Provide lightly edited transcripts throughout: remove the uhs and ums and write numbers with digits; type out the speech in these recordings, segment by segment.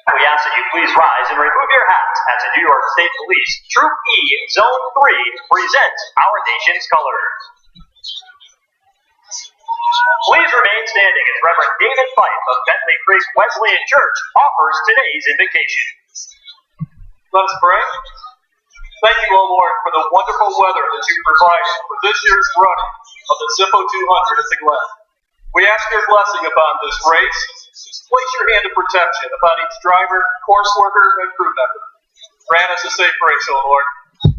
We ask that you please rise and remove your hat as the New York State Police Troop E, Zone 3 presents our nation's colors. Please remain standing as Reverend David Fife of Bentley Creek Wesleyan Church offers today's invocation. Let us pray. Thank you, O Lord, for the wonderful weather that you provided for this year's running of the Zippo 200 at the Glen. We ask your blessing upon this race. Place your hand of protection upon each driver, course worker, and crew member. Grant us a safe race, O Lord,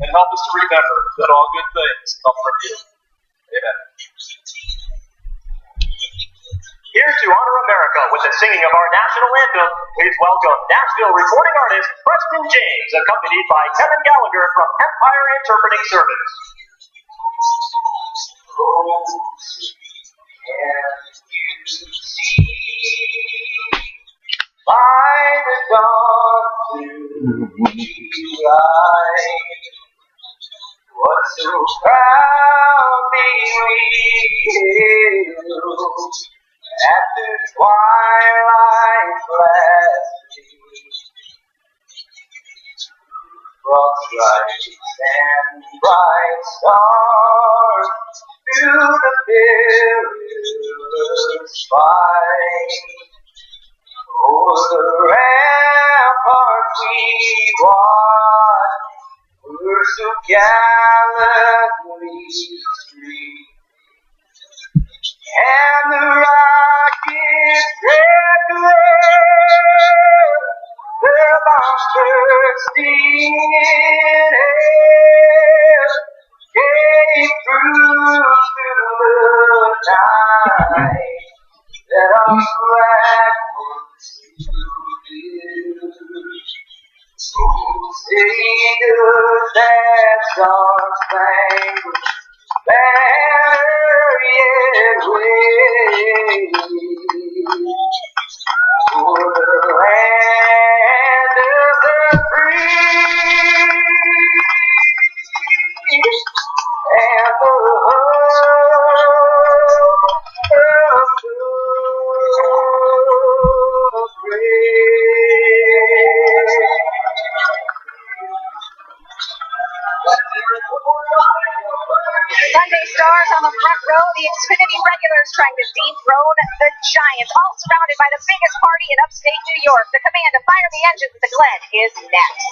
and help us to remember that all good things come from you. Amen. Here to honor America with the singing of our national anthem, please welcome Nashville recording artist Preston James, accompanied by Kevin Gallagher from Empire Interpreting Service. Oh, can you see by the dawn's new light what so proudly we hailed at the twilight's last gleam, brought lights and bright stars through the perilous fight. O'er the ramparts we watched were so gallantly streamed, and the rockets crackling, the bombs bursting in air, came through the night that our flag was to build. So sing us that star-spangled banner yet waves for the land of the free and the hope of the brave. Sunday stars on the front row, the XFinity regulars trying to dethrone the Giants, all surrounded by the biggest party in upstate New York. The command to fire the engines at the Glen is next.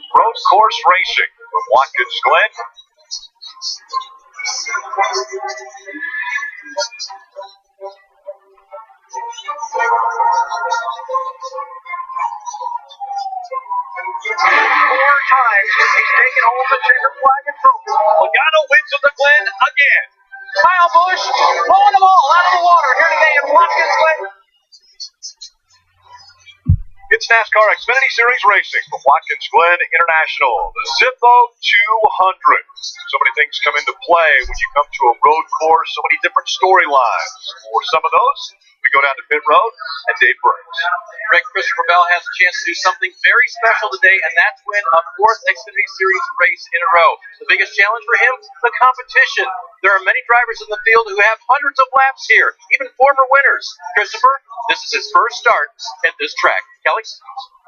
Road course racing from Watkins Glen. Four times he's taken home the checkered flag and trophy. Logano wins at the Glen again. Kyle Busch blowing them all out of the water here today in Watkins Glen. It's NASCAR XFinity Series Racing from Watkins Glen International, the Zippo 200. So many things come into play when you come to a road course, so many different storylines. For some of those, we go down to pit road and Dave Burns. Rick, Christopher Bell has a chance to do something very special today, and that's win a fourth Xfinity Series race in a row. The biggest challenge for him, the competition. There are many drivers in the field who have hundreds of laps here, even former winners. Christopher, this is his first start at this track. Kelly?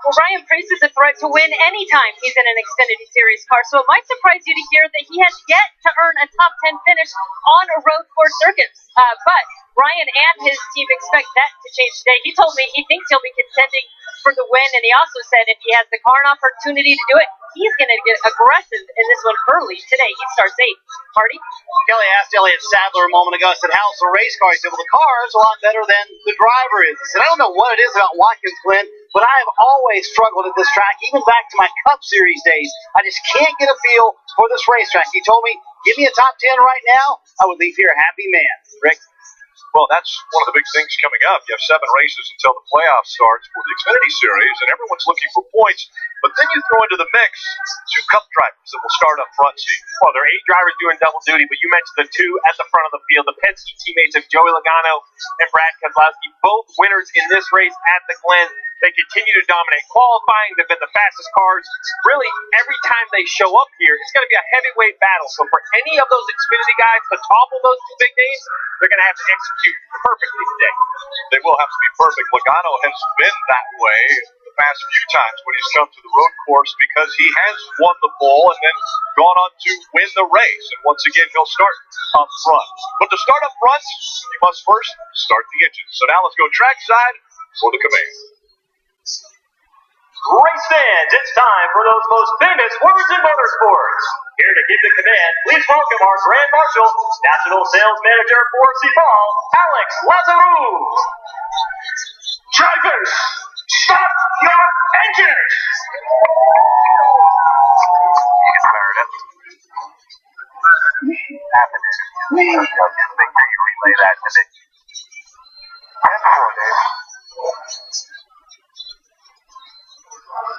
Well, Ryan Preece is a threat to win anytime he's in an Xfinity Series car, so it might surprise you to hear that he has yet to earn a top 10 finish on a road course circuit. But Ryan and his team expect that to change today. He told me he thinks he'll be contending for the win, and he also said if he has the car and opportunity to do it, he's going to get aggressive in this one early today. He starts 8th. Hardy? Kelly asked Elliott Sadler a moment ago, said, how's the race car? He said, well, the car is a lot better than the driver is. He said, I don't know what it is about Watkins Glen, but I have always struggled at this track, even back to my Cup Series days. I just can't get a feel for this racetrack. He told me, give me a top 10 right now, I would leave here a happy man. Rick? Well, that's one of the big things coming up. You have 7 races until the playoff starts for the Xfinity Series, and everyone's looking for points. But then you throw into the mix 2 Cup drivers that will start up front, Steve. Well, there are 8 drivers doing double duty, but you mentioned the 2 at the front of the field. The Penske teammates of Joey Logano and Brad Keselowski, both winners in this race at the Glen. They continue to dominate qualifying. They've been the fastest cars. Really, every time they show up here, it's going to be a heavyweight battle. So for any of those Xfinity guys to topple those 2 big names, they're going to have to execute perfectly today. They will have to be perfect. Logano has been that way the past few times when he's come to the road course because he has won the pole and then gone on to win the race. And once again, he'll start up front. But to start up front, you must first start the engine. So now let's go trackside for the command. Race fans, it's time for those most famous words in motorsports. Here to give the command, please welcome our Grand Marshal, National Sales Manager for CFAL, Alex Lazarou. Drivers, stop your engines! Get fired up. Happening. Just make sure you relay that today.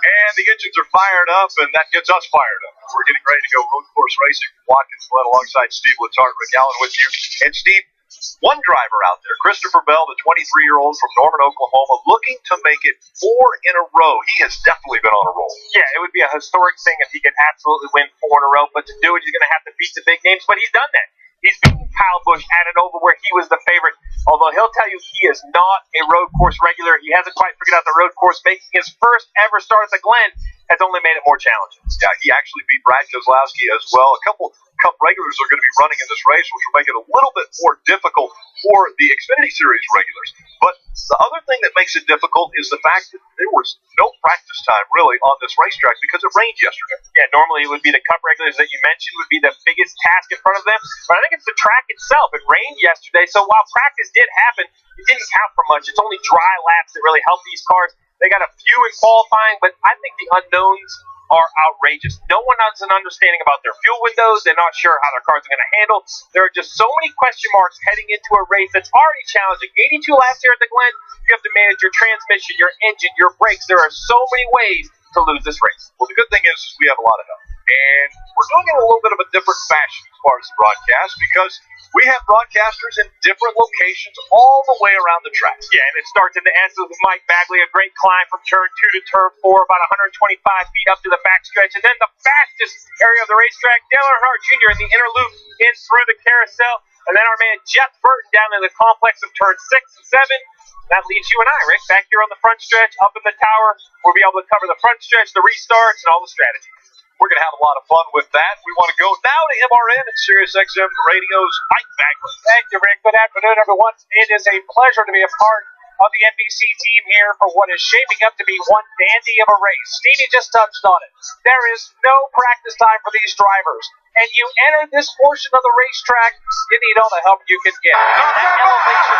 And the engines are fired up, and that gets us fired up. We're getting ready to go road course racing. Watkins Glen alongside Steve Letarte, Rick Allen with you. And Steve, one driver out there, Christopher Bell, the 23-year-old from Norman, Oklahoma, looking to make it 4 in a row. He has definitely been on a roll. Yeah, it would be a historic thing if he could absolutely win 4 in a row. But to do it, he's going to have to beat the big names. But he's done that. He's beaten Kyle Busch at it over where he was the favorite. Although he'll tell you he is not a road course regular. He hasn't quite figured out the road course. Making his first ever start at the Glen has only made it more challenging. Yeah, he actually beat Brad Keselowski as well. A couple Cup regulars are going to be running in this race, which will make it a little bit more difficult for the Xfinity Series regulars. But the other thing that makes it difficult is the fact that there was no practice time really on this racetrack because it rained yesterday. Yeah, normally it would be the Cup regulars that you mentioned would be the biggest task in front of them. But I think it's the track itself. It rained yesterday, so while practice did happen, it didn't count for much. It's only dry laps that really help these cars. They got a few in qualifying, but I think the unknowns are outrageous. No one has an understanding about their fuel windows. They're not sure how their cars are going to handle. There are just so many question marks heading into a race that's already challenging. 82 laps here at the Glen. You have to manage your transmission, your engine, your brakes. There are so many ways to lose this race. Well, the good thing is we have a lot of help. And we're doing it in a little bit of a different fashion as far as the broadcast because we have broadcasters in different locations all the way around the track. Yeah, and it starts in the S with Mike Bagley, a great climb from turn 2 to turn 4, about 125 feet up to the backstretch. And then the fastest area of the racetrack, Dale Earnhardt Jr. in the inner loop in through the carousel. And then our man Jeff Burton down in the complex of turn 6 and 7. That leaves you and I, Rick, back here on the front stretch, up in the tower. We'll be able to cover the front stretch, the restarts, and all the strategies. We're going to have a lot of fun with that. We want to go now to MRN and SiriusXM Radio's Mike Bagley. Thank you, Rick. Good afternoon, everyone. It is a pleasure to be a part of the NBC team here for what is shaping up to be one dandy of a race. Stevie just touched on it. There is no practice time for these drivers. And you enter this portion of the racetrack, you need all the help you can get. That elevation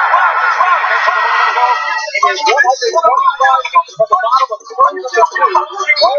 it is 125 feet from the bottom of turn number 2 into turn number 4.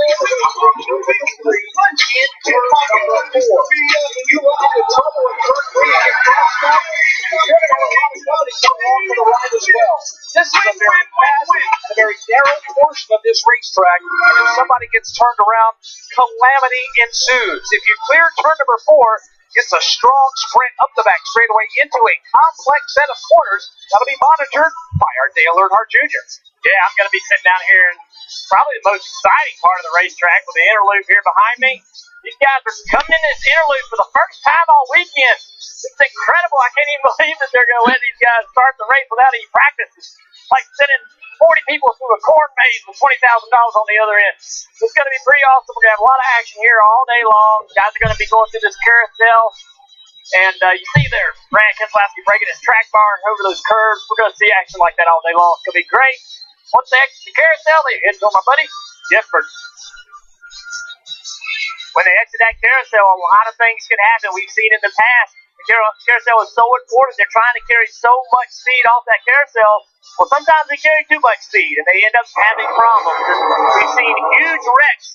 You look at the trouble in turn 3 and get crossed up, you're going to have a lot of company coming on to the right as well. This is a very fast and a very narrow portion of this racetrack, and if somebody gets turned around, calamity ensues. If you clear turn number 4, it's a strong sprint up the back straightaway into a complex set of corners that'll be monitored by our Dale Earnhardt Jr. Yeah, I'm going to be sitting down here in probably the most exciting part of the racetrack with the interlude here behind me. These guys are coming in this interlude for the first time all weekend. It's incredible. I can't even believe that they're going to let these guys start the race without any practice. It's like sending 40 people through a corn maze with $20,000 on the other end. It's going to be pretty awesome. We're going to have a lot of action here all day long. Guys are going to be going through this carousel. And you see there, Brad Keselowski breaking his track bar over those curves. We're going to see action like that all day long. It's going to be great. Once they exit the carousel, they head to my buddy, Jeff Burton. When they exit that carousel, a lot of things can happen. We've seen in the past. The carousel is so important. They're trying to carry so much speed off that carousel. Well, sometimes they carry too much speed, and they end up having problems. And we've seen huge wrecks.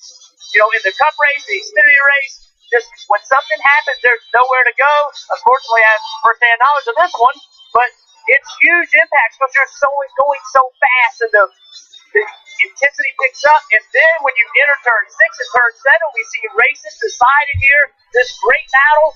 You know, in the Cup race, the Xfinity race, just when something happens, there's nowhere to go. Unfortunately, I have first-hand knowledge of this one, but it's huge impacts because you're going so fast, and the intensity picks up. And then when you enter turn 6 and turn 7, we see races decided here. This great battle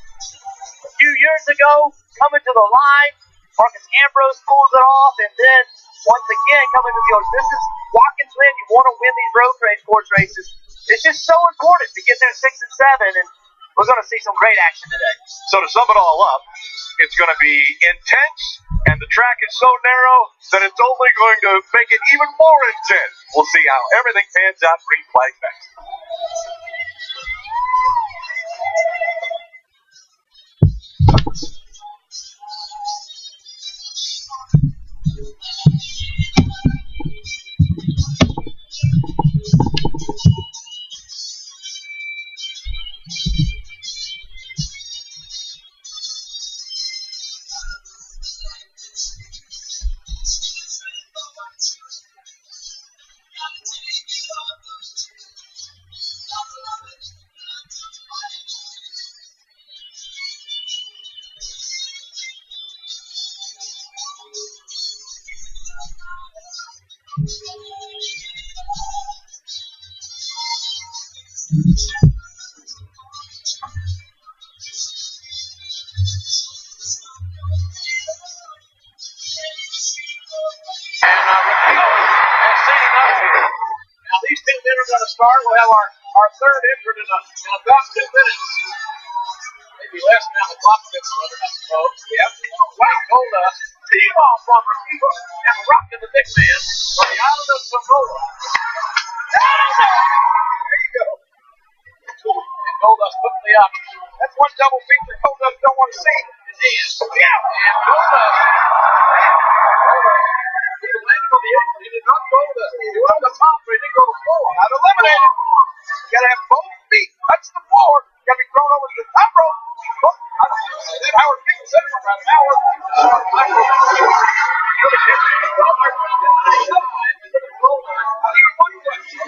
a few years ago coming to the line. Marcus Ambrose pulls it off, and then once again coming to the this is Watkins Glen. You want to win these road course races. It's just so important to get through 6 and 7, and we're going to see some great action today. So to sum it all up, it's going to be intense, and the track is so narrow that it's only going to make it even more intense. We'll see how everything pans out. Green flag next. We'll have our third entrant in about 2 minutes. Maybe less now. The clock gets running, I suppose. Yep. White Golda, team off on Rakiva and rocking the big man from the island of Samoa. There you go. And Golda's putting the up. That's one double feature Golda don't want to see. It is. Yeah. And Golda. He landed on the apron. He did not go to the top, but he did go to the floor. Not eliminated. You got to have both feet touch the floor. You got to be thrown over to the top rope. Oh, I see that Howard Pickle said for about an hour.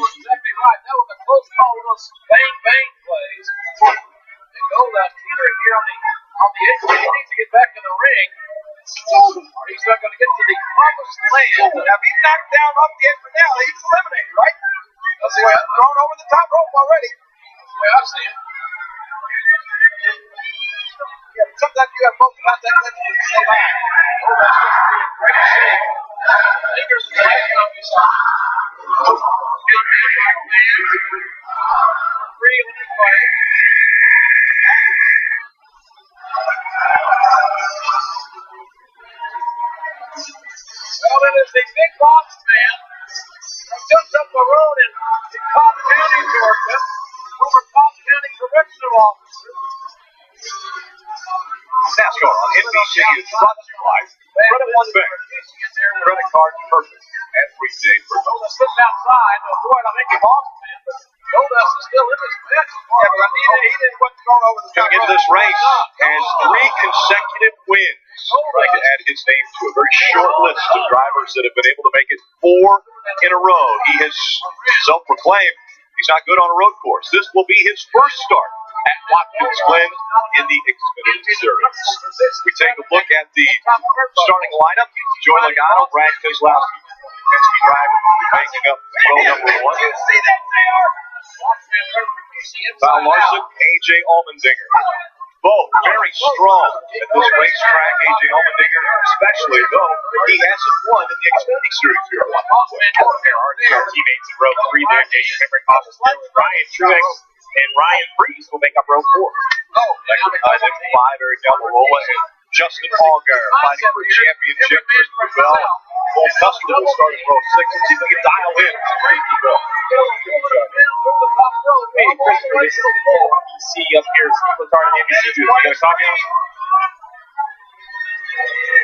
Exactly right. That was a close call. One of those bang plays. And Golda teetering here on the edge. He needs to get back in the ring. Or he's not going to get to the promised land. Now, if he's knocked down off the edge now, he's eliminated, right? That's the way I'm thrown over the top rope already. That's the way I see it. Well, it is the big boss man from just up the road in Cobb County, Georgia, former Cobb County Correctional Officer. NASCAR on NBC is brought to you by Credit One Bank. Credit cards perfect every day for you. Goldust sitting outside to avoid, I think, the boss man, but Goldust is still in this match. Yeah, but he didn't want to go over the top. Coming into this race has 3 consecutive wins. Trying to add his name to a very short list of drivers that have been able to make it 4 in a row. He has self-proclaimed he's not good on a road course. This will be his first start at Watkins Glen in the Xfinity Series. We take a look at the starting lineup. Joey Logano, Brad Keselowski, Penske driver, making up row number 1. Kyle Larson, A.J. Allmendinger. Both very strong at this racetrack. A.J. Allmendinger, especially though he hasn't won in the Xfinity Series here at Watkins Glen. There are 2 teammates in row 3 there. Jason Henrik, Ryan Truex, and Ryan Freese will make up row 4. Then 5, Eric Almirola and Justin Allgaier fighting for a championship. Christopher Bell, Cole Custer will start in row 6. Let's see if we can dial in Christopher Bell. Hey, Christopher, this is NBC up here. Steve Letard on NBC. You got a copy on us?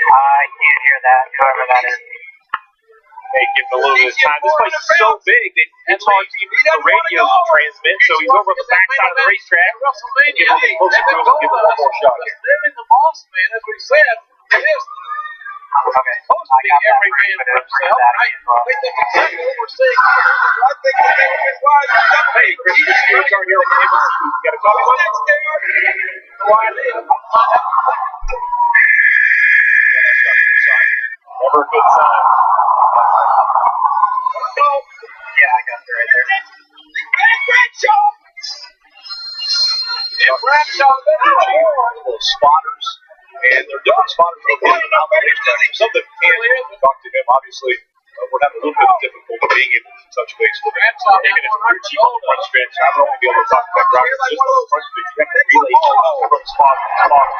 I can't hear that, whoever that is. Hey, give him a little bit of time. This place is so big that it's hard to even the radio to transmit. So he's over on the backside of the racetrack. Get a little bit closer to him and give him one more shot here. Living the boss man, as we said, it is Okay, supposed to be every man for himself. I think that's exactly what we're seeing here. I think that they would be wise to jump. Hey, Chris, this is your turn here on NBC. You got a copy on us? Never a good sign. yeah, I got it right there. And Bradshaw, Little spotters, and they're different spotters located in some that can talk to him. Obviously, we're having a little bit of difficulty being able to touch base with him. Even if you're cheap on the front stretch, I would only be able to talk to that driver just on the front stretch. You have to relay from spot to spot.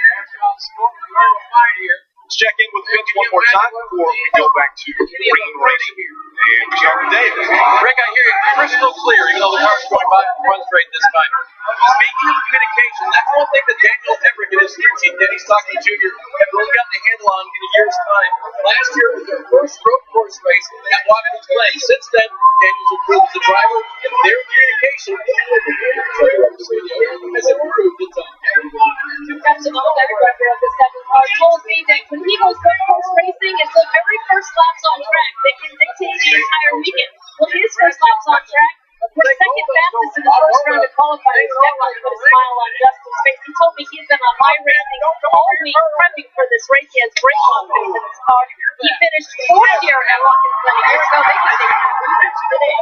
Bradshaw's smoking a little fight here. Let's check in with Vince one more time before we go back to green racing. And we start with David. Rick, I hear you crystal clear, even though the car's going by the front straight this time. Speaking of communication, that's one thing that Daniel Hemrick and his team, Denny Stockton Jr., have really gotten a handle on in a year's time. Last year was their first road course race at Watkins Glen. Since then, Daniel's improved as a driver, and their communication has improved its own. That's another director of this told me that when he goes road course racing, it's the very first laps on track that can dictate the entire weekend. Well, his first laps on track were second fastest in the first round of qualifying. Stefan put a smile on Justin's face. He told me he's been on my racing all week prepping for this race. He has great confidence in his car. He finished fourth here at Watkins Glen a year ago. They can take it today.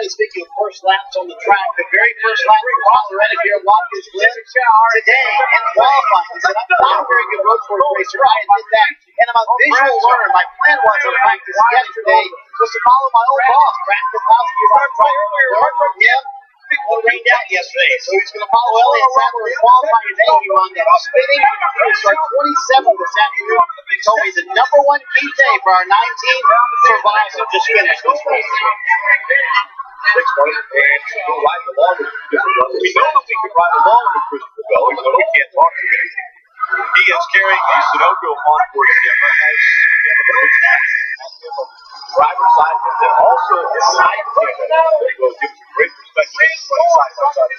Speaking of first laps on the track, the very first lap for Colorado here at Watkins Glen today in qualifying. He said, I'm not a very good road course racer. I admit that. And I'm a visual learner. My plan was in practice yesterday was to follow my old boss, Brad Keselowski, who I tried to learn from him. It rained out yesterday, so he's going to follow Elliott Sadler in qualifying today. He wound up spinning. He will start 27th this afternoon. He told me the number one key day for our 19 survival just finished this race. Next point, and we'll ride along with Christopher Bell. We know that we can ride along with Christopher Bell, even though we can't talk to him. He is carrying the Sunoco onboard camera, has driver's side, and then also a side camera. There you go, gives you great perspective side by side.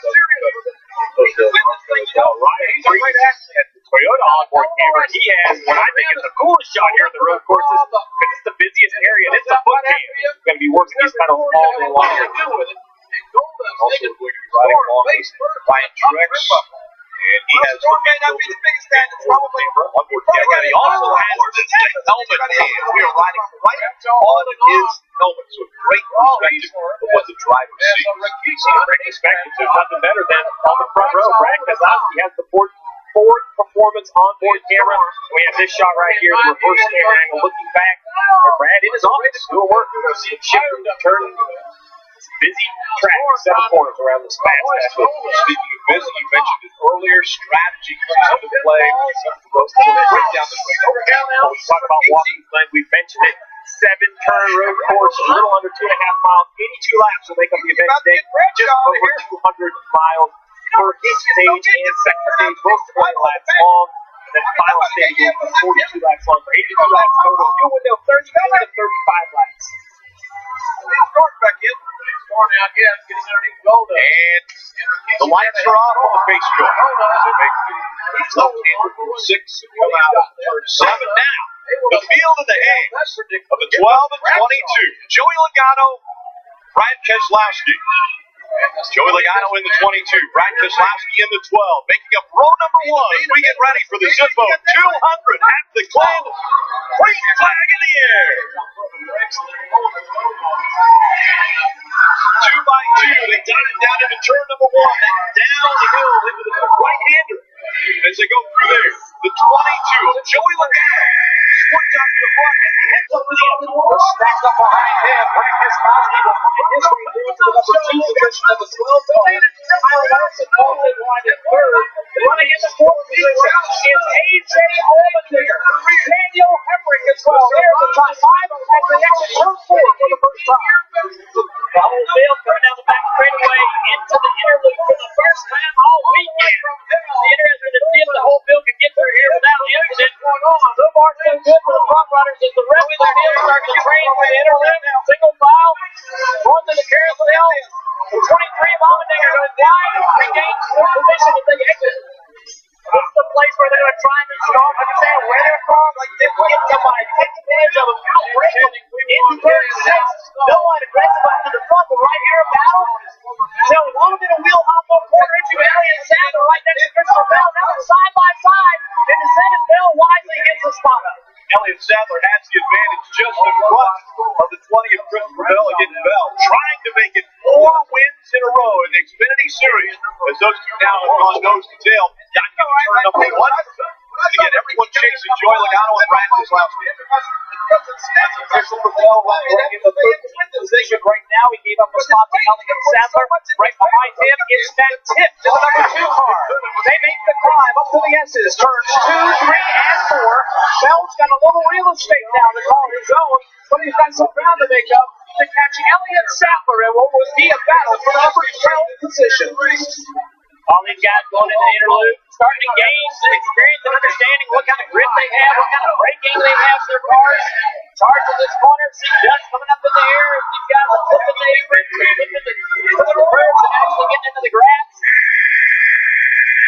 Ryan Freese at the Toyota onboard camera. He has what I think is the coolest shot here at the road courses because it's the busiest area and it's a foot cam. He's going to be working these pedals all day long here. Also going to be riding along with Ryan Truex. And he has onboard camera. And he also has the helmet in. We are riding right on his helmet. So great perspective of what the driver sees. Great perspective. There's nothing better than on the front row. Brad Keselowski has the Ford Performance onboard camera. We have this shot right here, the reverse camera angle, looking back at Brad in his office doing work. We're going to see him shifting, turning. It's a busy track, 7 corners around this fast. Speaking of busy, you mentioned it earlier, strategy comes into play when it comes to road course right down the street. When we talk about Watkins Glen, we mentioned it. 7-turn road course, a little under 2.5 miles. 82 laps will make up the event today. Just over 200 miles for each stage and second stage, both 20 laps long. And then final stage will be 42 laps long for 82 laps total. Fuel window 32 to 35 laps. Start back in. Now again, getting underneath gold. And the lights are off on the face joint. They make the left-hander from 6 and come out of turn 7 now. The field in the hands of the 12 and 22. Joey Logano, Brad Keselowski. Joey Logano in the 22, Brad Keselowski in the 12. Making up row number 1 as we get ready for the Zippo 200 at the Glen. Green flag in the air. 2 by 2, they got it down into turn number 1. Then down the hill into the right-hander as they go through there. The 22 of Joey Logano. Squirts out to the front and he heads up to the end. They're stacked up behind him. Brad Keselowski will find his way through to the number 2 position of the 12 car. Tyler Larson falls in line at 3rd. Running in the 4th position is A.J. Allmendinger. Daniel Hemrick as well. There's the top 5 as they exit turn 4 for the first time. The whole field coming down the back straightaway into the interlude for the first time all weekend. The interested to see if the whole field can get through here without incident. So far, so good for the front runners as the rest of their field starts to train for the interlude. Single file, going to the carousel. The 23 of Allmendinger goes wide, regains position as they exit. This is the place where they're going to try and show off, understand where they're from, like they get somebody, take advantage of them, outbreak them into turn 6. No one aggressive back to the front, but right here in battle. So a little bit of wheel hop on corner into Elliott Sadler right next to Christopher Bell. Now they're side by side, and descended Bell wisely gets the spot up. Elliott Sadler has the advantage just in front of the 20 of Christopher Bell against Bell, trying to make it 4 wins in a row in the Xfinity Series as those two now have gone nose to tail. Got to get turn number 1 to get everyone chasing Joey Logano and Brad Keselowski. Christopher Bell running in the 13th position right now. He gave up a spot to Elliott Sadler. Right behind him is Matt Tipp to the number 2 car. They make the climb up to the S's. Turns 2, 3, and 4. Bell's got a little real estate now to call his own, but he's got some ground to make up to catch Elliott Sadler in what would be a battle for the number 12 position. All these guys going into the interlude, starting to gain some experience and understanding what kind of grip they have, what kind of braking they have to their cars. Charge in this corner, see dust coming up in the air as these guys are flipping the aprons, flipping the reverse, and actually getting into the grass.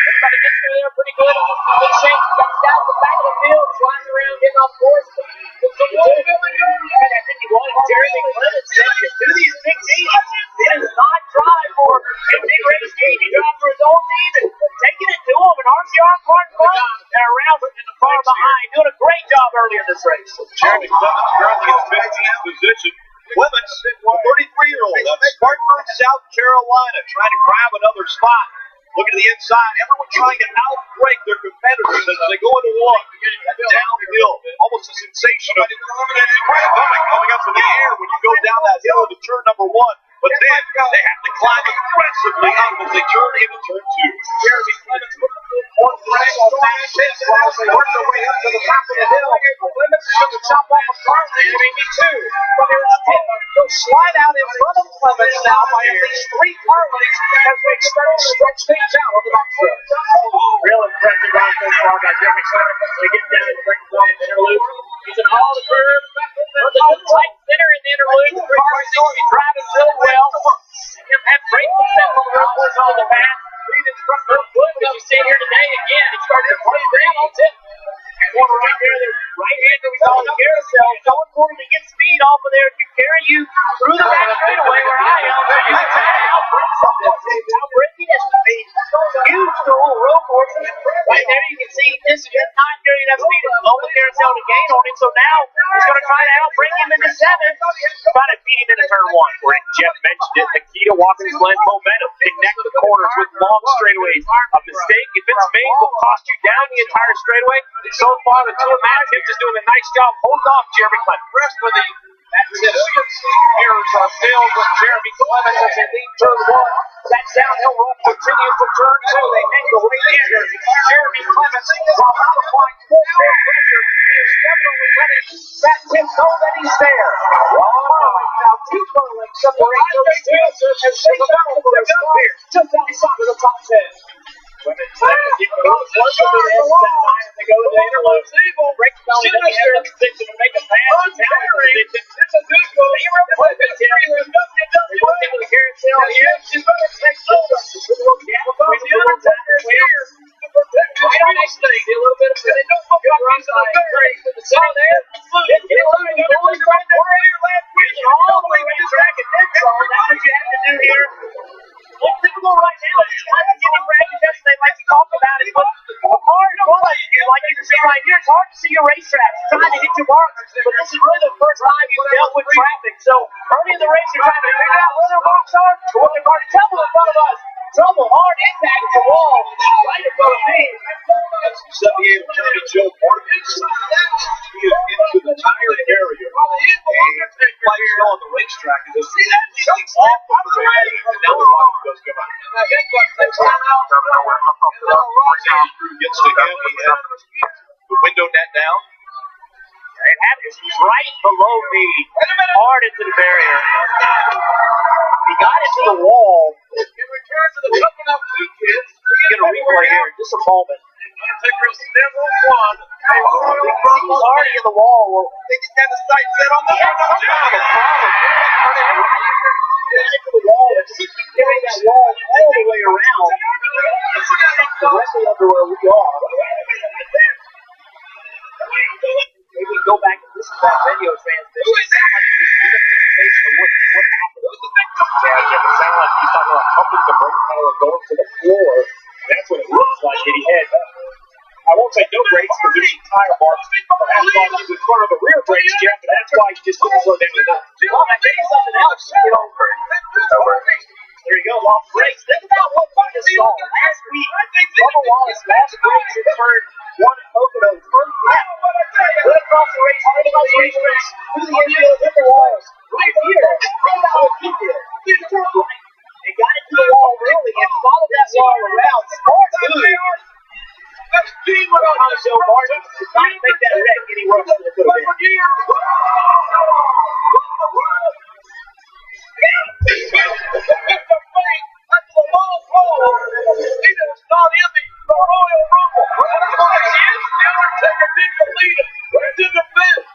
Everybody gets through there pretty good. Good shape. Got down the back of the field, flying around, getting off course. And I think he wanted Jerry McClellan said to do these big teams. It is not drive for a big race team. He drives for his own team and taking it to him. And RCR Clark and around in the car behind. Doing a great job earlier in this race. Jeremy Clements currently in 15th position. Clements, 33-year-old of Spartanburg, South Carolina, trying to grab another spot. Look at the inside. Everyone trying to outbreak their competitors as they go into one. Downhill. Almost a sensation of stomach coming up in the air when you go down that hill into turn number 1. But then they have to climb aggressively up as they turn into turn 2. Jeremy Clements looking for one flag on fast hits while they work their way up to the top of the hill. Clements is going to jump off of car lead, maybe 2. But here's Tipp. He'll slide out in front of Clements now by at least 3 car lengths as they start to stretch things out on the back stretch. Real impressive run so far by Jeremy Clements. They get down in the second zone of the interlude. He's in all the curve. Runs a tight center in the interlude. The car seems to be driving really well. He'll have great success on the road course over the past. As you see here today, again, he started to play down on Tipp. Corner right there, the right-hander we saw in the carousel. Going for him to get speed off of there to carry you through the back straightaway where I am. So you can try out breaking is huge to all road courses. Right there, you can see this is not carrying enough speed to slow the carousel to gain on him. So now he's going to try to outbreak him into 7. Trying to beat him into turn 1. Where Jeff mentioned it, the key to Watkins Glen momentum. Connect the corners with long straightaways. A mistake, if it's made, will cost you down the entire straightaway. So far, the two of Matt Hicks is doing a nice job holding off Jeremy Clemens. Rest for the errors are filled with Jeremy Clemens as they lead turn 1. That downhill road continues to turn 2. They make the right-hander. Jeremy Clemens, while not applying full court pressure, is definitely letting that tip know that he's there. Now 2 car lengths separate those two as they battle for their spot here, just outside of the top 10. Clemens keep going close to the edge that time as they go to the interlude. Breaks down in the end of the position to make a pass. It's out of position. That's a good goal. They work into the carousel here. Right on that stage. A little bit of it. Don't look like he's on the third. It's on there. All the way to the track and then some. That's what you have to do here. What's typical right now is trying to get him ready. That's what they like to talk about. Is what hard was. Like you can see right here, it's hard to see your racetrack. You're trying to hit your marks, but this is really the first time you've dealt with traffic. So early in the race, you're trying to figure out where their marks are, or what they've already trouble in front of us. Trouble, hard impact to the wall, right in front of me. 78 Johnny Joe Watkins into the tire barrier. And flights on the racetrack is just off the barrier. And now the Watkins goes come out. Gets to him. He has the window net down. It happens. He's right below me, hard into the barrier. He got into the wall. In return to the jumping up 2 kids, Get a replay here in just a moment. Undertaker is never won. He was already in the wall. Well, They just had the sight set on the he had some kind of a problem. He got into the wall and carried that wall all the way around. Directly under where we are. Maybe go back and listen to that video transmission. It sounds like he's giving an indication of what happened. Yeah, Jeff, it sounded like he's talking about pumping the brake pedal and going to the floor. That's what it looks like. And he had, I won't say no brakes because there's some tire marks. But that's why he was in front of the rear brakes, Jeff, and that's why he just didn't slow down enough. Well, I tell you something else. You know, there you go, long brakes. Think about what Watkins saw last week. Bubba Wallace last brakes returned one at Pocono, turned left. Went across the race, through the infield, hit the walls. Right here, think about what he did. He turned right. They got into the wall early and followed that wall around. Smart move. That's Dean with Trying to show Martin to try to make that wreck any worse than it could have been. That's the low blow. He was not in the Royal Rumble. The Undertaker didn't lead him. Where did the fence?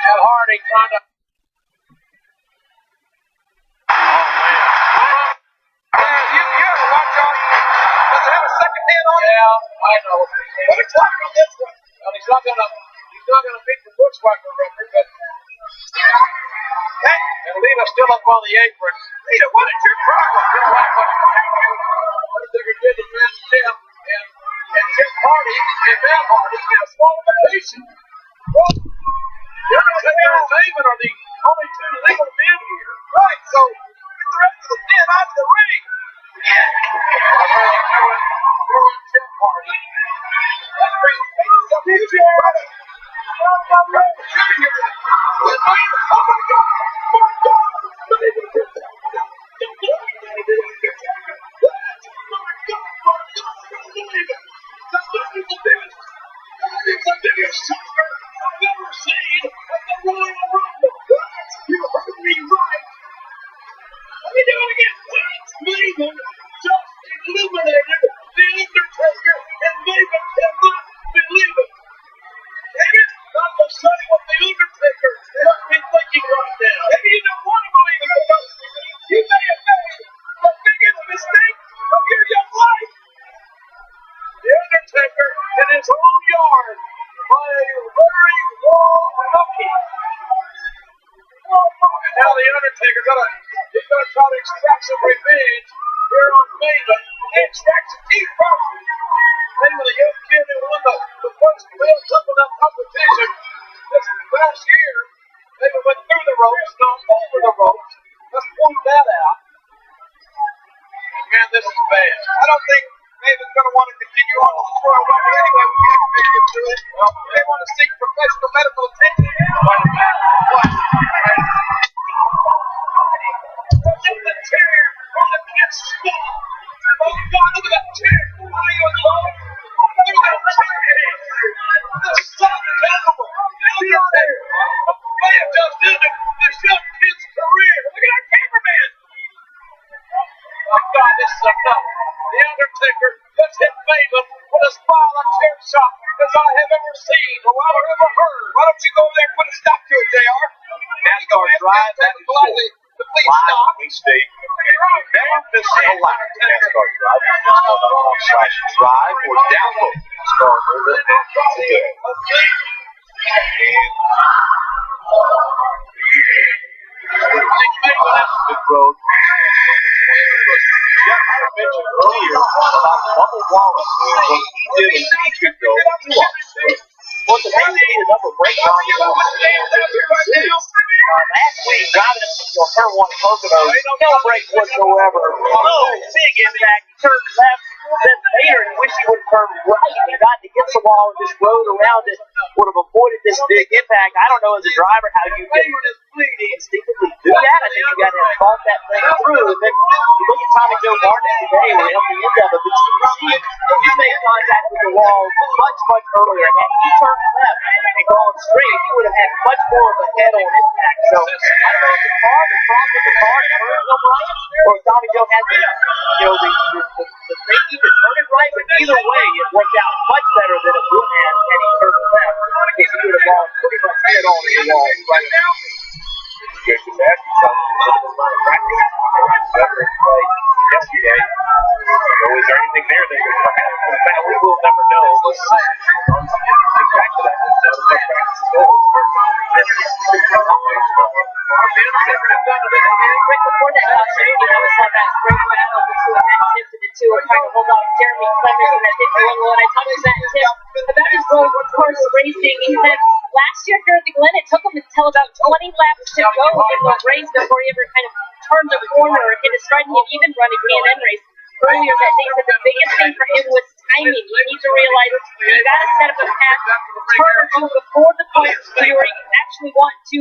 And Hardy trying to. I know. But it's not on this one. Well, he's not gonna beat the Bushwhacker record, but and Lita's still up on the apron. Lita, what is your problem? You know what Undertaker did to Matt Jeff and Jeff Hardy and Matt Hardy in a small limitation. Well, the Undertaker and Damon are the only 2 legal men here. Right, so get the rest of the men out of the ring. Yeah. Jeff Hardy. That brings me to something to do. by a very long rookie. And now the Undertaker he's gonna try to extract some revenge here on Maven. He extracts some teeth first. Maven, a young kid who won the first belts up in that competition this last year. Maven went through the ropes, not over the ropes. Let's point that out. Man, this is bad. I don't think Maven's going to want to continue on with this Royal Rumble anyway. We can't make it through it. They want to seek professional medical attention. What? Look at the chair from the kid's skull. Oh, God, look at that chair. What are you doing? Look at that chair. This is unbelievable. Look at that. They have just ended this young kid's career. Look at our cameraman. Oh, God, this is enough. The Undertaker just hit Maven with as wild a chair shot as I have ever seen or I've ever heard. Why don't you go over there and put a stop to it, JR? NASCAR Drive, that is politely. live, we stay. Never miss a live NASCAR Drive. NASCAR.com/drive or download NASCAR mobile app today. Good road. Jeff, I mentioned earlier about Bubba Wallace, what he did in Mexico to us. What's amazing to me, the number of breakdowns last week, driving up turn one Poconos, no break whatsoever. Oh, big impact. He turned left, then later he wished he would have turned right. He got against the wall and just rode around it. Would have avoided this big impact. I don't know as a driver how you can instinctively do that. I think you got to have thought that thing through. And then you look at Tommy Joe Martin today, we're up the end of it, but you can see he made contact with the wall much earlier. And he turned left and gone straight, he would have had much more of a head-on impact. So I don't know if the car, the problem with the car, O'Brien, or if Tommy Joe had the thinking to turn it right, but either way, it worked out much better than it would have had he turned left, because he would have gone pretty much head-on in the wall right now. Good to ask yourself, practice yesterday. So is there anything there that we will never know? Back to that. Right before that opportunity, I saw that great battle between Matt Tiff and the two are trying to hold off Jeremy Clemens and that 51 and I talked to Matt Tiff about his road course racing. He said last year here at the Glen, it took him until about 20 laps to go in the race before he ever kind of turned a corner or hit a stride. He had even run a K&N race earlier that day. Said the biggest thing for him was timing. You need to realize you got to set up a path, turn or two before the point where you actually want to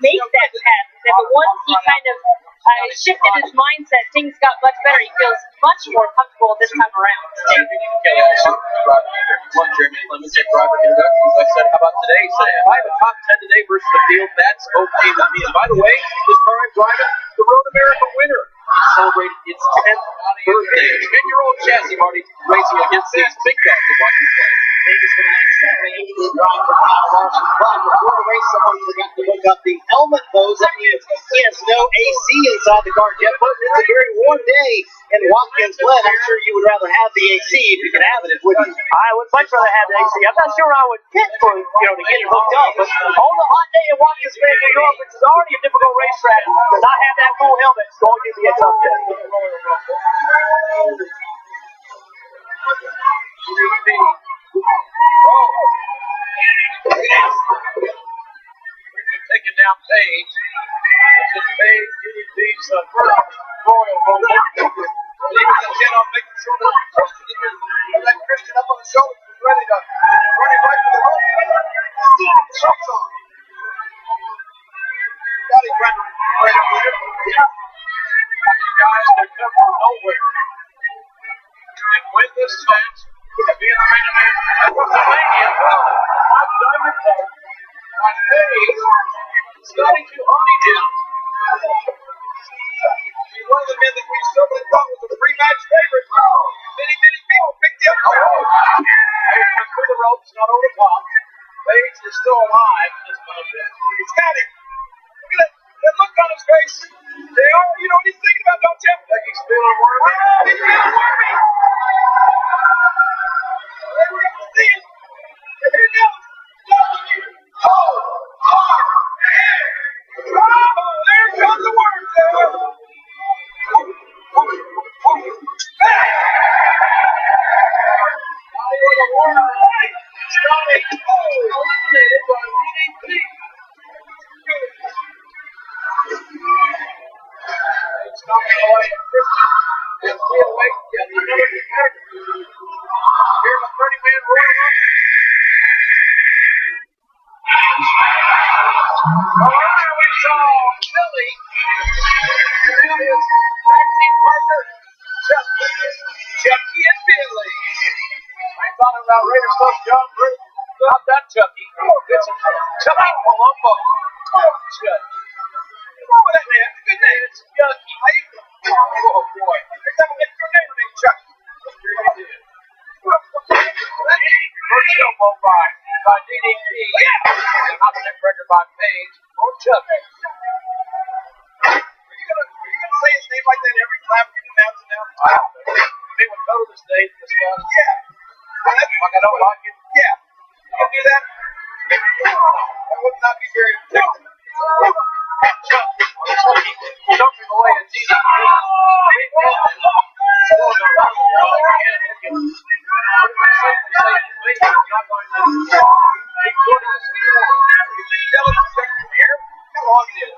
make that path. And once he kind of shifted his mindset, things got much better. He feels much more comfortable this time around. Jeremy Clemens at driver introductions. I said, how about today? He said, if I have a top 10 today versus the field, that's okay with me. And by the way, this car I'm driving, the Road America winner, celebrated its 10th birthday. 10-year-old chassis, Marty, racing against these big dogs at Watkins Glen. Vegas for the night, Saturday, 8-2 drive for Kyle Larson. But before the race, someone forgot to hook up the helmet hose. That means he has no AC inside the car yet, but it's a very warm day in Watkins Glen. I'm sure you would rather have the AC if you could have it, wouldn't you? I would much rather have the AC. I'm not sure I would pit for to get it hooked up, but on the hot day in Watkins Glen, New York, which is already a difficult racetrack, to not have that cool helmet is going to be a tough day. Taking down Page. This is Page, DDP's first Royal Rumble. Leaving the chin on, making sure that Christian up on the shoulders is ready to run it right to the rope. Shots on. Got him trying to break it with him. These guys that come from nowhere and win this match to be in the main event at WrestleMania. I've done it. On Page, starting to honey him. He's one of the men that we certainly thought was a pre-match favorite. Many people picked him up. Page went through the ropes, not over the top. Page is still alive in this contest. He's got him. Look at that look on his face. They are, you know what he's thinking about, don't you? Like he's feeling worthy. He's feeling worthy. They were able to see it. Here he goes. eliminated by DDP. It's knocking away a Christian. It's the away yet another competitor. Here's a 30-man Royal Rumble. Earlier we saw Billy. Now his tag team partner, Chucky and Billy. I thought about Raiders coach John Bruce. Not that Chucky. It's Chucky Palumbo. Chucky. What's wrong with that man? It's a good name. It's Chucky. Oh boy. Every time I get your name, named Chucky. First elbow by DDP. Yeah. Opposite record by Page. Oh, Chucky. Are you gonna say his name like that every time you announce it now? I don't know. They would go to the stage and discuss. Yeah. Like I don't like it. Yeah. You can do that. That would not be very effective. Chucky jumping away at DDP. How long it is?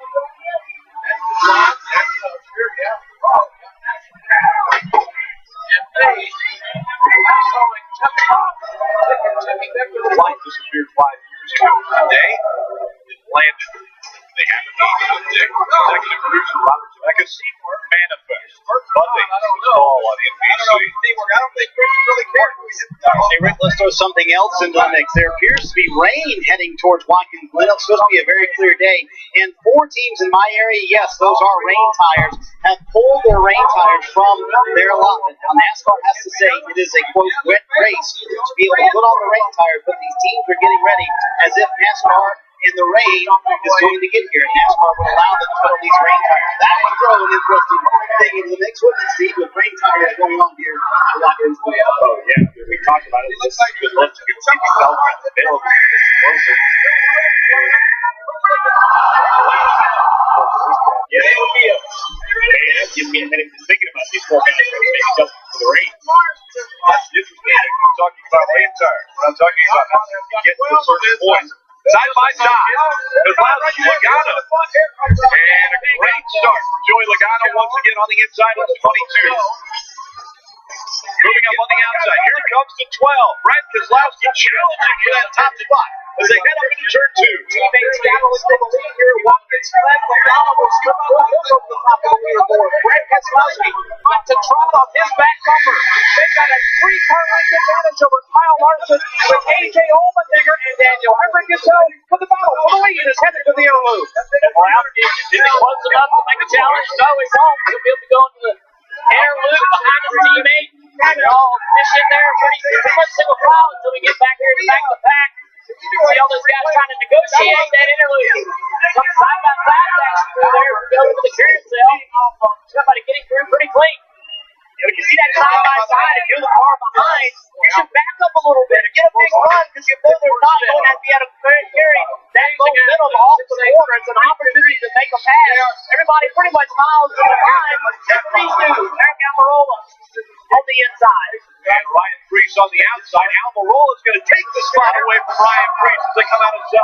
Light disappeared 5 years ago. Today, it landed. They have a meeting on deck. Executive producer Robert Zemeckis. Manifest. Monday. All on NBC. I don't think Chris really cared. Hey, Rick, let's throw something else into the mix. There appears to be rain heading towards Watkins Glen. It's supposed to be a very clear day. And 4 teams in my area, yes, those are rain tires, have pulled their rain tires from their allotment. Now, NASCAR has to say it is a, quote, wet race to be able to put on the rain tires, but these teams are getting ready as if NASCAR in the rain is going to get here. And NASCAR would allow them to put on these rain tires. That would throw an interesting thing into the mix with it, Steve, with rain tires going on here at Watkins Glen. Oh, yeah. We talked about it. It looks like good look to get Stevie Bell in the middle. Explosive. Yeah, that would be a. Hey, that gives me a headache just thinking about these 4 guys that are making up for the rain. That's interesting. I'm talking about rain tires. What I'm talking about is getting to a certain point. Side by side, as well as Logano. And a great start for Joey Logano once again on the inside of 22. Moving up on the outside. Here comes the 12. Brad Keselowski challenging for that top spot as they head up into turn 2. Teammates battling for the lead here. Watkins Glen. Logano will come up over the top of the leaderboard. Brad Keselowski up to trot off his back bumper. They've got a 3-car length advantage over Kyle Larson with A.J. Allmendinger and Daniel Hemrick-Ito for the battle for the lead is headed to the air loop. Is he close enough to make a challenge? No, he won't. He'll be able to go into the air loop behind his teammate. They're all fish in there pretty much single file until we get back here to back the pack. See all those guys trying to negotiate that interlude. Some side by side action through there to go into the carousel. Somebody getting through pretty clean. When you see that side by side and you're the car behind, you should back up a little bit and get a big run because you know they're not going to be able to carry that momentum off the corner. It's an opportunity to make a pass. Everybody pretty much miles at a time. Except for these two, Eric Almirola on the inside. And Ryan Preece on the outside. Almirola is going to take the spot away from Ryan Preece as they come out of 7.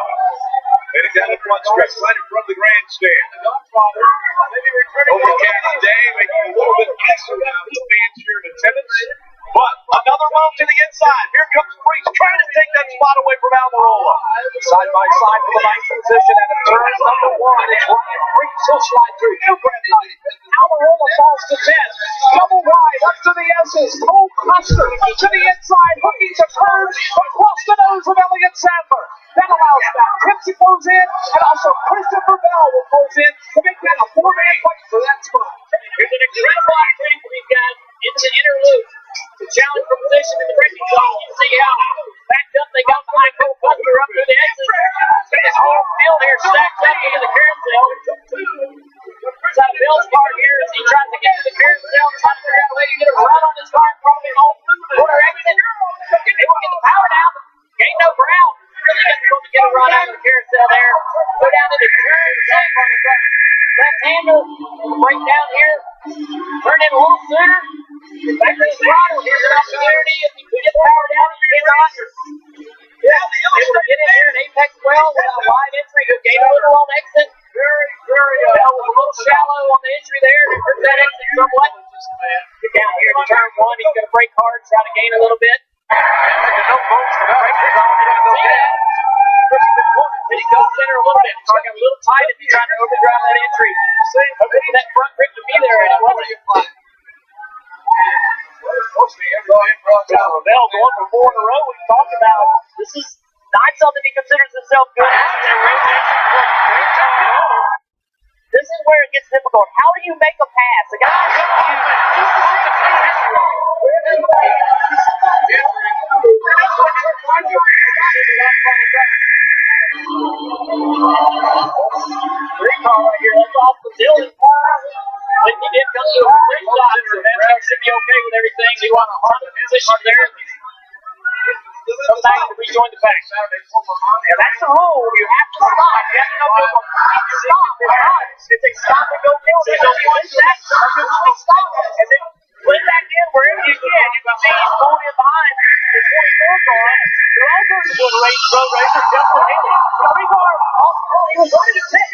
Heading down the front stretch, right in front of the grandstand. Overcast day, making it a little bit nicer now for the fans here in attendance. But another move to the inside. Here comes Preece trying to take that spot away from Almirola. Side by side for the ninth position and in turn number 1. It's Ryan Preece. He'll slide through. Almirola falls to 10. Double wide up to the S's. Cole Custer to the inside, hooking to curves across the nose of Elliott Sadler. That allows that. Tipsy goes in, and also Christopher Bell will close in to make that a 4-man fight for that spot. Here's an incredible opportunity for these guys into the inner loop to challenge for position in the braking zone. You see how backed up they got behind Cole Custer up through the exit. This whole field here stacked up into the carousel. Inside Bell's car here as he tries to get to the carousel, trying to figure out a way to get a run on his car in front of him on quarter exit. They won't get the power down. Gain no ground. Really difficult to get a run out of the carousel there. Go down into turn 10 on the left-hander. Break down here. Turn in a little sooner. Back to the throttle. Here's an opportunity. If you can get the power down, you cannot. able to get in here and apex well without wide entry. Who gave a little on exit. Bell was a little shallow on the entry there and hurt that exit somewhat. Get down here to turn one. He's going to break hard, try to gain a little bit. No bolts for the breakers on. You can see that. But he got center a little bit. So I got a little tight if he's trying to overdrive that entry. Hoping for that front grip to be there, and it wasn't. Ravel going for 4 in a row. We've talked about this is not something he considers himself good at. This is where it gets difficult. How do you make a pass? A guy here. That's off the Dylan. But he did come to a great shot, so that should be okay with everything. He wants a ton of position there. Come back to rejoin the pack. Yeah, that's the rule. You have to stop. You have to go stop. It's a stop and go kill. So you want that, stop and then put back in wherever you can. You can see he's going in behind the 24 car. There are all sorts of good road racers, Justin Haley. 3 car. He was running to 10.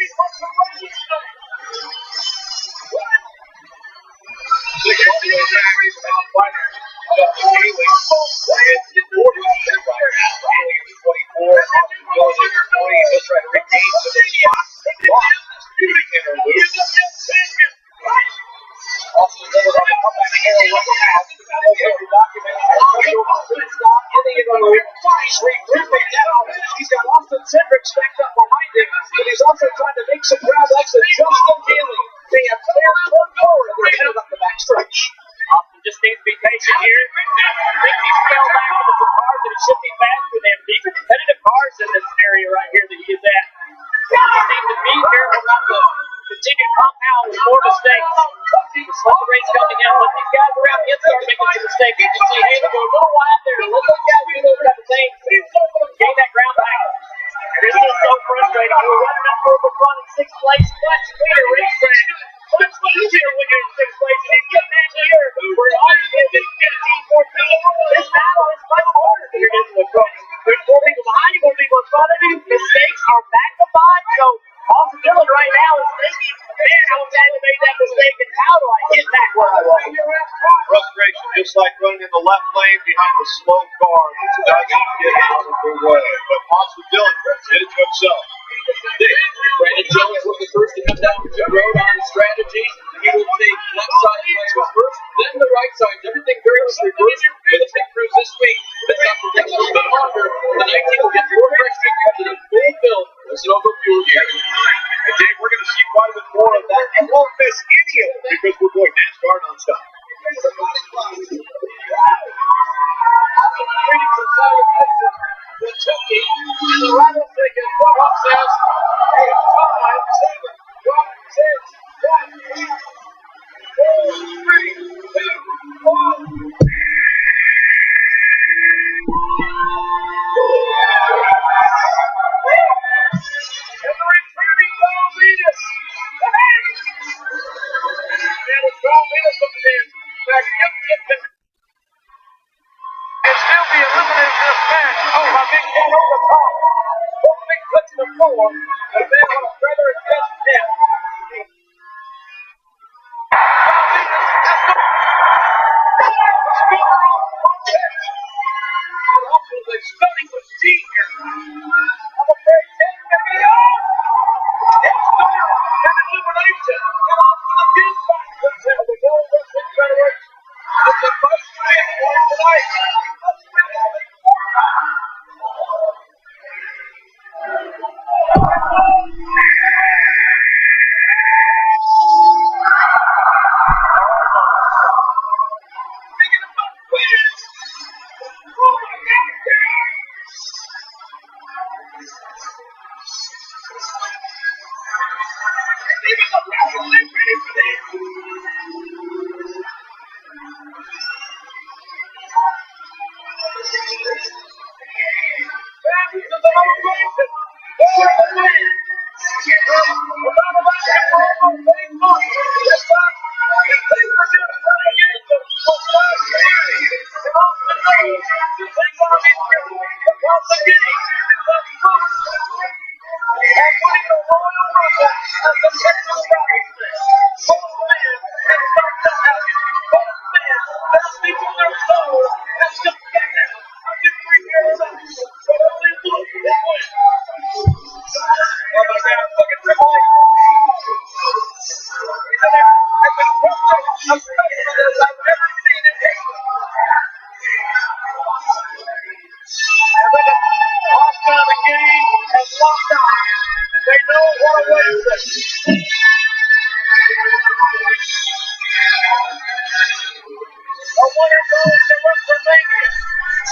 He's got Austin Cedric stacked up behind him, and he's also trying to make some ground exit. Justin Haley, they have clear front forward, and they're headed up the backstretch. Austin just needs to be patient here. I think he's scaled back to the cars that he should be faster than. These are competitive cars in this area right here that he is at. He needs to be careful not to continue to compound with more mistakes. Slow the race coming out. Let these guys around the inside making some mistakes. You can see Haley go a little wide there. Let those guys do those type of things. Gain that ground back. This is so frustrating. We're running up over the front in 6th place. Much cleaner racetrack. Much easier when you're in 6th place. And you get back here where all you get is 15, 14. This battle is much harder than you're getting in the front. There's 4 people behind you, 4 people in front of you. Mistakes are magnified. So Austin Dillon right now is thinking, man, I was glad to make that mistake, and how do I get back where I was? Frustration, just like running in the left lane behind the slow car that doesn't get out of the way. But Austin Dillon did it to himself. Brandon Jones was the first to come down the road on strategy. He will take left side was first, then the right side. Everything very much reversed for the pit crews this week. This time will take a little bit longer. The 19 will get more fresh figures to the full fill of Sunoco fuel year. And Dave, we're going to see quite a bit more of that. And won't miss any of it because we're going NASCAR nonstop. Kentucky, and the rattlesnake what says, hey, 5, 7, 1, 6, 5, 4, 3, 2, 1. And the returning Kyle Venus. Hey! And it's Kyle Venus coming in. Magnificent. And still be eliminated in this match. Oh, my big man on the top. One big touch to the floor. And then on a feather and just hit. Kyle Venus is going. Score off one pitch. And also a stunning machine here. I'm afraid Ted may be out. It's Doyle and elimination. And off to the field back. The World Wrestling Federation. It's a must-win for tonight. Once again, Royal Rumble as the Texas Rattlesnakes. Both men have started to have it. Both men fasting for their soul as the fans of victory here tonight. So only one will win. Oh my God, look at Triple H. He's in there at the corner of faithfulness I've never seen in history. And with it, Austin of the game has locked on. They know what awaits them. A winner goes to WrestleMania.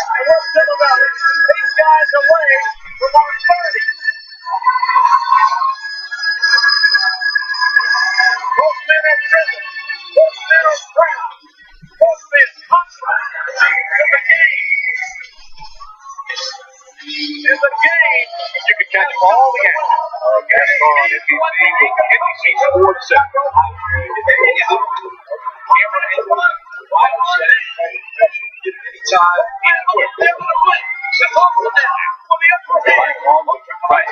And what's good about it? 8 guys away from our 30. Both men are driven. Both men are proud. Both men hustling in the game. In the game. You can catch all the action on NASCAR on NBC with NBC Sports Center. Camera and live set anytime, anywhere. It's awesome now. On the upper hand. Right.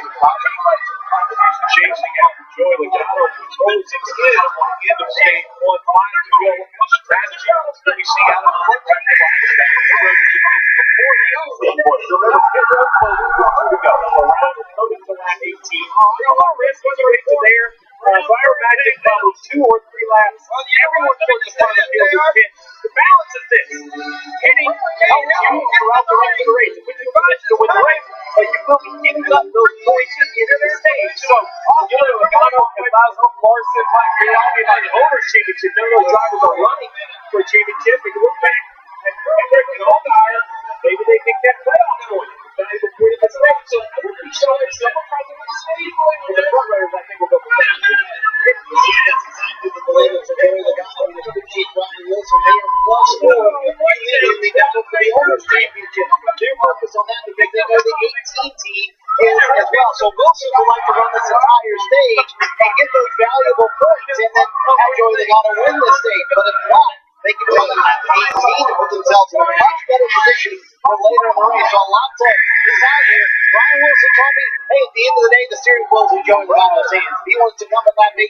Chasing after Joey Logano, who holds his head on the end of stage 1, trying to go with strategy that we see out of the front of the line. Before the end of the court. So there's a bit of to go. Around the code to lap 18. There's a little risk whether it's there. Fire Magic probably 2 or 3 laps. Everyone towards the front of the field is hit. The balance is this. Hitting helps you throughout the rest of the race. Which is good to win the race, but you will be giving up those points at the end of the stage. So, Logano, Cavazzo, Larson, the owner's championship, none of those drivers are running for a championship. If you look back at Frederick and Allgaier, maybe they pick that playoff point. Valuable point at the stage. So, I wouldn't be sure if someone tries to win the stage. And the front runners, I think, will go for that. Yes, exactly the believers of Joey Logano and the Chief Ryan Wilson. They are plus 4 immediately down for the Owners' Championship. They're focused on that because they know the 18 team is as well. So Wilson would like to run this entire stage and get those valuable points and then have Joey Logano win this stage. But if not, they can run the lap 18 to put themselves in a much better position for later in the race. So a lot to decide here. Ryan Wilson told me, hey, at the end of the day, the steering wheel's in Joey Logano's hands. If he wants to come at lap 18,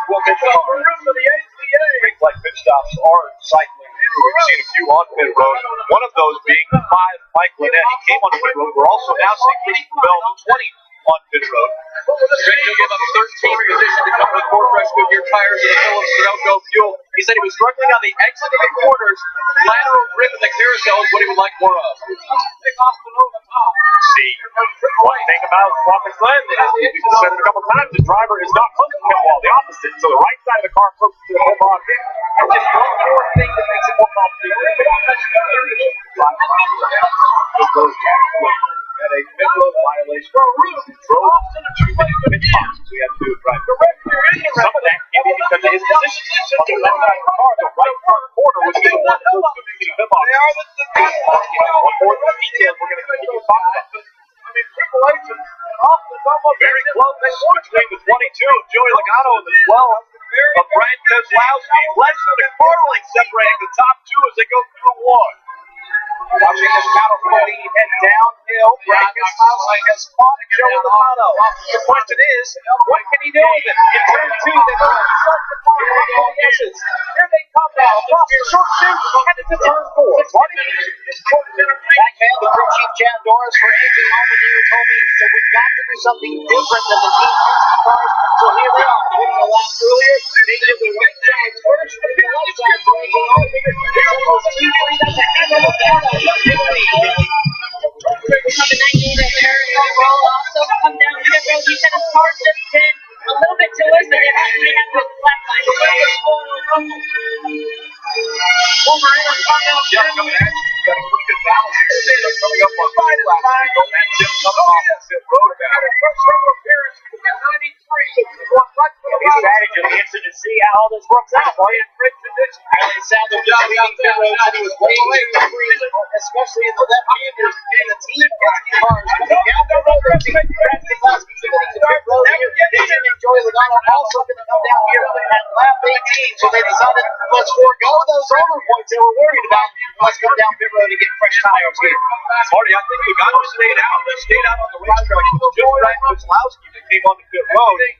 we'll get the car. Things like pit stops are cycling. We've seen a few on pit road. One of those being the 5 Mike Lynette. He came on pit road. We're also now seeing Christian Bell, the 20 on pit road. He'll give up 13 position to come with 4 fresh Goodyear tires and a fill of Sunoco fuel. He said he was struggling on the exit of the corners. Lateral grip in the carousel is what he would like more of. See, one thing about Watkins Glen, we've said it a couple times, the driver is not close to the pit wall, the opposite. So the right side of the car close to the pit wall. And just one more thing that makes it more complicated. Just goes back to at a pit road violation. Drove to the 2-minute pit stop. So we had to do it right. Some of that can be because of his position. On the left side of the car, the right front corner was the one that was the pit box. One more detail we're going to continue talking about. Triple H and Austin's almost very close between the 22 of Joey Logano and the 12 of Brad Keselowski. Less than a quarter length separating the top 2 as they go through the 1. Watching this battle for the lead head downhill. Brad Keselowski has caught Joey Logano. The question is, what can he do with it? In turn 2, they go start the car on all yeses. Here they come now. Across the short shoot, headed to turn 4. Backman, the crew chief Chad Norris for anything home and here told me, he said, we've got to do something different than the Team 50 cars. So here they are, winning a lap earlier. They did the right side first, but the left side breaking all bigger. It's almost 2-3. That's a heck of a battle. Number 19 of Aaron will also come down pit road. He said his car just been a little bit too loose, but they have to have the flat line. Yeah, coming at you. You got a pretty good battle here. They're coming up on 5 laps. You go that tip coming off the pit road down. first round appearance in 93. His strategy will be interested to see how all this works out for you. It sounded just leading pit road said he was way too free, especially in the left-handers and the Team 50 cars coming down the road. Brad Keselowski committing to pit road here. They didn't enjoy Logano also going to come down here at lap 18, so they decided let's forego those over points they were worried about. Let's come down pit road and get fresh tires here. Marty, I think Logano stayed out. He stayed out on the racetrack. He was just Ryan Kozlowski that came on the pit road, and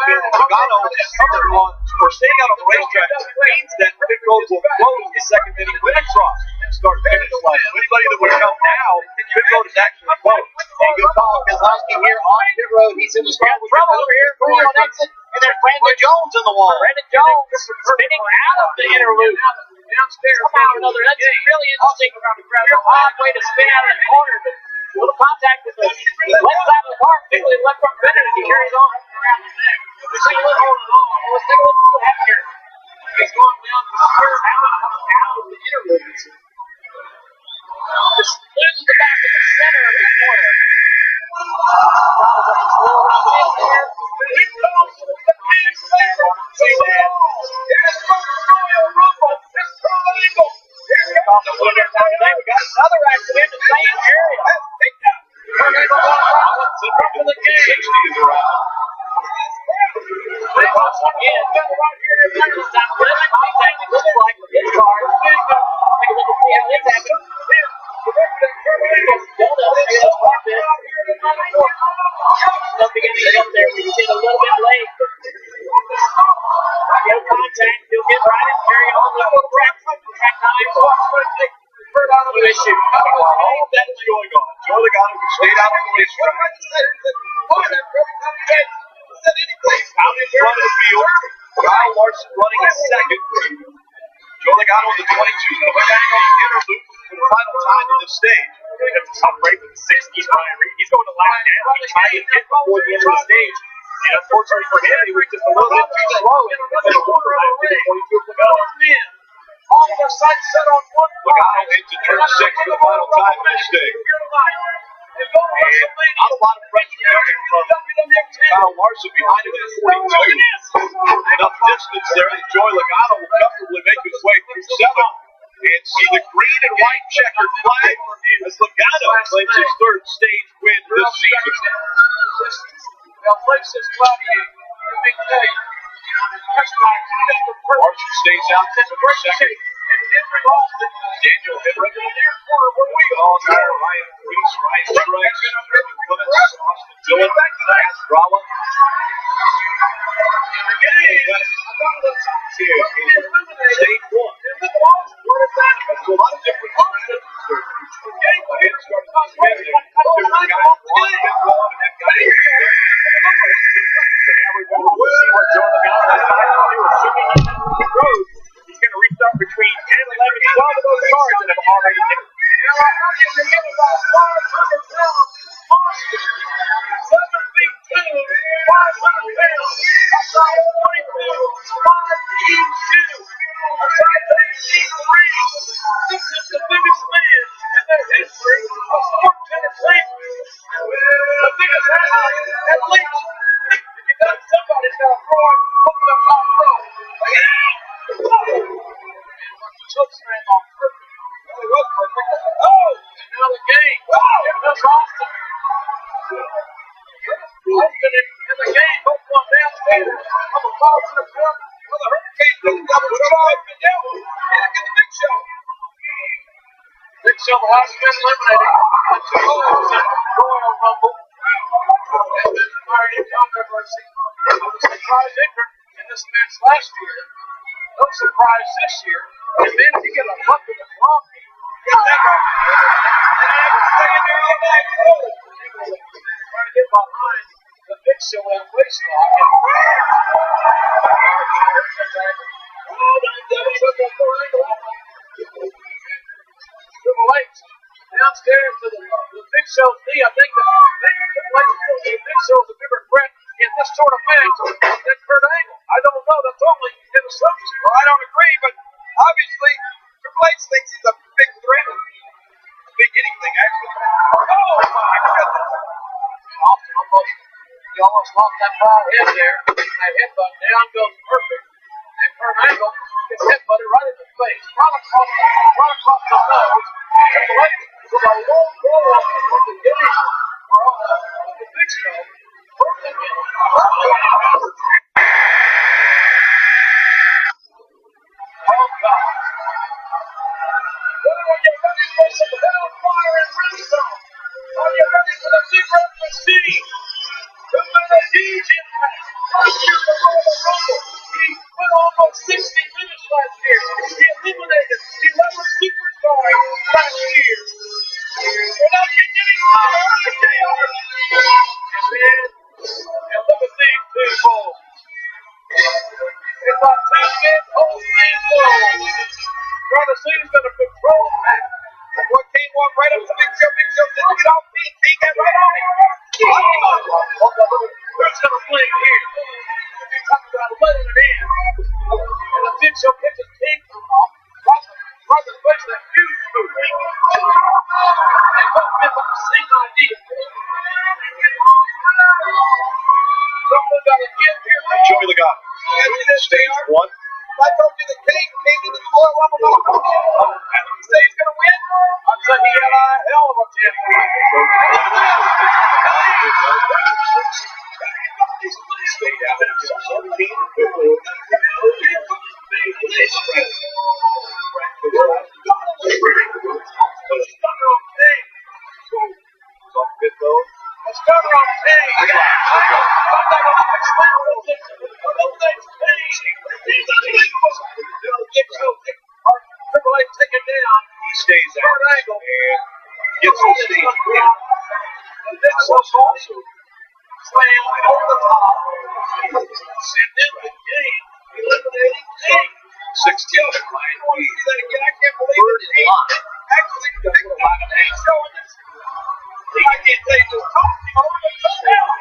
Bill Logano coming on or staying out on the racetrack means that pit road will close the second inning win across and start finish line. Anybody that would come now, pit road is actually closed. And good call, Kozlowski here on pit road. He's in the spot with trouble over here. Three on exit, and there's Brandon Jones in the wall. Brandon Jones spinning out of the inner loop. Somehow or another, that's really interesting. Real odd way to spin out of that corner, but a little contact with the left side of the car, particularly the left front fender, as he carries on. Let's take a look at what happened here. He's going down to the third out of the inner loop. Just loses the back in the center of the corner. We got another accident in the same area. From the game. Once again, this time, what contact it looks like with his car. Take a look and see how this happened. Something in the up there. We can get a little bit late. No contact. He'll get right and carry on the track time. No issue. All that's going on. Joe Logano who stayed out on the racetrack. Out in front of the field, Kyle Larson running a second. Joe Logano in the 22 coming down the inner loop for the final time in this stage. It's a tough break with the 60s. He's going to lap down. He tried to hit before the end of the stage. And unfortunately for him, he was just a little bit too slow in the middle of the lap to the 22 of Logano. All of their sights set on one Logano into turn 6 for the final time in this stage. And not a lot of pressure coming from Kyle Larson behind him at 42. Enough distance there that Joey Logano will comfortably make his way through 7 and see the green and white checkered flag as Logano claims his third stage win this season. They'll place this flag in the big day. Larson stays out for second. Daniel Henry on there. Ryan Reese, Ryan Strikes, Austin Dillon, Lance Rollin. Stage 1. So a lot of different options. It started to spin. Different guys want to go on and that guy is Now we're going to see what Joe Logano decides to do. Assuming he's on the road, he's going to restart between 10 and 11. 12 of those cars that have already hit. This is the biggest man in the history of sports entertainment. The biggest headline, at least. If you got somebody's got to throw it over the top row. Touchdown on perfect. Really was perfect. Oh! Now the game. It was Austin. Austin in the game. Both one downstairs. On the ball to the front. For the Hurricane. Double drive. And now, and get the Big Show. Big Show has been eliminated. The two holes in Royal Rumble. And then fired in controversy. It was a surprise entrant in this match last year. No surprise this year. And then if you get a lump in the wrong, get that right. And I was staying there all night long. Trying to get behind the Big Show at waistline. Triple H downstairs to the Big Show's knee. I think maybe Triple H feels the Big Show's a bigger threat in this sort of match than Kurt Angle. I don't know. That's only an assumption. Well, I don't agree, but obviously Triple H thinks he's a big threat. A big anything, actually. Oh, my goodness. Austin almost lost that ball in there. That headbutt down goes perfect. And Kurt Angle gets headbutted right in the face. Right across the nose. Triple H with a low blow on the game. Or on the Big Show. Perfect. Oh, God. Are you ready for some hellfire and brimstone? Are you ready for the big red machine? huge impact. Here's the Royal Rumble. He went almost 60 minutes last year. He eliminated 11 superstars last year. We're not getting any smaller like they are. And look at these people. It's a 10-man whole team ball. Trying to see who's going to control that. What came walk right up to Big Show. Big Show didn't get off feet. He got right on him. Who's going to play here? You're talking about letting it in. And the Big Show pitches King across the face of that huge move. And both men have the same idea. Someone got to get here. Joey Logano. Stage 1. I told you the King came to the Royal Rumble. And you say he's going to win? I said he had a hell of a chance to win. Stay down and get some team. Stunner on King. Triple H taken down. He stays out Third angle. and gets the stage. And this was also slammed over the top. And then the King eliminating King. 16. I want to see that again. I can't believe it. Actually, he's showing this. I can't tell you just talking over the top.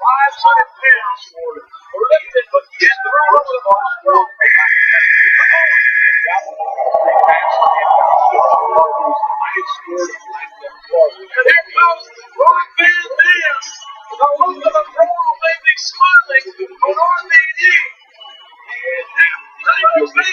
500 pounds lifted, but yet the roll of the ball strong. And here comes Rock Van Dam. The look of the royal baby smiling on RVD. And now, look at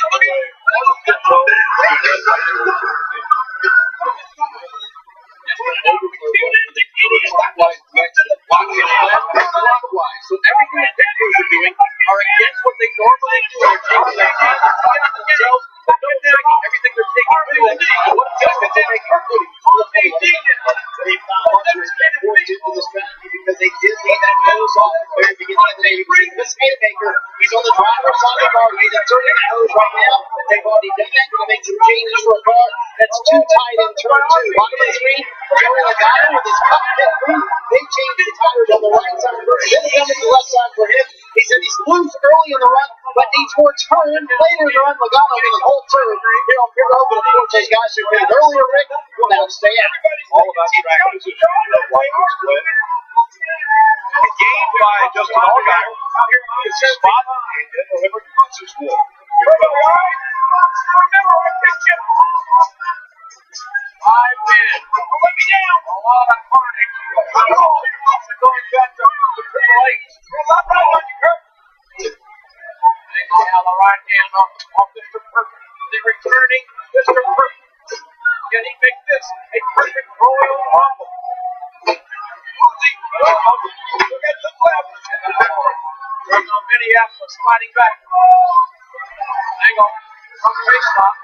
clockwise. So everything the pictures are doing are against what they normally do. They're taking their hands against themselves, but no taking everything they're taking through them. And what adjustments they make, including they found Archer's forced into the strategy because they did leave that nose off at the very beginning of the day. You can see this haymaker, he's on the driver's side of the car. He's inserting that hose right now. They've already done that to make some changes for a car that's too tight in turn 2. On the screen, Joey Logano with his cockpit crew, they changed the tires on the right side first, then coming to the left side for him. He said he's loose early in the run, but needs more turn later in the run. Logano with a whole turn here on pit road, but of course those guys who pitted earlier, Rick, will now stay out. All about track position at Watkins Glen. Gained by Justin Allgaier. His spot and then delivered to school. remember, I picked you. 5 men. Let me down. A lot of carnage. Going back to Triple H. I'm right on you, Kurt. Now the right hand on Mr. Perfect. The returning Mr. Perfect. Can he make this a perfect Royal Rumble? Look at the left. From Minneapolis fighting back. Angle from face lock.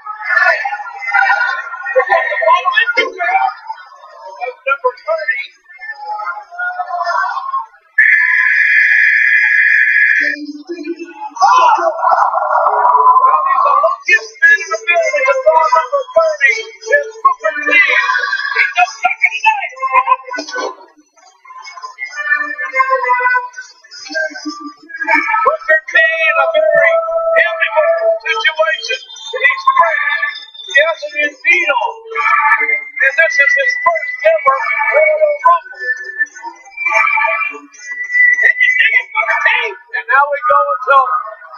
Look at the bottom end of number 30. Well, he's the luckiest man in the building. It's all number 30. It's Booker T. He's just stuck in tonight. Booker T in a very amicable situation. He's great. He hasn't been beat on. And this is his first ever Royal Rumble. Can you dig it, Booker T? And now we go until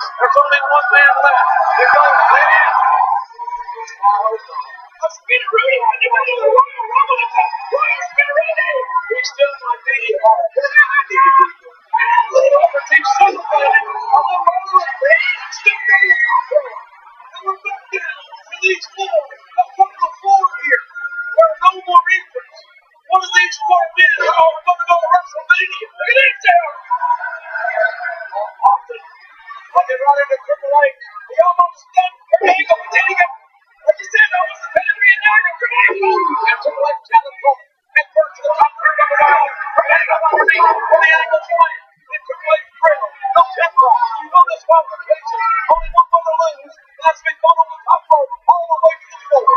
there's only one man left. It goes man. Let's get it ready. Royal Rumble attack. Let's get it ready. He's still not beating hard. He's celebrating on the Rumble. Stick down the top. And we're back down to these four. The final four here. There are no more entrants. One of these 4 men are all going to go to WrestleMania. Look at that down. Austin looking right into Triple H. He almost stunned. There you go. Like you said, almost the pedigree and now you're Triple H. And Triple H challenged him. Head first to the top turn of the round. From angle underneath. From the angle joint. 10 laps. You know this qualification. Only one more to lose. That's been going on the top rope all the way to the floor.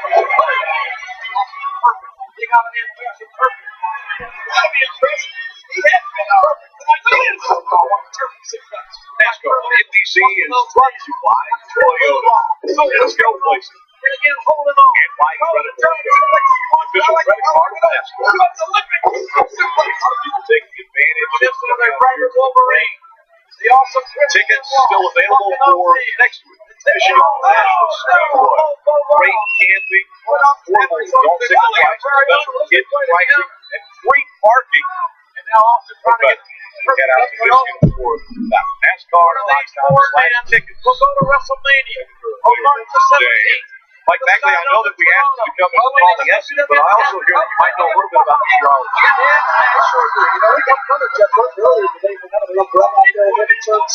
Perfect. He got an impression. Perfect. That'll be impressive. He has been perfect. NASCAR NBC is brought to you by Toyota. Let's go places. And by credit card. Official credit card of NASCAR. People taking advantage of Wolverine. The awesome tickets still available for next week. Michigan National Speedway. Great camping, affordable adult ticket prices, special kid pricing, and free parking. And now Austin trying to get out to Michigan for that NASCAR tickets. We'll go to WrestleMania on March the 17th. Mike Bagley, I know that we asked you to come and call the S's, but I also hear that you might know a little bit about meteorology. Yeah, I sure do. You know, we got covered Jeff earlier today for kind of a little run out there in turn 6.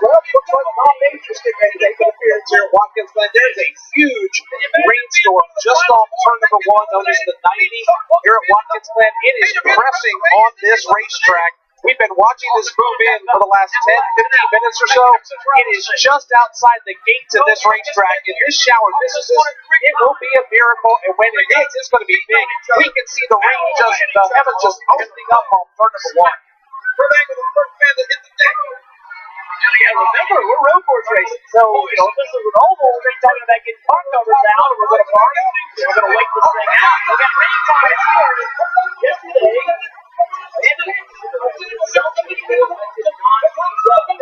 Well, it looks like Bob interesting maybe they could appearance here at Watkins Glen. There's a huge rainstorm just off turn number 1, known as the 90 here at Watkins Glen. It is pressing on this racetrack. We've been watching this move in for the last 10, 15 minutes or so. It is just outside the gates of this racetrack. If this shower misses us, it will be a miracle. And when it hits, it's going to be big. We can see the rain the heavens just opening up on turn number 1. We're back to the first man that hit the deck. And remember, we're road course racing. So, you know, if this is an oval, we're talking about getting car covers out, and we're going to party. We're going to wait this thing out. We got rain cars here yesterday. They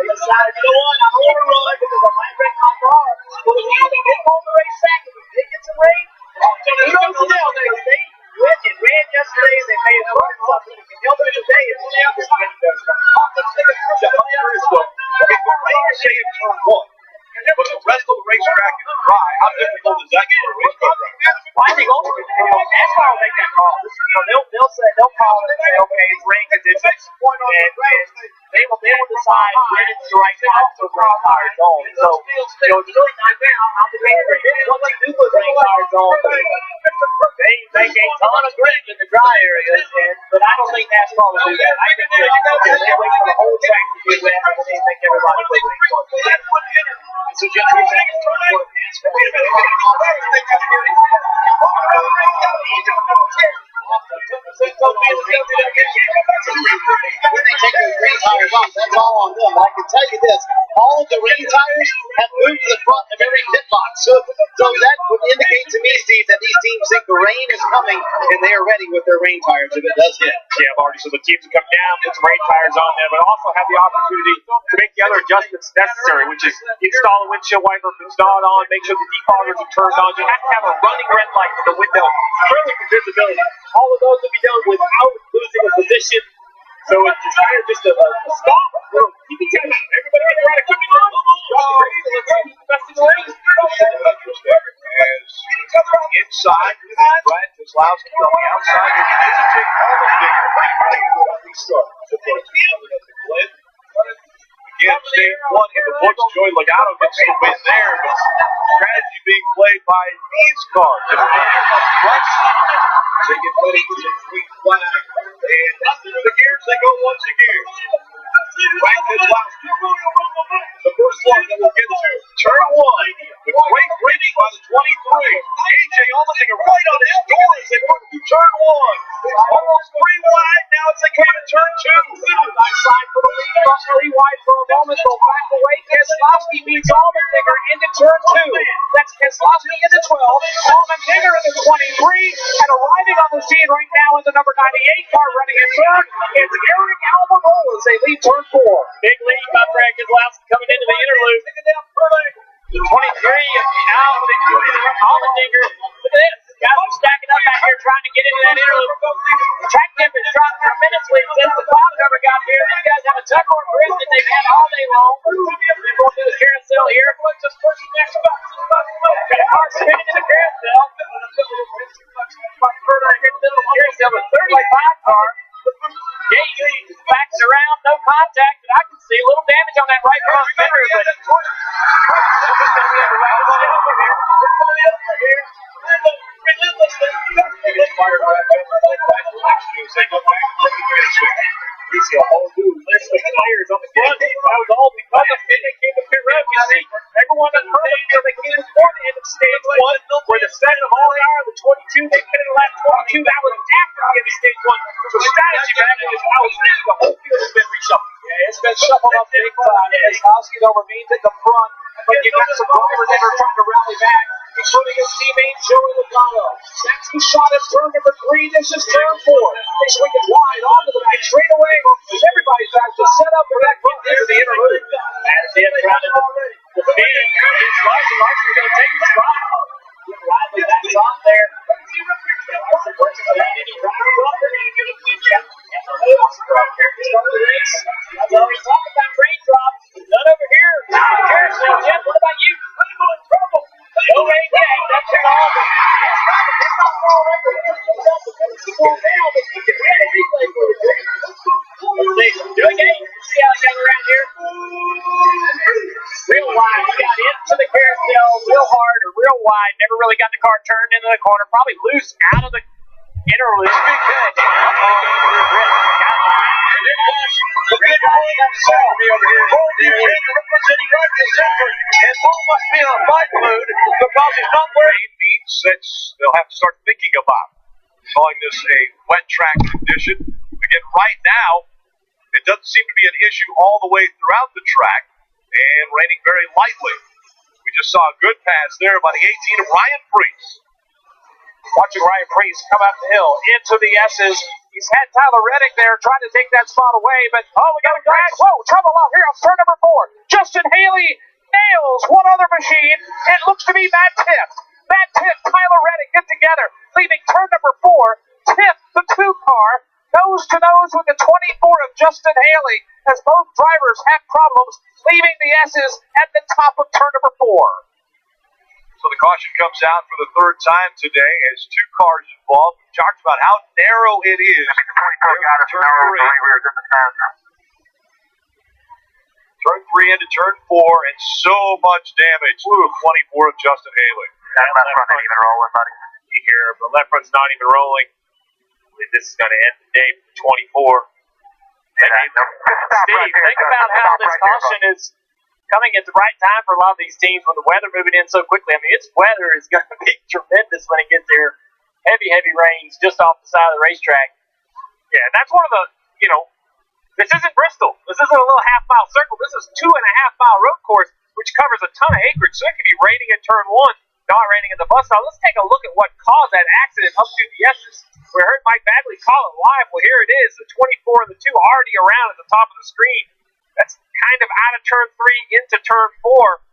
decided, you know what, I don't want to run because I might wreck my car. Well, if we get home the race back, if we get some rain, who knows now? It ran yesterday, and they may have learned something. It can help it today if the outside does. If the rain is say in turn 1, but the rest of the racetrack is dry, how difficult is that for a race car driver? I think ultimately, NASCAR will make that call. They'll call it and say, okay, it's rain conditions, and they will decide when it's the right time to put rain tires on. So, you know, it's really not now. I'll be once they do put rain tires on, they make a ton of grip in the dry areas, but I don't think NASCAR will do that. I think they wait for the whole track to get wet, and they make everybody put rain tires on. So just for seconds, when they take those rain tires off, that's all on them. But I can tell you this, all of the rain tires have moved to the front of every pit box. So that would indicate to me, Steve, that these teams think the rain is coming and they are ready with their rain tires if it does hit. Yeah, Marty, so the teams will come down, put some rain tires on there, but also have the opportunity to make the other adjustments necessary, which is install a windshield wiper, install it on, make sure the defoggers are turned on. You have to have a running red light in the window, clearly for visibility. All of those will be done without losing a position. So it's kind of just a stop. Keep it down. Everybody get ready to come on. Let's see the best in the race. As inside, Brad Keselowski on the outside. He hesitates Again, stage 1 in the books. Joey Logano gets the win there, but strategy being played by these cars. They get ready for the green flag. And the gears, they go once again. Brad Keselowski. The first one that we'll get to. Turn 1. The great braking by the 23. AJ Allmendinger right on his door as they work through turn 1. Almost 3 wide. Now as they come into turn 2. Nice side for the lead. 3 wide for a moment. Go back away. Keselowski beats Allmendinger into turn 2. That's Keselowski into 12. Allmendinger into 23. And arriving on the scene right now is the number 98 car running in third. It's Eric Almirola as they lead turn 4. Big lead by Brad Keselowski coming into the interlude. The 23 is now Allmendinger. Look at this. Guys are stacking up back here trying to get into that interlude. Track temp is dropping tremendously since the cloud cover got here. These guys have a tug-or grip that they've had all day long. They're going through the carousel here. Got a car spinning in the carousel. Carousel with 35 car. Gage is backing around, no contact, but I can see a little damage on that right front fender. But We see a whole new list of players on the front. That was all because of Finley came to pit road. You see, everyone in front of the field, they came before the end of stage 1, where the 7 of all hour, the 22, they pitted in lap 22. That was after the end of stage 1. So strategy back in this house, the whole field has been reshuffled. Yeah, it's been shuffled up big time. As Hoskin remains at the front, but you got some drivers that are trying to rally back, including his teammate Joey Logano. That's the shot at turn number 3. This is turn 4. They swing it wide onto the back straightaway as everybody's back to set up for that front into the interlude. As they have tried to defend against Larson. Larson's going to take the spot. Riley back off there. Larson works for that any driver up there. And the wheels start the race. I've already talked about raindrops. None over here. Carousel, Jeff, what about you? I'm in trouble. No rain day. That's your Auburn. It's not far away from here. It's cool now, but you can get a replay for it. Let's see. Do it again. See how it goes around here. Real wide. We got into the carousel real hard or real wide. Never really got the car turned into the corner. Probably loose out of the interlude. Good. The big boy himself over here. Representing right to center. And Paul must be in a fight mood because he's not wearing means that they'll have to start thinking about calling this a wet track condition. Again, right now, it doesn't seem to be an issue all the way throughout the track and raining very lightly. We just saw a good pass there by the 18 of Ryan Preece. Watching Ryan Preece come up the hill into the S's. He's had Tyler Reddick there trying to take that spot away, but we got a crash. Whoa, trouble out here on turn number 4. Justin Haley nails one other machine. It looks to be Matt Tiff. Matt Tiff, Tyler Reddick get together, leaving turn number 4. Tiff, the 2 car, nose to nose with the 24 of Justin Haley, as both drivers have problems, leaving the S's at the top of turn number 4. So the caution comes out for the 3rd time today as 2 cars involved. We talked about how narrow it is. Turn 3. Turn 3 into turn 4, and so much damage. 24 of Justin Haley. That left front ain't even rolling, buddy. You hear the left front's not even rolling. I believe this is going to end the day for 24. Steve, think about how this caution is coming at the right time for a lot of these teams when the weather moving in so quickly. I mean, its weather is going to be tremendous when it gets here. Heavy rains just off the side of the racetrack. Yeah, that's one of the, this isn't Bristol. This isn't a little half-mile circle. This is 2.5-mile road course, which covers a ton of acreage. So it could be raining in turn 1, not raining in the bus stop. Let's take a look at what caused that accident up to the S's. We heard Mike Bagley call it live. Well, here it is. The 24 and the 2 already around at the top of the screen. That's kind of out of turn 3 into turn 4.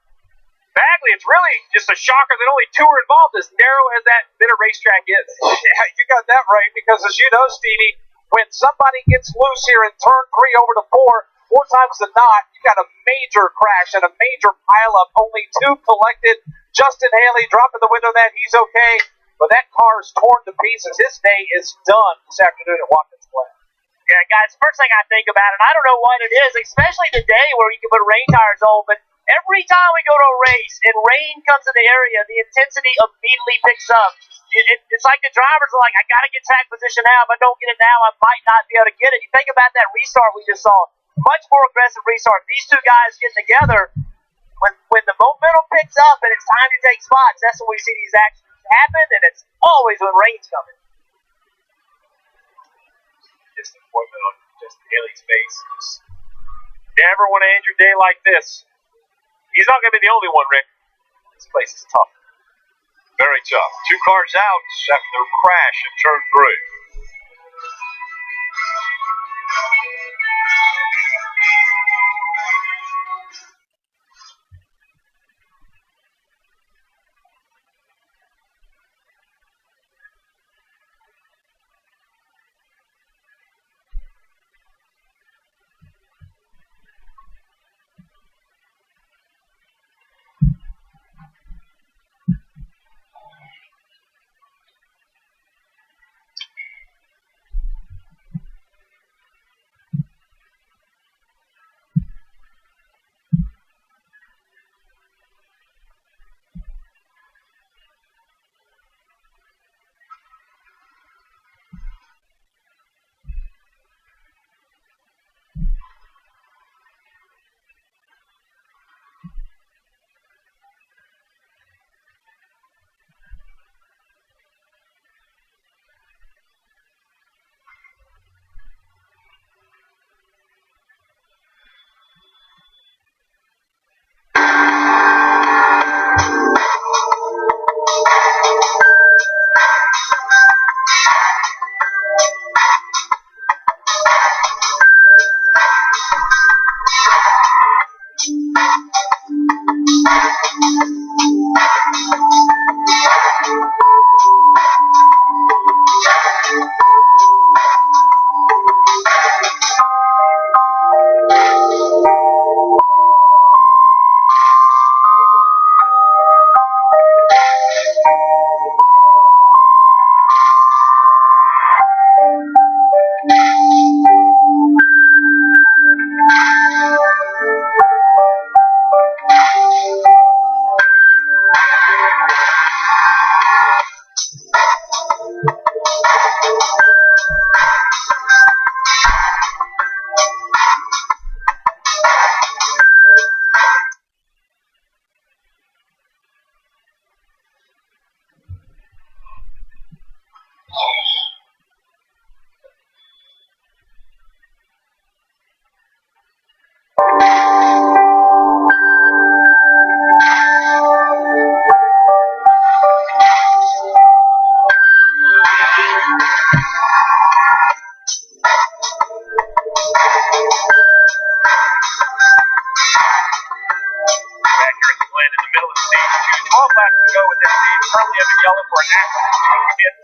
Bagley, it's really just a shocker that only 2 are involved, as narrow as that bit of racetrack is. Yeah, you got that right, because as you know, Stevie, when somebody gets loose here in turn 3 over to 4, 4 times than not, you got a major crash and a major pileup. Only 2 collected. Justin Haley dropping the window net. He's okay, but that car is torn to pieces. His day is done this afternoon at Watkins Glen. Yeah, guys, first thing I think about, and I don't know what it is, especially today where you can put rain tires on, but every time we go to a race and rain comes in the area, the intensity immediately picks up. It's like the drivers are like, I got to get track position now. If I don't get it now, I might not be able to get it. You think about that restart we just saw. Much more aggressive restart. These 2 guys get together. When the momentum picks up and it's time to take spots, that's when we see these accidents happen, and it's always when rain's coming. Disappointment on Justin Haley's face. Never want to end your day like this. He's not going to be the only one, Rick. This place is tough. Very tough. 2 cars out after their crash in turn 3. for an accident to hit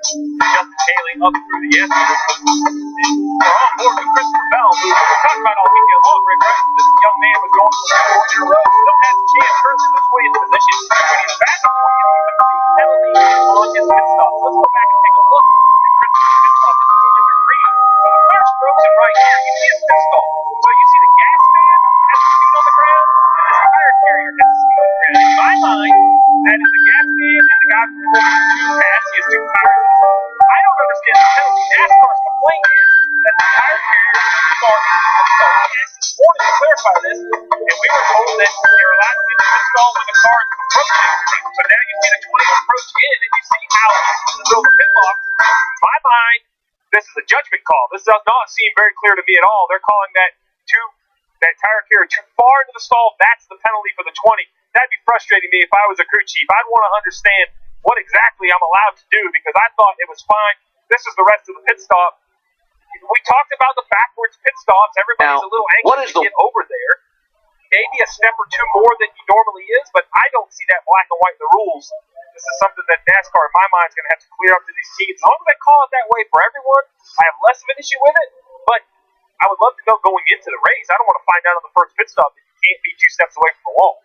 Justin Haley up through the end. We're on board with Christopher Bell, who we were talking about all weekend long, Rick, right? This young man was going for 4 in a row. Still has a chance currently in the 20th position. When he's back in 20th, because of the penalty on his pit stop. Let's go back and take a look at Christopher's pit stop. This is under green. So the car's frozen right here. You see his pit stop. So you see the gas man has his feet on the ground, and this tire carrier has his feet on the ground. In my mind, that is the gas man and the guy from the pass. He has 2 tires. I don't understand the penalty. NASCAR's complaint is that the tire carrier installed gas this morning to clarify this, and we were told that they're allowed to do this install when the car is approaching. So now you see the 20 approach in, and you see how in the middle of the pit box. In my mind, this is a judgment call. This does not seem very clear to me at all. They're calling that tire carrier too far into the stall. That's the penalty for the 20. That'd be frustrating me if I was a crew chief. I'd want to understand what exactly I'm allowed to do because I thought it was fine. This is the rest of the pit stop. We talked about the backwards pit stops. Everybody's a little anxious to get over there. Maybe a step or 2 more than he normally is, but I don't see that black and white in the rules. This is something that NASCAR, in my mind, is going to have to clear up to these teams. As long as they call it that way for everyone, I have less of an issue with it, but I would love to know going into the race. I don't want to find out on the first pit stop that you can't be 2 steps away from the wall.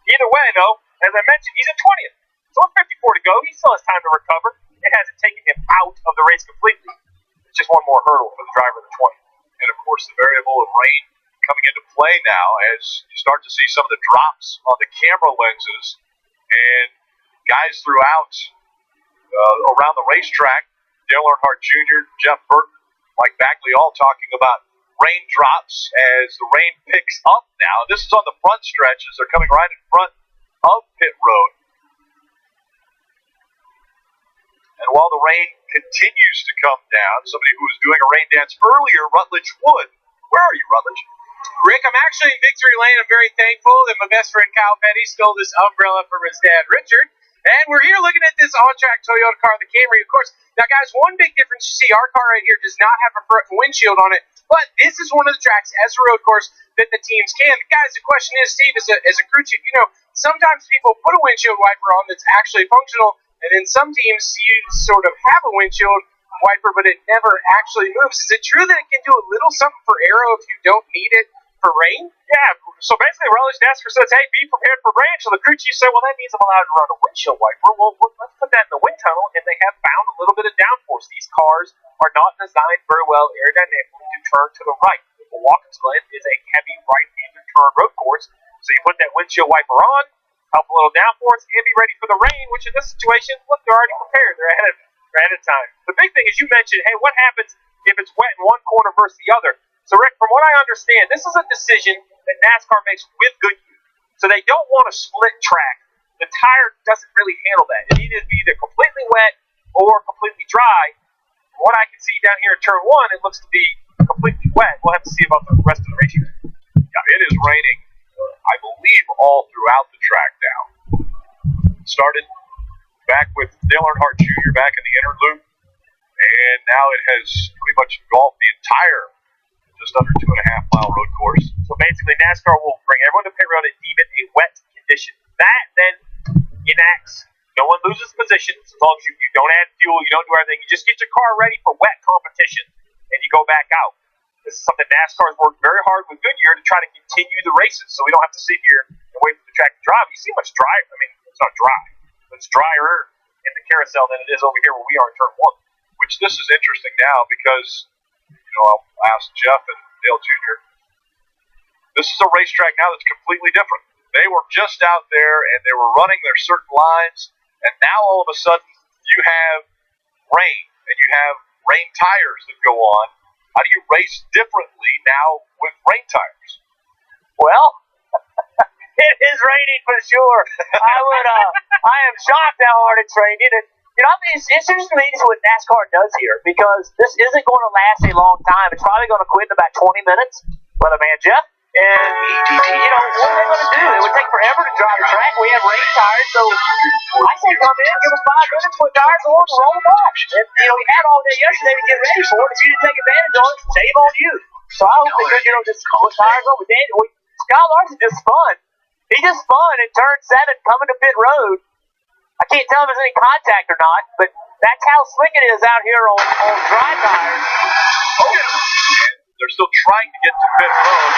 Either way, though, as I mentioned, he's in 20th. So with 54 to go, he still has time to recover. It hasn't taken him out of the race completely. It's just one more hurdle for the driver of the 20. And, of course, the variable of rain coming into play now as you start to see some of the drops on the camera lenses and guys throughout around the racetrack, Dale Earnhardt Jr., Jeff Burton, Mike Bagley, all talking about raindrops as the rain picks up now. This is on the front stretch as they're coming right in front of pit road. And while the rain continues to come down, somebody who was doing a rain dance earlier, Rutledge Wood. Where are you, Rutledge? Rick, I'm actually in Victory Lane. I'm very thankful that my best friend Kyle Petty stole this umbrella from his dad, Richard. And we're here looking at this on-track Toyota car, the Camry. Of course, now, guys, one big difference you see, our car right here does not have a front windshield on it, but this is one of the tracks as a road course that the teams can. Guys, the question is, Steve, as a crew chief, sometimes people put a windshield wiper on that's actually functional, and then some teams you sort of have a windshield wiper, but it never actually moves. Is it true that it can do a little something for aero if you don't need it for rain? Yeah, so basically Rutledge NASCAR says, hey, be prepared for rain. So the crew chief said, well, that means I'm allowed to run a windshield wiper. Well, let's put that in the wind tunnel, and they have found a little bit of downforce. These cars are not designed very well aerodynamically to turn to the right. The Watkins Glen is a heavy right-handed turn road course, so you put that windshield wiper on, help a little downforce, and be ready for the rain, which in this situation, look, they're already prepared. They're ahead of time. The big thing is you mentioned, hey, what happens if it's wet in one corner versus the other? So, Rick, from what I understand, this is a decision that NASCAR makes with Goodyear. So they don't want a split track. The tire doesn't really handle that. It needs to be either completely wet or completely dry. From what I can see down here in Turn 1, it looks to be completely wet. We'll have to see about the rest of the racetrack. Yeah, it is raining, I believe, all throughout the track now. Started back with Dale Earnhardt Jr. back in the inner loop, and now it has pretty much engulfed the entire just under 2.5-mile road course. So basically, NASCAR will bring everyone to pit road and deem it a wet condition. That then enacts no one loses positions as long as you don't add fuel, you don't do everything. You just get your car ready for wet competition, and you go back out. This is something NASCAR has worked very hard with Goodyear to try to continue the races, so we don't have to sit here and wait for the track to dry. You see much dry. I mean, it's not dry. It's drier in the carousel than it is over here where we are in Turn 1. Which this is interesting now because I'll ask Jeff and Dale Jr. This is a racetrack now that's completely different. They were just out there and they were running their certain lines, and now all of a sudden you have rain and you have rain tires that go on. How do you race differently now with rain tires? Well, it is raining for sure. I am shocked how hard it's raining. And it's interesting to me what NASCAR does here because this isn't going to last a long time. It's probably going to quit in about 20 minutes. But man, Jeff, and what are they going to do? It would take forever to drive the track. We have rain tires, so I say come in, give them 5 minutes, put tires on, and roll them off. And we had all day yesterday to get ready for it. If you didn't take advantage of it, save on you. So I hope they just put tires on. But Scott Larson just spun. He just spun in turn 7 coming to pit road. I can't tell if there's any contact or not, but that's how slick it is out here on dry tires. Oh, yeah. And they're still trying to get to pit road.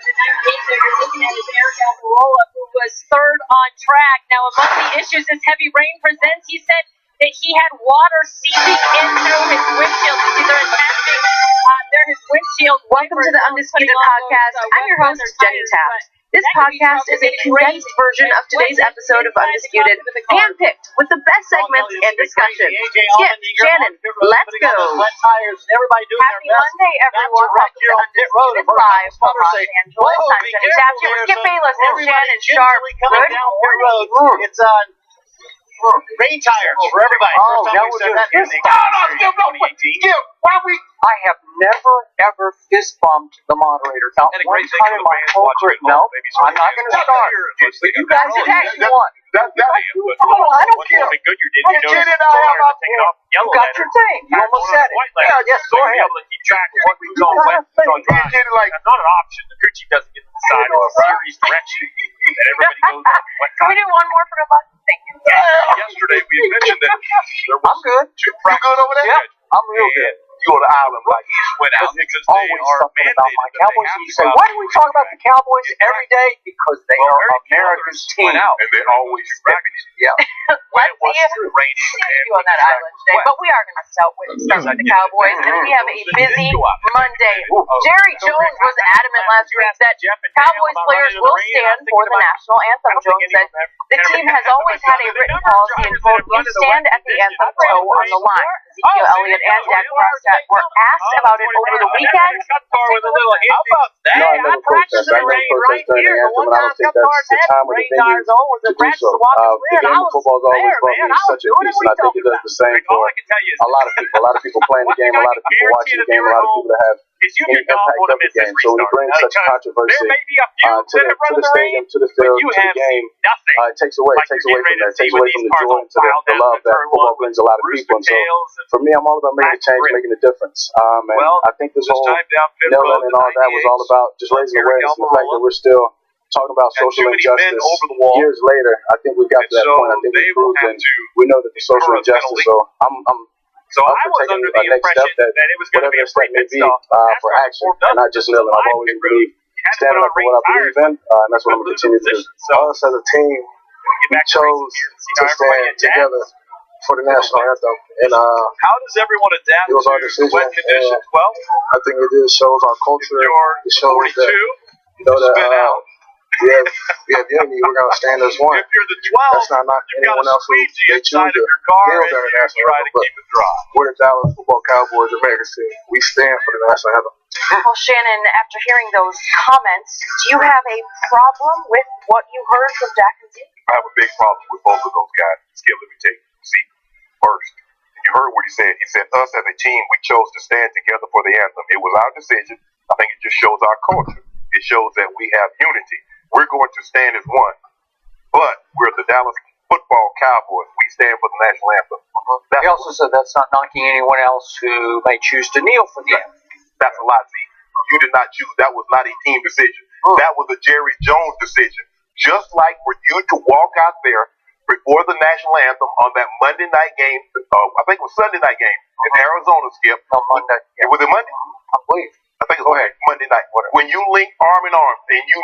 You're looking at Eric Almirola, who was third on track. Now, among the issues this heavy rain presents, he said that he had water seeping in through his windshield. You see, they're attaching his windshield. Welcome to the Undisputed Podcast. I'm your host, Jenny Taft. This podcast is a condensed version of today's episode of Undisputed, handpicked with the best segments and discussion. Skip, Shannon, let's go. Happy Monday, everyone. Welcome to Undisputed Live from Los Angeles. I'm Jenny Taft here with Skip Bayless and Shannon Sharp. Good morning. It's rain tires for everybody. Oh, now we're doing this. Skip, why we? I have never ever fist bumped the moderator. Not one time in my whole career. No, I'm not going to start. You guys attacked one. I don't care. You got your thing. You almost said it. Yeah, yes, go ahead. That's not an option. The crew chief doesn't get to decide on a series direction. And everybody goes on. Can we do one more for the bus? Thank you. Yesterday we had mentioned that there was two practices. You good over there? Yeah, I'm real good. You on the island like East went out because they always are something mandated about my that Cowboys. they have You to say, go why out do we talk about the Cowboys every day? Because they are America's team. And they always practice. Yeah. Let's see you on that island today. But we are going to start with the Cowboys, and we have a busy Monday. Jerry Jones was adamant last week that Cowboys players will stand for the national anthem. Jones said the team has always had a written policy in quote, you stand at the anthem toe on the line. Ezekiel Elliott and Dak Prescott were asked about it over the weekend. I practiced in the rain right here. The one time Cup Cars had rain tires on was the practice of Watkins Glen. I was there, man. I was doing it. What are you talking about? All I can tell you is a lot of people playing the game, a lot of people watching the game, a lot of people that have any impact of the game. So when you bring such controversy to the stadium, to the field, to the game, it takes away from that. It takes away from the joy and to the love that football brings a lot of people. And so for me, I'm all about making a change, making a difference. And I think this whole kneeling and all that was all about just raising awareness and the fact that we're still talking about social injustice years later. I think we've got to that point. I think we've proved and we know that the social injustice. So I'm I was under the impression that it was going to be a free pit stop for action and not just kneeling. I've always believed standing up for what I believe in, and that's what I'm going to continue to do. Us as a team, we chose to stand together for the national anthem, and how does everyone adapt it was our decision, to wet conditions? Well, I think it shows our culture. It shows that we have unity. We're going to stand as one. If you're the 12, that's not anyone else who they choose to kneel during the national anthem. But we're the Dallas Football Cowboys, America's team. We stand for the national anthem. Well, Shannon, after hearing those comments, do you have a problem with what you heard from Dak and Zeke? I have a big problem with both of those guys. Skip, let me take Zeke first. You heard what he said. He said, us as a team, we chose to stand together for the anthem. It was our decision. I think it just shows our culture. It shows that we have unity. We're going to stand as one. But we're the Dallas Football Cowboys. We stand for the national anthem. He also said that's not knocking anyone else who may choose to kneel for the anthem. That's a lot, Zeke. You did not choose. That was not a team decision. That was a Jerry Jones decision. Just like for you to walk out there before the national anthem on that Monday night game, I think it was Sunday night game in Arizona, Skip. No, Monday. Yeah. Was it Monday? I believe. I think it was Monday night. When you linked arm in arm and you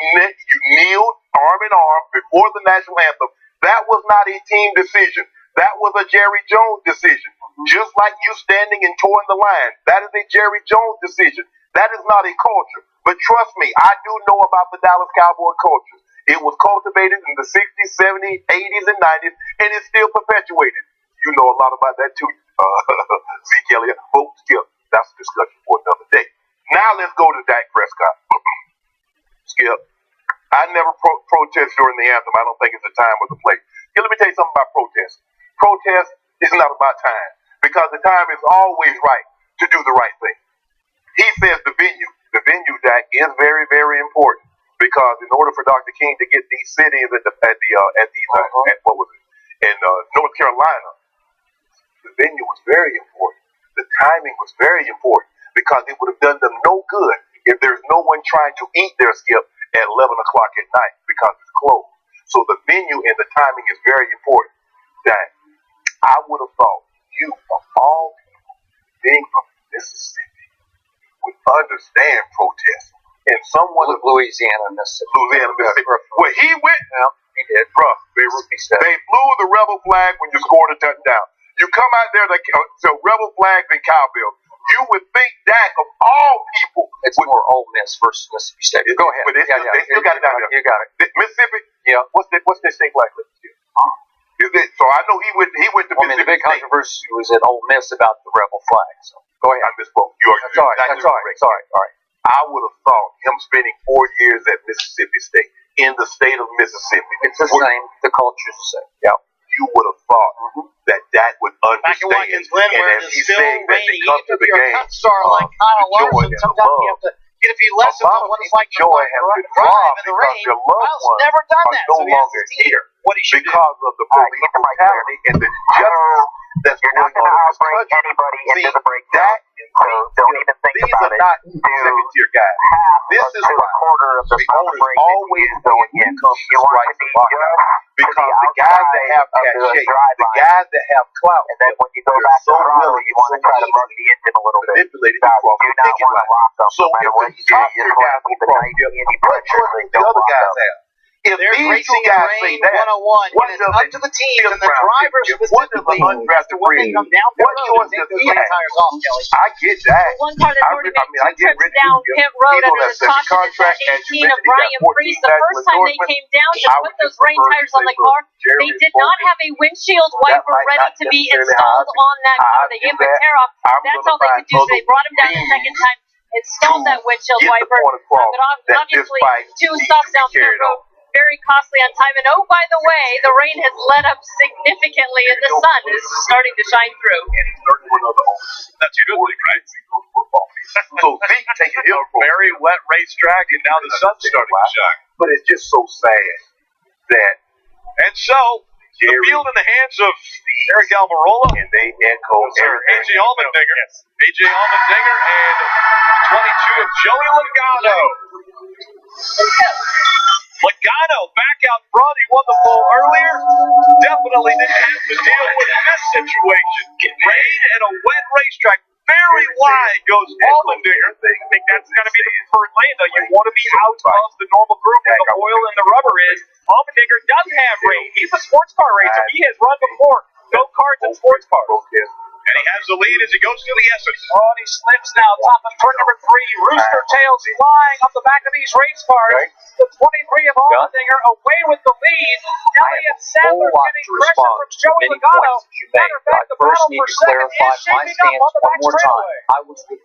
kneeled arm in arm before the national anthem, that was not a team decision. That was a Jerry Jones decision. Just like you standing and toeing the line. That is a Jerry Jones decision. That is not a culture. But trust me, I do know about the Dallas Cowboy culture. It was cultivated in the 60s, 70s, 80s, and 90s, and it's still perpetuated. You know a lot about that too, Zeke Elliott. Oh, Skip, that's a discussion for another day. Now let's go to Dak Prescott. Skip, I never protest during the anthem. I don't think it's the time or the place. Here, let me tell you something about protest. Protest is not about time, because the time is always right to do the right thing. He says the venue, Dak, is very, very important, because in order for Dr. King to get these cities in North Carolina, the venue was very important. The timing was very important, because it would have done them no good if there's no one trying to eat their Skip at 11 o'clock at night because it's closed. So the venue and the timing is very important. That I would have thought you, of all people, being from Mississippi, would understand protest. And someone of Louisiana, Mississippi. Where he went, he did, bro. They blew the rebel flag when you scored a touchdown. You come out there to rebel flags and cowbells. You would think that of all people, it's more Ole Miss versus Mississippi State. Go ahead. But they still got it down there. You got it. Mississippi. Yeah. What's their state like? Is it? So I know he went to Mississippi. I mean, the big controversy was at Ole Miss about the rebel flag. So go ahead. I misspoke. That's all right. I would have thought him spending 4 years at Mississippi State in the state of Mississippi. It's the same. The culture's the same. Yeah. You would have thought that would understand. Back in Watkins Glen, where and it's still raining, even if you're a cut star game, like Kyle Larson, sometimes you have to get a few lessons on what it's like to drive in the rain. Kyle's never done that, so he has to teach what he should do. Because of the police brutality and the justice that's going on in this country. That these are not second-tier guys. This is why the owners always want to come to this right spot. Because the guys that have cachet, the guys that have clout, and then when you go back so willing, you want to try to run the engine a little bit. Manipulated across the ticket line. So if the top-tier guys will cross the what choice do the other guys have? If these two guys say that, what is up to the team and the drivers specifically as to when they come down what choice does he have? I get that. One car that's already made 2 trips down pit road under the caution is 18 of Brian Priest. The first time they came down to put those rain tires on the car, they did not have a windshield wiper ready to be installed on that car. They gave him a tear off. That's all they could do. So they brought him down the second time, installed that windshield wiper. But obviously, 2 stops down pit road. Very costly on time. And oh, by the way, the rain has let up significantly and the sun is starting to shine through. That's a good thing, right? So Zeke taking him from very wet racetrack, and now the sun's starting to shine. But it's just so sad that. And so, the field in the hands of Eric Almirola and they echo A.J. Allmendinger. A.J. Allmendinger and 22 of Joey Logano. Logano back out front. He won the pole earlier. Definitely didn't have to deal with this situation. Rain and a wet racetrack. Very wide goes Allmendinger. I think that's going to be the preferred lane, though. You want to be out of the normal group where the oil and the rubber is. Allmendinger does have rain. He's a sports car racer. He has run before. Go-karts and sports cars. And he has the lead as he goes to the Essence. Oh, and he slips now, top of turn number 3. Rooster tails flying up the back of these race cars. The 23 of Allmendinger away with the lead. Elliott Sadler getting pressure from Joey Logano. Matter of fact, the battle for second is shaping up on the back straightaway.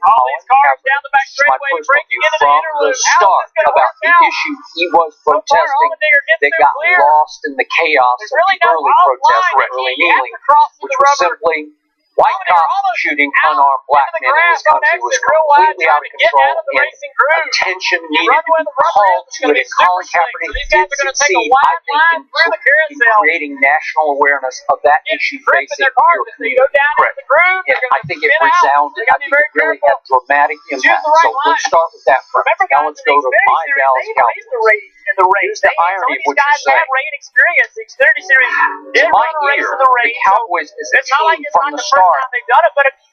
All these cars down the back straightaway, breaking into the interlude. How is this going to work out? Issue he was protesting, they got lost in the chaos of the early protest, early kneeling, which was simply white cops shooting unarmed black men in this country was completely out of control, and attention needed to be called to it. And Colin Kaepernick did succeed, I think, in creating national awareness of that issue facing European. And I think it resounded. I think it really had dramatic impact. So let's start with that first. Now let's go to my Dallas Cowboys. Here's the irony of what you're saying. In my ear, the Cowboys as a team from the start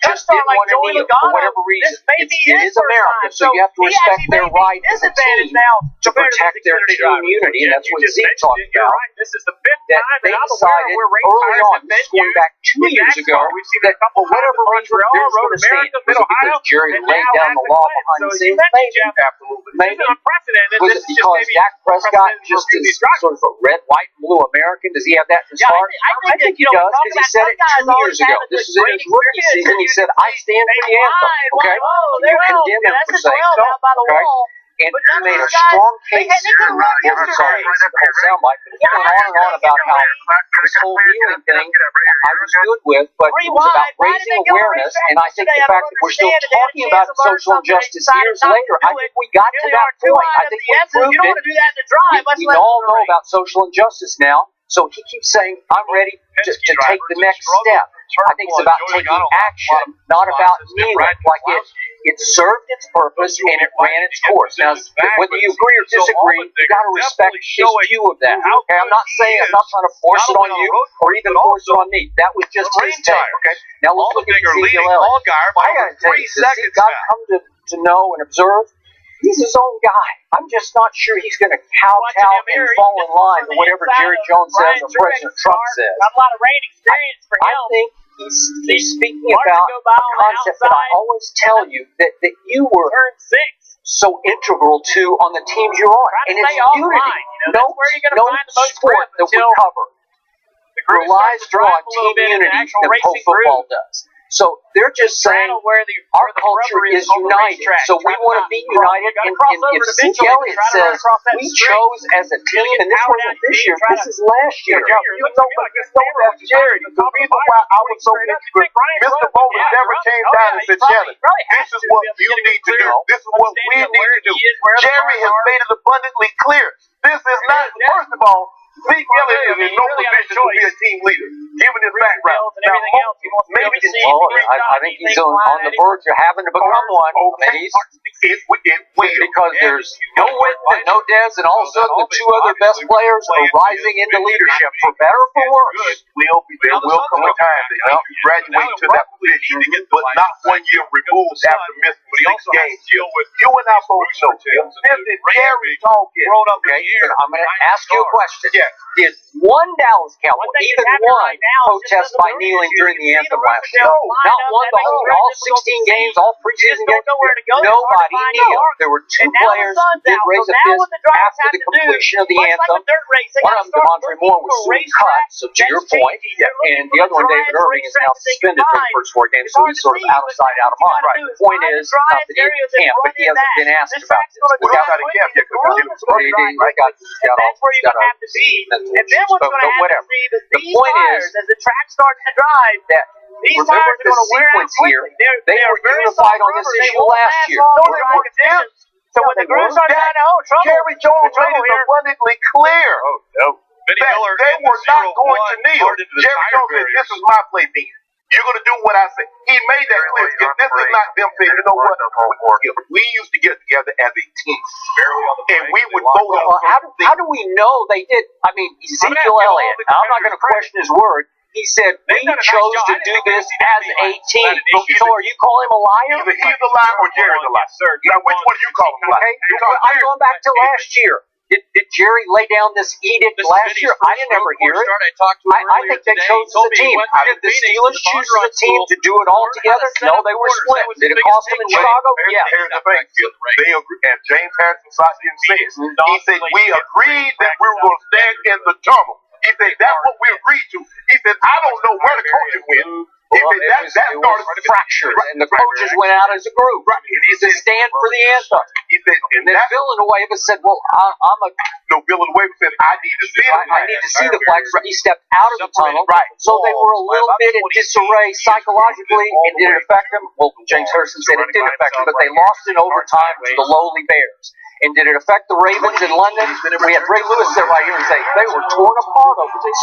just didn't want to kneel for whatever reason. It is America, so you have to respect their right as a team to protect their team unity, and that's what Zeke talked about. That they decided early on, going back 2 years ago, that for whatever reason, they're just going to stay in. Was it because Jerry laid down the law behind the scenes? Maybe. Was it because Dak Prescott just is sort of a red, white, and blue American? Does he have that in his heart? I think he does, because he said it 2 years ago. This is in his rookie season. He said, I stand for the anthem. Okay? You condemn him for saying so. Okay? And he made a strong case. I'm sorry, it's the whole soundbite, but he went on about how this whole kneeling thing I was good with, but it was about raising awareness, and I think the fact that we're still talking about social injustice years later, I think we got to that point. I think we proved it. We all know about social injustice now, so he keeps saying, I'm ready to take the next step. I think it's about taking action, not about kneeling. Like it served its purpose and it ran its course. Now, whether you agree or disagree, you got to respect his view of that. Okay, I'm not trying to force it on you or even force it on me. That was just his take. Okay, now let's look at Ezekiel Elliott. I got to tell you, since I've come to know and observe, he's his own guy. I'm just not sure he's going to kowtow and fall in line to whatever Jerry Jones says or President Trump says. A lot of rain experience for him. I think he's speaking about a concept that I always tell you that you were so integral to on the teams you're on. And it's unity. No sport that we cover relies more on team unity than pro football does. So they're just saying our culture is united, so we want to be united. And if Zeke Elliott says we chose as a team, and this wasn't this year, this is last year. You know that's Jerry. The reason why I was so interested, Mr. Bowman never came down and said, Jerry, this is what you need to do. This is what we need to do. Jerry has made it abundantly clear. This is not, first of all, Zeke Elliott is in no position to be a team leader, given his background. Now, maybe I think he's on the verge of having to become one. Because there's no Whitten and no Dez, and all of a sudden the two other best players are rising into leadership, for better or for worse. There will come a time that he'll graduate to that position, but not 1 year removed after missing 6 games. You and I both know this is Jerry talking. Okay, I'm going to ask you a question. Did one Dallas Cowboy, even one, protest by kneeling during the anthem last year? No, not one the whole, all 16 games, all preseason games. Nobody kneeled. There were 2 players that did raise a fist after the completion of the anthem. One of them, Devontae Moore, was soon cut, so to your point, and the other one, David Irving, is now suspended for the first 4 games, so he's sort of out of sight, out of mind. The point is, not that he can't, but he hasn't been asked about this. Without a camp yet, because he was got all and then what's going to happen is the point is, as the track starts to drive, that these tires are going to wear out quickly. They were unified on this issue last year. So when the grooves are down, trouble. Jerry Jones made it abundantly clear that they were not going to kneel. Jerry Jones said, this is my play, Ben. You're going to do what I say. He made that clear. This is not them saying, you know what? We used to get together as a team. And we would vote on how do we know they did? I mean, Ezekiel Elliott, I'm not going to question his word. He said, we chose to do this as a team. So are you calling him a liar? Either he's a liar or Jerry's a liar. Now, which one do you call him a liar? I'm going back to last year. Did Jerry lay down this edict last year? I didn't ever hear it. I think they chose as a team. Did the Steelers choose as a team to do it all together? No, they were split. Did it cost them in Chicago? Yes. Here's the thing. They agreed, and James Harrison Sassian says, he said, we agreed that we were going to stand in the tunnel. He said, that's what we agreed to. He said, I don't know where the coaches went. It was fractured, and the coaches went out as a group. He said, stand for the anthem. And then Villanueva said, well, Villanueva said, I need to see the flag. He stepped out of the tunnel. So they were a little bit in disarray psychologically. And did it affect them? Well, James Harrison said it did affect them, but they lost in overtime to the lowly Bears. And did it affect the Ravens in London? We had Ray Lewis there right here and say they were torn apart over this.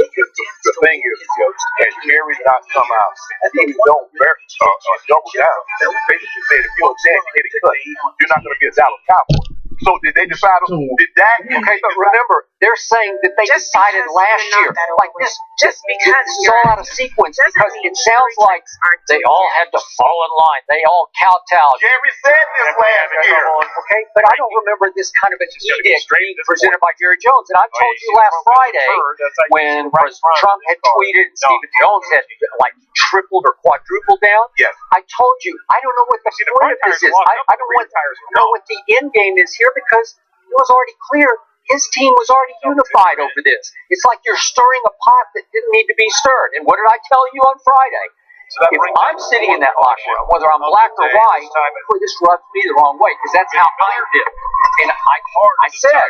The thing is, and Jerry not come out and even don't double down. Basically said, if you're a chance to get it cut, you're not going to be a Dallas Cowboy. So did they decide? Did that? Okay, but remember, they're saying that they decided last year. Like this, just because this is all out of sequence. Because it sounds like they all had to fall in line. They all kowtowed. Jerry said this last year. Okay, but I don't remember this kind of an edict being presented by Jerry Jones. And I told you last Friday when Trump had tweeted and Stephen Jones had like tripled or quadrupled down. Yes. I told you, I don't know what the point of this is. I don't know what the end game is here, because it was already clear his team was already unified over this. It's like you're stirring a pot that didn't need to be stirred. And what did I tell you on Friday? If I'm sitting in that locker room, whether I'm black or white, boy, this rubs me the wrong way, because that's how I did. And I said,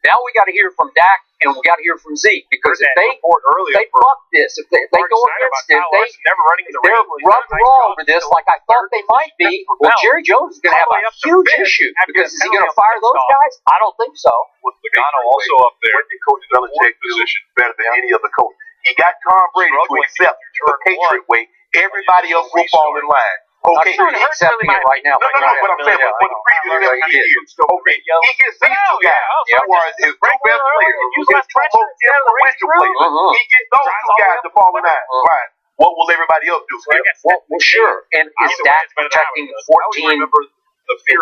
now we got to hear from Dak and we got to hear from Zeke, because if they buck this, if they go against it, they're rubbed raw over this like I thought they might be. Well, Jerry Jones is going to have a huge issue, because is he going to fire those guys? I don't think so. With Logano also up there, Coach Belichick position better than any other coach. He got Tom Brady to accept the Patriot way. Everybody else will fall in line. Okay, he's accepting it right now. No, but I'm saying for the previous 11 years. Okay, he gets these two guys who are his two best players, his two most influential players. He gets those two guys to fall in line. Right. What will everybody else do? Well, sure. And is Dak protecting 14 endorsements? It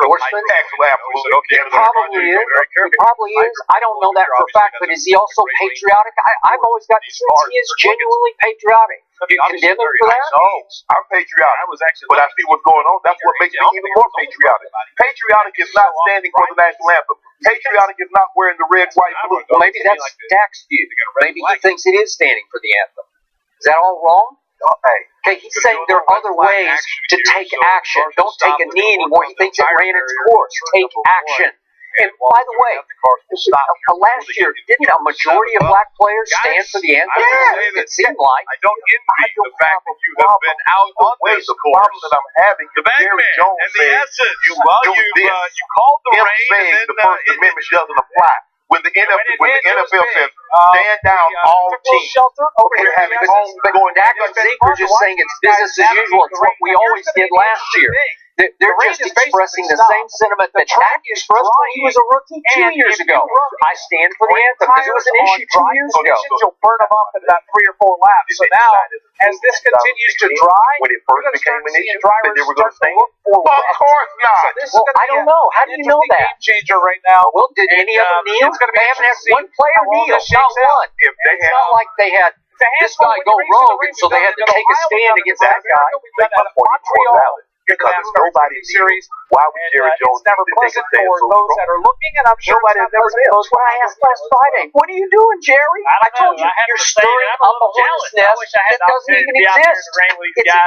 probably is. It probably is. I don't know that for a fact, but is he also patriotic? I've always got the sense he is genuinely patriotic. You condemn him for that? No, I'm patriotic. But I see what's going on. That's what makes me even more patriotic. Patriotic is not standing for the national anthem. Patriotic is not wearing the red, white, blue. Well, maybe that's Dak's view. Maybe he thinks it is standing for the anthem. Is that all wrong? Okay, he's saying there are other ways to take action. Don't take a knee anymore. He thinks it ran its course. Take action. And by the way, last year, didn't a majority of black players stand for the anthem? Yeah, it seemed like. I don't envy the fact that you have been out on this the problem that I'm having. The Jerry Jones and the essence. You called the rain, and then the First Amendment doesn't apply. When the NFL says stand down all teams, we're having but Dak and Zeke are just saying it's business as usual. It's what we always did last year. They're just expressing the same sentiment that Dak expressed when he was a rookie 2 years ago. I stand for the anthem because it was an issue 2 years ago. You'll burn them up in about 3 or 4 laps. So now, as this continues to dry, when it first became an issue, drivers they were going to say, well, of course not. Well, I don't know. How do you know that? Game changer right now. Well, did any of them kneel? They haven't had one player kneel. Not one. It's not like they had this guy go rogue, and so they had to take a stand against that guy. Because it's nobody's series. Why would Jerry Jones never pleasant for those that are looking, and I'm sure nobody's never been. That's what I asked last Friday. What are you doing, Jerry? I told you you're stirring up a hornet's nest that doesn't even exist.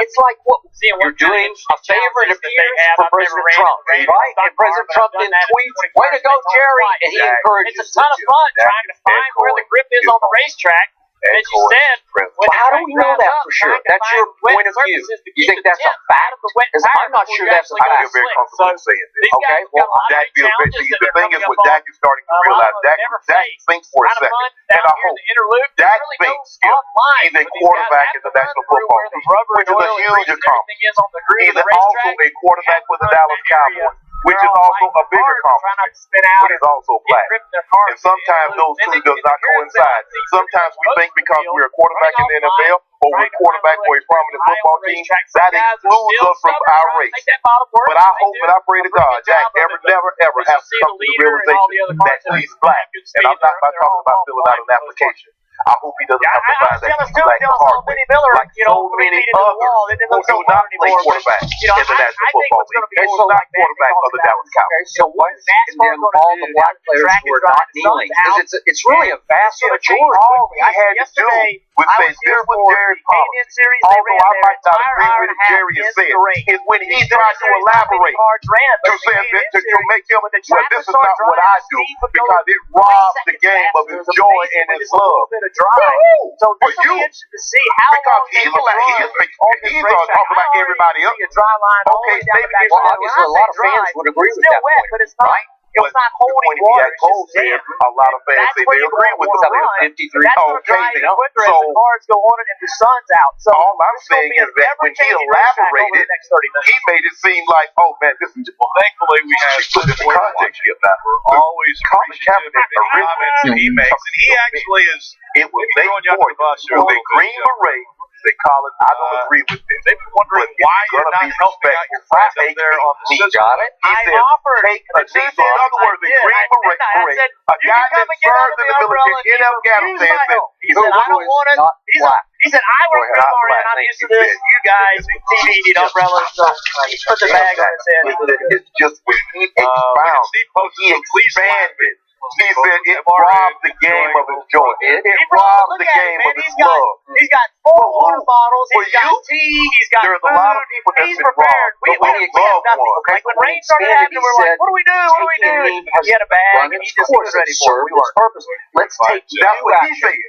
It's like what you're doing a favor, it appears, for President Trump, right? And President Trump then tweets, "Way to go, Jerry!" And he encourages. It's a ton of fun trying to find where the grip is on the racetrack. As you said, well, how do we know that for sure? That's your point of view. You think that's a fact? Because I'm not sure that's a fact. I feel very comfortable saying this. Okay, well, Dak feels the thing is what Dak is starting to realize. Dak thinks for a second, and I hope Dak thinks he's a quarterback in the National Football League, which is a huge accomplishment. He's also a quarterback for the Dallas Cowboys, which is also a bigger accomplishment, but he's also black. And sometimes those two does not coincide. Sometimes we think because we're a quarterback in the NFL or we're a quarterback for a prominent football team, that excludes us from our race. But I hope and I pray to God Dak never has to come to the realization that he's black. And I'm not talking about filling out an application. I hope he doesn't have to find that he's black the hard way, like so many others who do not play quarterback in the National Football League. They're not quarterback of the Dallas Cowboys. So what is condemn all the black players who are not kneeling? Because it's really a vast majority. All we had to do was say this was Jerry's policy. Although I might not agree with what Jerry is saying, is when he tried to elaborate to say to make him, well, this is not what I do, because it robs the game of its joy and its love. So for you, because he's talking about everybody else. Okay, maybe obviously a lot of fans would agree with that point, but it's not. Right? It's not holding water. A lot of fans say they agree with the run. 53. Okay, quicker as the cars go on it and the sun's out. So all I'm saying is that when he elaborated, he made it seem like, oh man, this is. Well, thankfully we have put in context here that we're always appreciative of the comments that he makes, and he actually is. It was they the Green Beret. They call it. I don't agree with this. They've been wondering why you're not helping out your friends up there on the system. Got it. He said, take a knee. So in other words, the Green Beret, a guy that served in the military in Afghanistan said, he said, I don't want it. He said, I work for Marty and I'm used to this. You guys TV need umbrellas, so he put the bag on his head. It's just when he expounded, he expanded. He said it robbed the game of its joy. It robbed the game of its love. He's got 4 water bottles. He's got tea. He's got food. There's a lot of people that's been prepared. We have nothing. Like when rain started happening, we're like, what do we do? What do we do? He had a bag and he just was ready for it. Let's take that's what he said.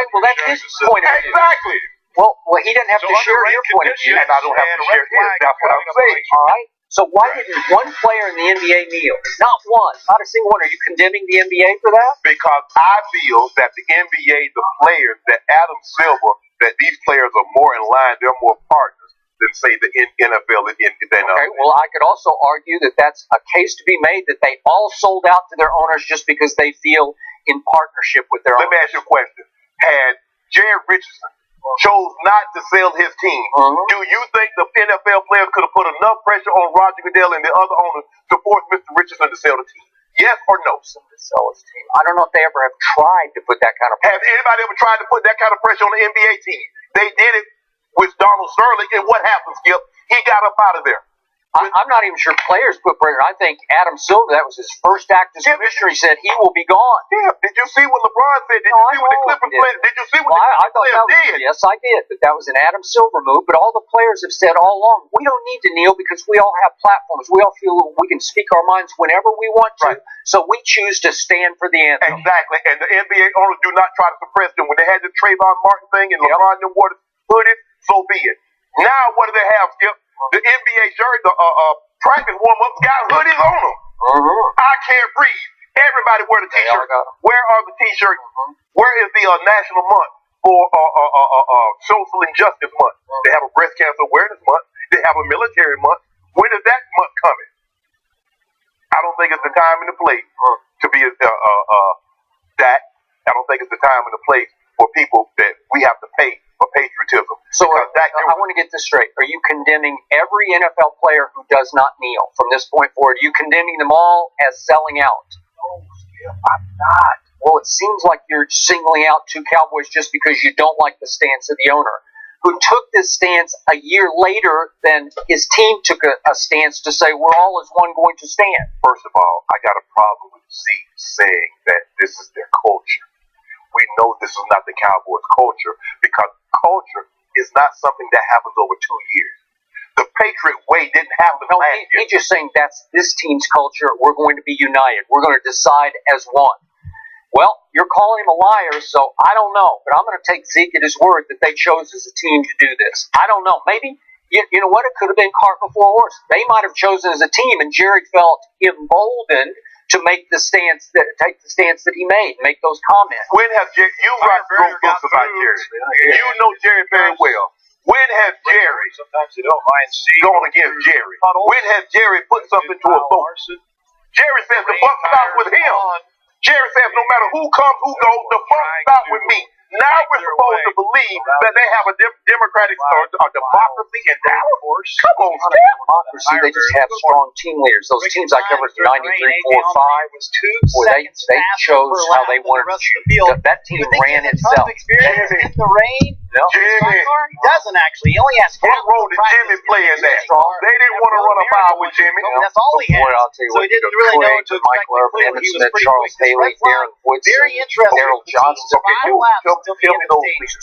Well, that's his point of view. Exactly. Well, he doesn't have to share your point of view. And I don't have to share his. That's what I'm saying. All right. So why didn't one player in the NBA kneel? Not one. Not a single one. Are you condemning the NBA for that? Because I feel that the NBA, the players, that Adam Silver, that these players are more in line, they're more partners than, say, the NFL. Okay, well, I could also argue that that's a case to be made that they all sold out to their owners just because they feel in partnership with their owners. Let me ask you a question. Had Jared Richardson chose not to sell his team, do you think the NFL players could have put enough pressure on Roger Goodell and the other owners to force Mr. Richardson to sell the team? Yes or no? To sell his team. I don't know if they ever have tried to put that kind of pressure. Have anybody ever tried to put that kind of pressure on the NBA team? They did it with Donald Sterling, and what happened, Skip? He got up out of there. I'm not even sure players put pressure. I think Adam Silver, that was his first act as commissioner. He said he will be gone. Yeah. Did you see what LeBron said? Did you see what the Clippers players did? Did you see what the Clippers players did? Yes, I did. But that was an Adam Silver move. But all the players have said all along, we don't need to kneel because we all have platforms. We all feel we can speak our minds whenever we want to. Right. So we choose to stand for the anthem. Exactly. And the NBA owners do not try to suppress them. When they had the Trayvon Martin thing and LeBron them wore the hooded, so be it. Now what do they have, Skip? The NBA jersey, practice warm-ups got hoodies on them. I can't breathe. Everybody wear the T-shirt. Where are the T-shirts? Where is the National Month for Social Injustice Month? They have a Breast Cancer Awareness Month. They have a Military Month. When is that month coming? I don't think it's the time and the place to be that. I don't think it's the time and the place for people that we have to pay for patriotism. So I want to get this straight. Are you condemning every NFL player who does not kneel from this point forward? Are you condemning them all as selling out? No, Skip, I'm not. Well, it seems like you're singling out two Cowboys just because you don't like the stance of the owner, who took this stance a year later than his team took a stance to say we're all as one going to stand. First of all, I got a problem with Zeke saying that this is their culture. We know this is not the Cowboys' culture because culture is not something that happens over 2 years. The Patriot way didn't happen last year. He's just saying that's this team's culture. We're going to be united. We're going to decide as one. Well, you're calling him a liar, so I don't know. But I'm going to take Zeke at his word that they chose as a team to do this. I don't know. Maybe, you know what? It could have been cart before horse. They might have chosen as a team, and Jerry felt emboldened to make the stance that he made, make those comments. When have Jerry? You write books about Jerry. You know Jerry very well. When has Jerry gone against Jerry? When has Jerry put something to a vote? Jerry says the buck stops with him. Jerry says no matter who comes, who goes, the buck stops with me. Now we're supposed to believe that they have a democratic or a democracy in Dallas. Come on, democracy. They just have strong team leaders. Those teams I covered in 93, 4, 5, where they chose how they wanted to choose. That team ran itself. In the rain? No. Jimmy. He doesn't actually. He only has what role did Jimmy play in that? They didn't want to run a mile with Jimmy. That's all he had. So he didn't really know what to expect. He was pretty Charles Haley, Darren Woodson, very interesting. Daryl Johnston. Tell me those leaders.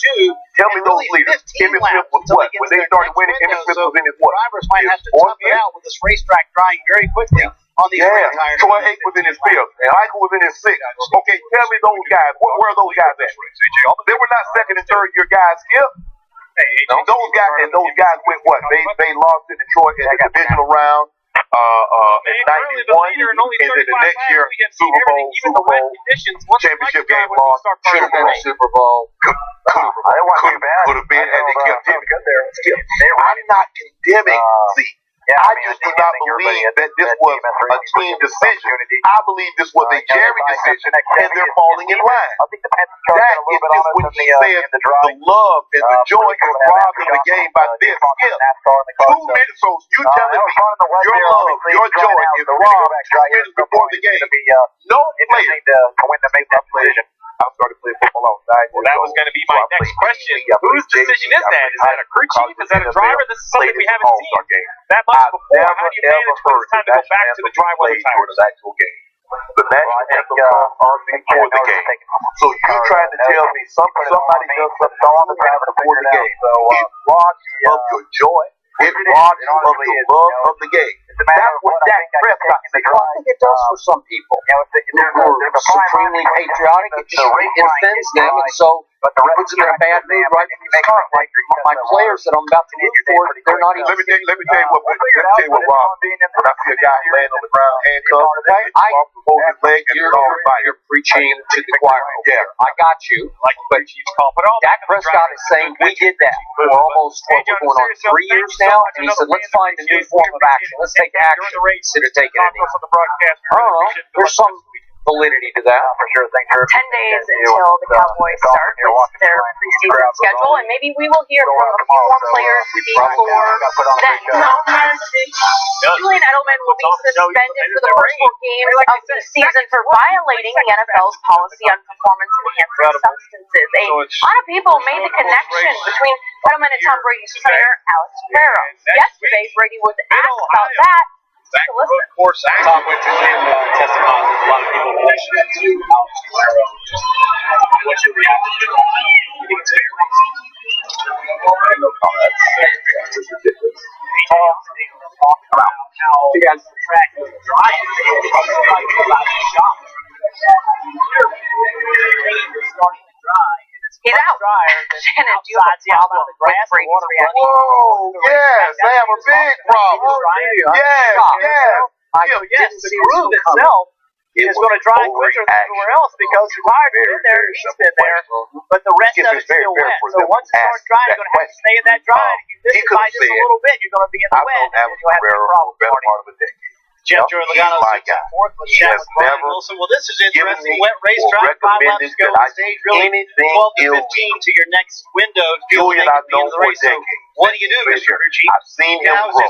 Tell me those leaders. Emmitt Smith was what? When they started winning, Emmitt Smith was in his what? Drivers might have to tough it out with this racetrack drying very quickly on these tires. Troy Aikman was in his fifth. Michael was in his sixth. Okay, tell me those guys. Where are those guys at? They were not second and third year guys, Skip. Those guys went what? They lost to Detroit in the divisional round. In 91, and then the next year, Super Bowl, championship game lost, should have been a Super Bowl. Could have been had they kept Jimmy. I'm not condemning Zeke. I just do not believe that this was a team decision. I believe this was a Jerry decision, and they're falling in line. That is just when he said the love and the joy is robbed in the game by this. Skip. 2 minutes, so you telling me your love, your joy is robbed 2 minutes before the game. No player to make that decision. I started playing football outside. Well, that was going to be my next question. Whose decision is that? Is that a crew chief? Is that a driver? This is something we haven't seen that much before. How do you manage when it's time to go back to the driveway tires? The national anthem comes on before the game. So you're trying to tell me somebody does something on the driver before the game. It robs you of your joy. It robs you of the love of the game. That's what Dak Prescott said. I think it does for some people. Who are supremely patriotic. It offends them, and so But it puts them in a bad mood right from the start. My players that I'm about to root for, they're not even. Let me tell you what, Rob. When I see a guy laying on the ground handcuffed, you're preaching to the choir. Yeah, I got you. But Dak Prescott is saying we did that for almost going on 3 years now, and he said let's find a new form of action. Let's take action instead of taking it. I don't know. There's some validity to that. For sure, 10 days until the Cowboys start their preseason schedule, and maybe we will hear from a few more players before then. Julian Edelman will be suspended for the first 4 games of the season for violating the NFL's policy on performance-enhancing substances. A lot of people made the connection between Edelman and Tom Brady's trainer, Alex Ferraro. Yesterday, Brady was asked about that. Tom went to him tested positive. A lot of people mentioned that to Alex Ferraro. What's your reaction to that? You think it's fair? no comment. It's ridiculous. You guys track dry He's out. Shannon, do you have a problem with Brady's reaction? Whoa, yes, they have a big problem. Yes, the groove itself is going to dry quicker than everywhere else because Ryder's been there, he's been there, but the rest of it's still wet. So once it starts drying, you're going to have to stay in that dry. If you miss it by just a little bit, you're going to be in the wet, and you'll have a problem. Jeff Jordan Logano sits in fourth with Chad Wilson. Well, this is interesting. Wet racetrack, 5 laps to go. Stage really 12 to 15 to your next window to be able to make it the end of the race. So what do you do, Mr. Rucci? I've seen him I was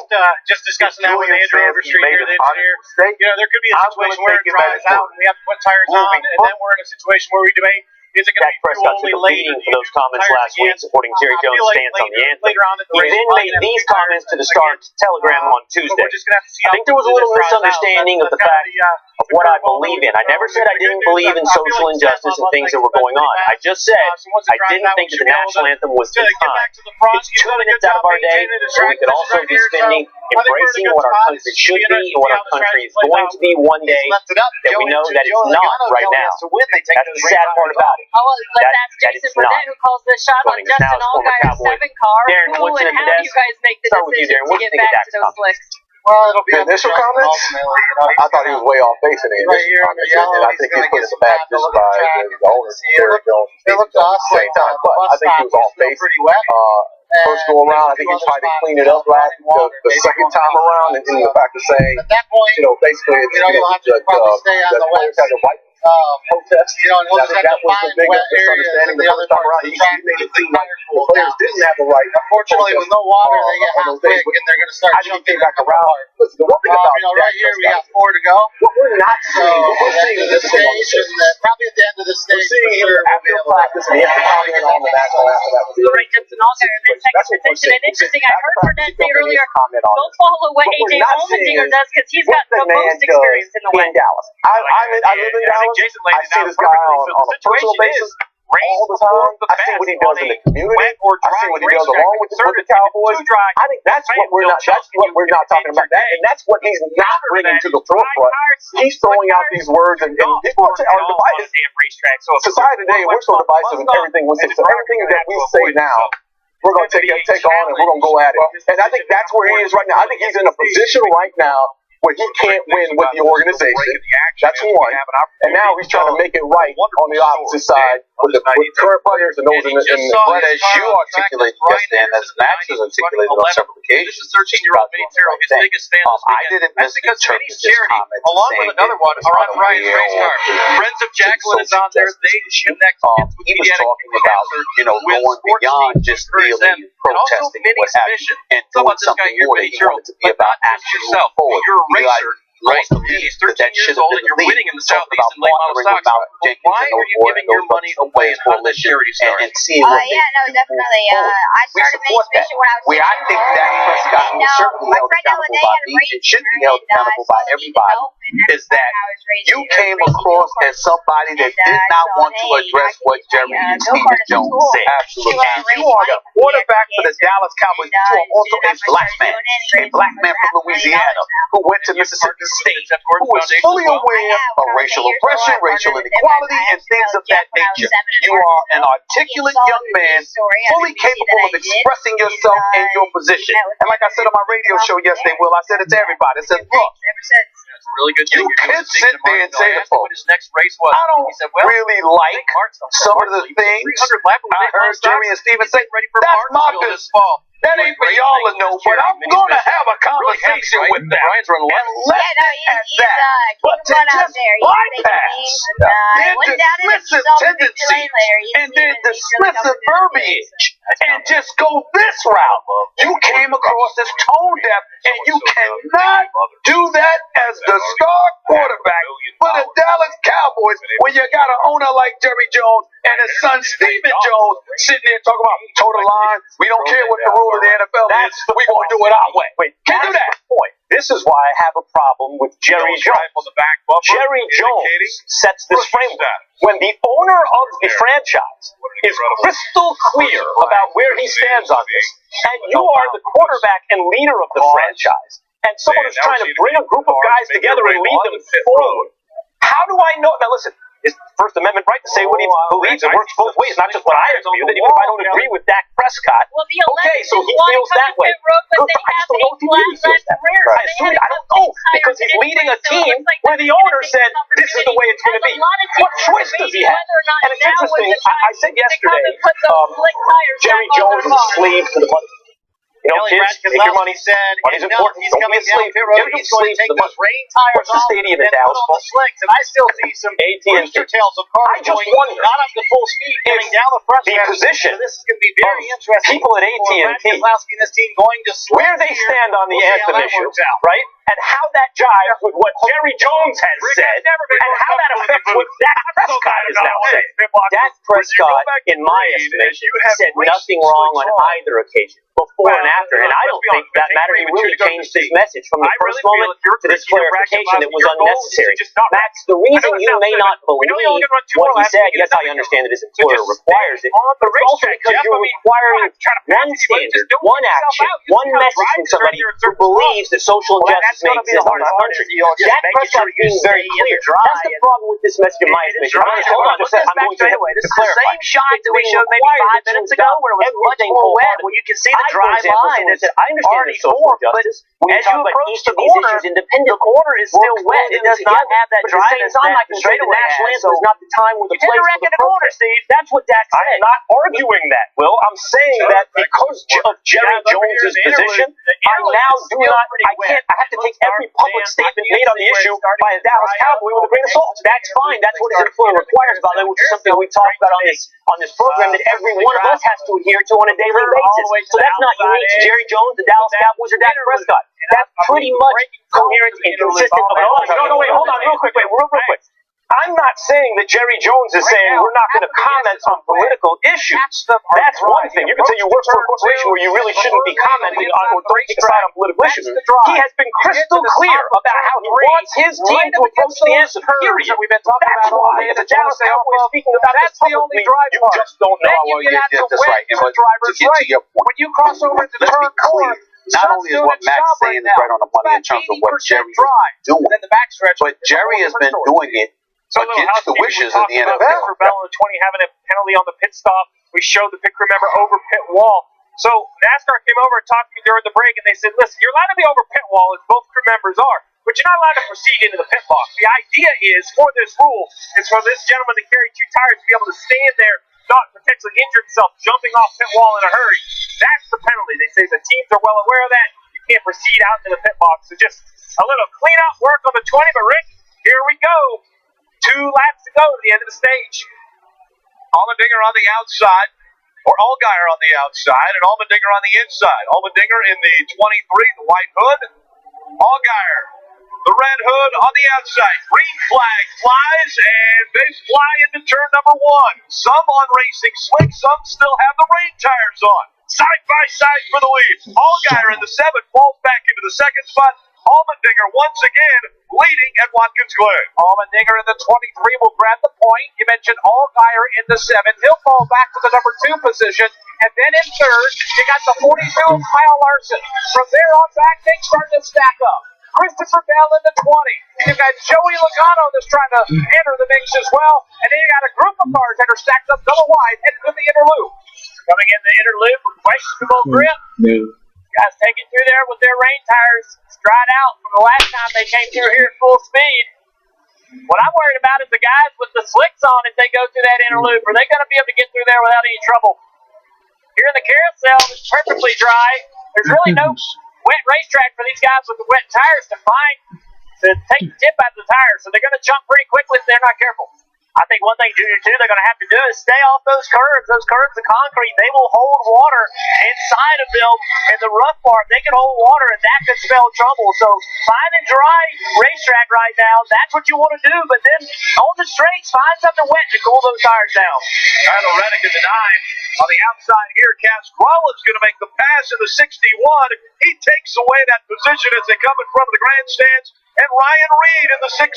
just discussing that with Andrew Overstreet here, the engineer. You know, there could be a situation where it dries out and we have to put tires on, and then we're in a situation where we debate. Is it going to be Prescott took a beating for those comments last week supporting Jerry Jones' stance on the anthem. He then made these comments to the Star-Telegram on Tuesday. I think there was a little misunderstanding of the fact of what I believe in. I never said I didn't believe in social injustice and things that were going on. I just said I didn't think that the national anthem was the time. It's 2 minutes out of our day, so we could also be spending embracing what our country should be and what our country is going to be one day that we know that it's not right now. That's the sad part about it. Let's ask Jason Burnett, who calls the shot on Justin Allgaier's 7 car. Darren, Who and how do you guys make the decision to get back to those slicks? Well, it'll be the initial comments. I thought he was way off base in the initial comments, and I think he put us back just by the owner, Jerry Jones, at the same time. But I think he was off base. First go around, I think he tried to clean it up the second time around, and then the fact of saying, basically, it's the players had the right protest. I think that was the biggest misunderstanding the first time around. He made it seem like the players didn't have the right. Unfortunately, with no water, they get hot quick, and they're going to start jumping back around. Listen, the one thing about right here, we got 4 to go. What we're not seeing, what we're seeing in this stage, probably at the end of the stage, we're seeing after practice, and after counting on the national anthem. Right, Justin Allgaier in that second position. And interesting, I heard Burnett say earlier, don't follow what A.J. Allmendinger does because he's got the most experience in the wet. I live in Dallas. I see this guy on a personal basis all the time. I see what he does in the community. I see what he does along with the Cowboys. I think that's what we're not talking about. And that's what he's not bringing to the forefront. He's throwing out these words, and people are divided. Society today, we're so divisive in everything we say. So everything that we say now, we're going to take on, and we're going to go at it. And I think that's where he is right now. I think he's in a position right now where he can't win with the organization. That's one. And now he's trying to make it right on the opposite side with current players and those in the But as you articulated yesterday, and as Max has articulated on several occasions, this is 13-year-old Vinny Terrell, his biggest fan this weekend. I didn't misinterpret his comments. Along with another one, are on Ryan's race car. Friends of Jacqueline is on there. They connect kids with he was talking about, going beyond just kneeling, protesting, and what have you, and doing something more that he wanted to be about action moving forward. You're a racer. Right, he's 13 years old and you're winning in the Southeast and late model stocks. Why are you giving your money away and how this charity started? Definitely. I started Mace Mission when I was I think Dak Prescott was certainly held accountable by me and should be held accountable by everybody is that you came across as somebody that did not want to address what Jerry and Stephen Jones said. Absolutely. You are the quarterback for the Dallas Cowboys. You are also a black man from Louisiana who went to Mississippi State, who was fully aware of racial oppression, racial inequality, and things of that nature. You are an articulate young man, fully capable of expressing yourself in your position. And like I said on my radio show yesterday, Will, I said it to everybody. I said, look, That's a really good thing. you can sit there and say to folks, what his next race was. I don't really like some of the things I heard Jerry and Steven say. That's my business. That ain't for y'all to know, but I'm going to have a conversation with them. And let it at that. But to just bypass their dismissive tendencies and their dismissive verbiage and just go this route, you came across as tone deaf, and you cannot do that as the star quarterback for the Dallas Cowboys when you got an owner like Jerry Jones and his son Stephen Jones sitting there talking about total line. We don't care what the rule of the NFL is. We're going to do it our way. Wait, can't do that. Point. This is why I have a problem with Jerry Jones. Jerry Jones sets this framework. When the owner of the franchise is crystal clear about where he stands on this, and you are the quarterback and leader of the franchise, and someone is trying to bring a group of guys together and lead them forward, how do I know? Now listen, it's the First Amendment right to say what he believes. It works both ways, not just what I agree with. Even if I don't agree with Dak Prescott, okay, so he feels that way. Good, but I just don't know if he really feels that way. I assume I don't know, because he's leading a team where the owner said this is the way it's going to be. What choice does he have? And it's interesting. I said yesterday, Jerry Jones is a slave to the money. You know, kids, take your money. Money's important. Don't be a slave. Don't be a slave to the money. What's the stadium in Dallas? And I still see some rooster tails of cars I just wonder, not up to full speed, coming down the front. the position This is going to be very interesting. people at AT&T, and this team going to where they stand on the anthem issue, right? And how that jives with what Jerry Jones has said, and how that affects what Dak Prescott is now saying. Dak Prescott, in my estimation, said nothing wrong on either occasion, before and after, and I don't think that mattered. He really changed his message from the first moment to this clarification that was unnecessary. Max, the reason you may not believe what he said, yes, I understand that his employer requires it, but it's also because you're requiring one standard, one action, one message from somebody who believes that social justice may exist in this country. Dak Prescott being very clear. That's the problem with this message in my estimation. Hold on, just I'm going to clarify. Same shot that we showed maybe 5 minutes ago where it was much more wet, where you can see the dry line is already formed, but as you approach the corner, the corner is still wet. It does not have that dryness that the straightaway has. So is not the time with the place for the corner, Steve. That's what Dak said. I'm not arguing that, Will. I'm saying that because of Jerry Jones' position, I now do not, I have to take every public statement made on the issue by a Dallas Cowboy with a grain of salt. That's fine. That's what his employer requires, by the way, which is something we talked about on this program that every one of us has to adhere to on a daily basis. So that's not unique to Jerry Jones, the Dallas Cowboys, or Dak Prescott. That's pretty much coherent and consistent. No, wait, hold on, real quick. I'm not saying that Jerry Jones is saying we're not going to comment on political issues. That's one thing. You can say you work for a corporation where you really shouldn't be commenting on or don't take a side on political issues. He has been crystal clear about how he wants his team to approach the answer, period. That's why, as a Dallas Cowboy speaking about this publicly, you just don't know how well you did this right. But to get to your point, when you cross over into the third corner, not only is what Matt's saying is right on the money in terms of what Jerry is doing, but Jerry has been doing it against the wishes of the NFL. For Bell in the 20 having a penalty on the pit stop. We showed the pit crew member over pit wall. So NASCAR came over and talked to me during the break, and they said, listen, you're allowed to be over pit wall as both crew members are, but you're not allowed to proceed into the pit box. The idea is, for this rule, is for this gentleman to carry 2 tires to be able to stand there, not potentially injure himself, jumping off pit wall in a hurry. That's the penalty. They say the teams are well aware of that. You can't proceed out into the pit box. So just a little clean-out work on the 20, but Rick, here we go. 2 laps to go to the end of the stage. Allmendinger on the outside, or Allgaier on the outside, and Allmendinger on the inside. Allmendinger in the 23, the white hood. Allgaier, the red hood on the outside. Green flag flies, and they fly into turn number 1. Some on racing slick, some still have the rain tires on. Side by side for the lead. Allgaier in the 7 falls back into the second spot. Allmendinger once again leading at Watkins Glen. Allmendinger in the 23 will grab the point. You mentioned Allgaier in the 7. He'll fall back to the number 2 position. And then in third, you got the 42 of Kyle Larson. From there on back, things start to stack up. Christopher Bell in the 20. You've got Joey Logano that's trying to enter the mix as well. And then you got a group of cars that are stacked up double wide heading to the inner loop. Coming in the inner loop with questionable grip. Guys taking through there with their rain tires dried out from the last time they came through here at full speed. What I'm worried about is the guys with the slicks on if they go through that inner loop. Are they going to be able to get through there without any trouble? Here in the carousel, it's perfectly dry. There's really no wet racetrack for these guys with the wet tires to take the tip out of the tires. So they're going to jump pretty quickly if they're not careful. I think one thing, Junior, too, they're going to have to do is stay off those curves. Those curves of concrete, they will hold water inside of them in the rough part. They can hold water, and that could spell trouble. So find a dry racetrack right now. That's what you want to do. But then on the straights, find something wet to cool those tires down. Tyler Reddick in the 9. On the outside here, Cascrolla's going to make the pass in the 61. He takes away that position as they come in front of the grandstands. And Ryan Reed in the 16,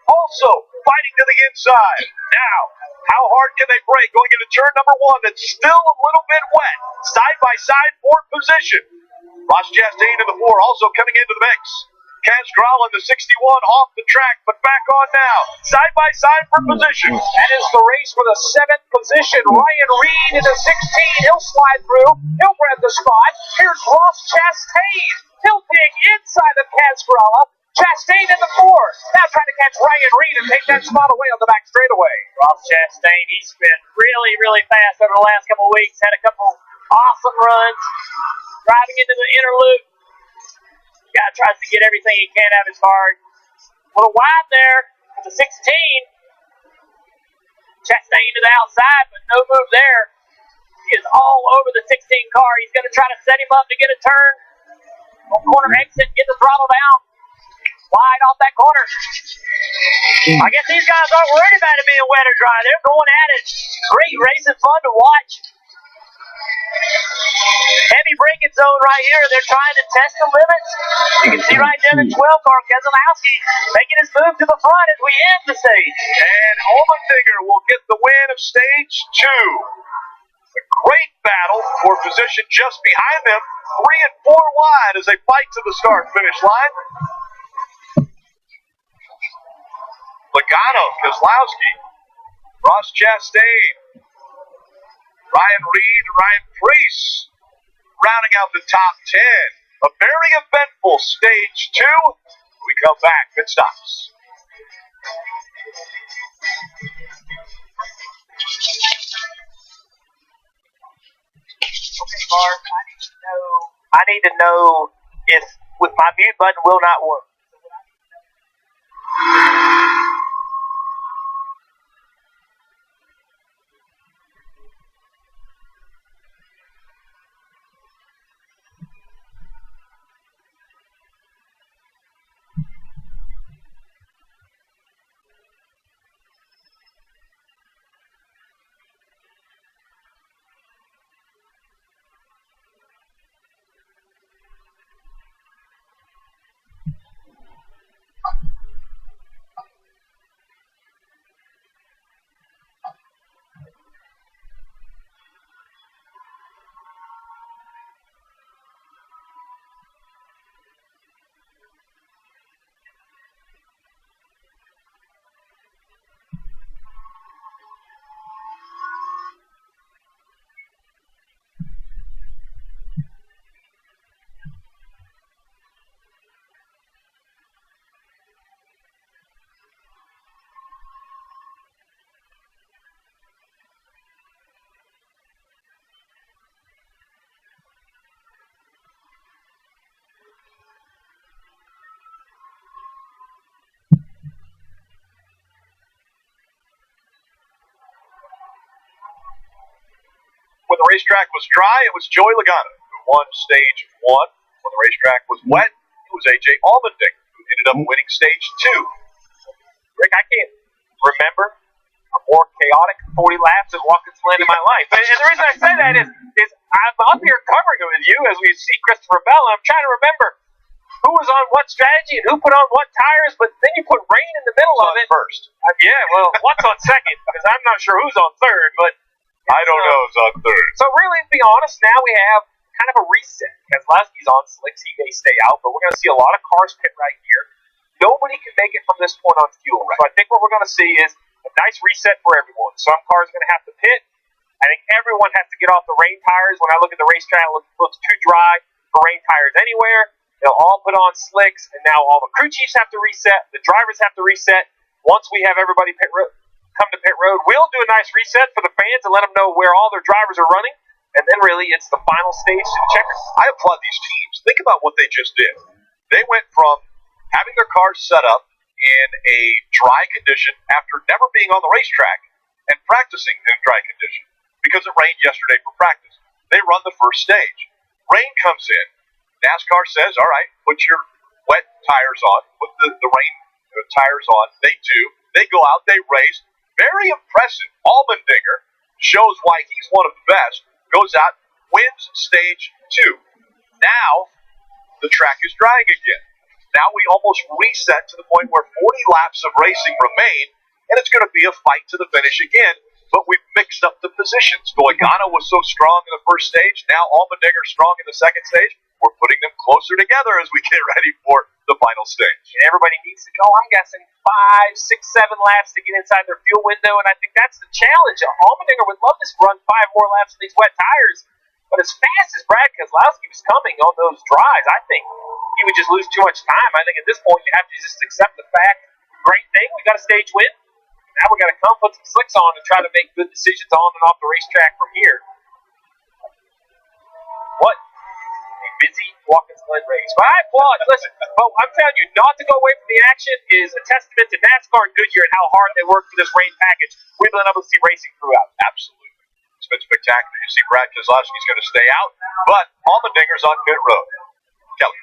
also fighting to the inside. Now, how hard can they brake going into turn number 1 that's still a little bit wet? Side-by-side fourth position. Ross Chastain in the 4 also coming into the mix. Cascrolla in the 61 off the track, but back on now. Side-by-side for position. That is the race for the 7th position. Ryan Reed in the 16. He'll slide through. He'll grab the spot. Here's Ross Chastain. He'll dig inside of Cascrolla. Chastain in the 4. Now trying to catch Ryan Reed and take that spot away on the back straightaway. Ross Chastain, he's been really, really fast over the last couple of weeks. Had a couple awesome runs. Driving into the inner loop. Guy tries to get everything he can out of his car. A little wide there with the 16. Chastain to the outside, but no move there. He is all over the 16 car. He's going to try to set him up to get a turn. On corner exit, get the throttle down. Wide off that corner. I guess these guys aren't worried about it being wet or dry. They're going at it. Great racing, fun to watch. Heavy braking zone right here. They're trying to test the limits. You can see right there the 12 car, Keselowski, making his move to the front as we end the stage. And Allmendinger will get the win of stage 2. A great battle for position just behind them. 3 and 4 wide as they fight to the start-finish line. Logano, Keselowski, Ross Chastain, Ryan Reed, Ryan Preece, rounding out the top 10. A very eventful stage 2. We come back, pit stops. Okay, Mark, I need to know if my mute button will not work. When the racetrack was dry, it was Joey Logano who won stage 1. When the racetrack was wet, it was A.J. Allmendinger who ended up winning stage 2. Rick, I can't remember a more chaotic 40 laps at Watkins Glen in my life. And the reason I say that is I'm up here covering it with you as we see Christopher Bell, and I'm trying to remember who was on what strategy and who put on what tires, but then you put rain in the middle of it. First. Yeah, well, what's on second? Because I'm not sure who's on third, but I don't know who's on third. So really, to be honest, now we have kind of a reset. Keselowski's on slicks, he may stay out, but we're going to see a lot of cars pit right here. Nobody can make it from this point on fuel. Right. So I think what we're going to see is a nice reset for everyone. Some cars are going to have to pit. I think everyone has to get off the rain tires. When I look at the racetrack, it looks too dry for rain tires anywhere. They'll all put on slicks, and now all the crew chiefs have to reset. The drivers have to reset. Once we have everybody come to pit road, we'll do a nice reset for the fans and let them know where all their drivers are running. And then really it's the final stage to the checkers. I applaud these teams. Think about what they just did. They went from having their cars set up in a dry condition after never being on the racetrack and practicing in dry condition because it rained yesterday for practice. They run the first stage. Rain comes in. NASCAR says, all right, put your wet tires on, put the rain tires on. They do. They go out, they race. Very impressive. Allmendinger shows why he's one of the best. Goes out, wins stage 2. Now, the track is drying again. Now we almost reset to the point where 40 laps of racing remain, and it's going to be a fight to the finish again, but we've mixed up the positions. Goigano was so strong in the first stage, now Allmendinger strong in the second stage. We're putting them closer together as we get ready for the final stage. And everybody needs to go, I'm guessing, 5, 6, 7 laps to get inside their fuel window, and I think that's the challenge. Allmendinger would love to run 5 more laps of these wet tires, but as fast as Brad Keselowski was coming on those dries, I think he would just lose too much time. I think at this point you have to just accept the fact, great thing, we got a stage win. Now we got to come put some slicks on and try to make good decisions on and off the racetrack from here. What a busy Watkins Glen race. But I applaud. Listen, I'm telling you, not to go away from the action is a testament to NASCAR and Goodyear and how hard they worked for this rain package. We've been able to see racing throughout. Absolutely. It's been spectacular. You see Brad Keselowski's going to stay out, but Allmendinger's on pit road. Kelly.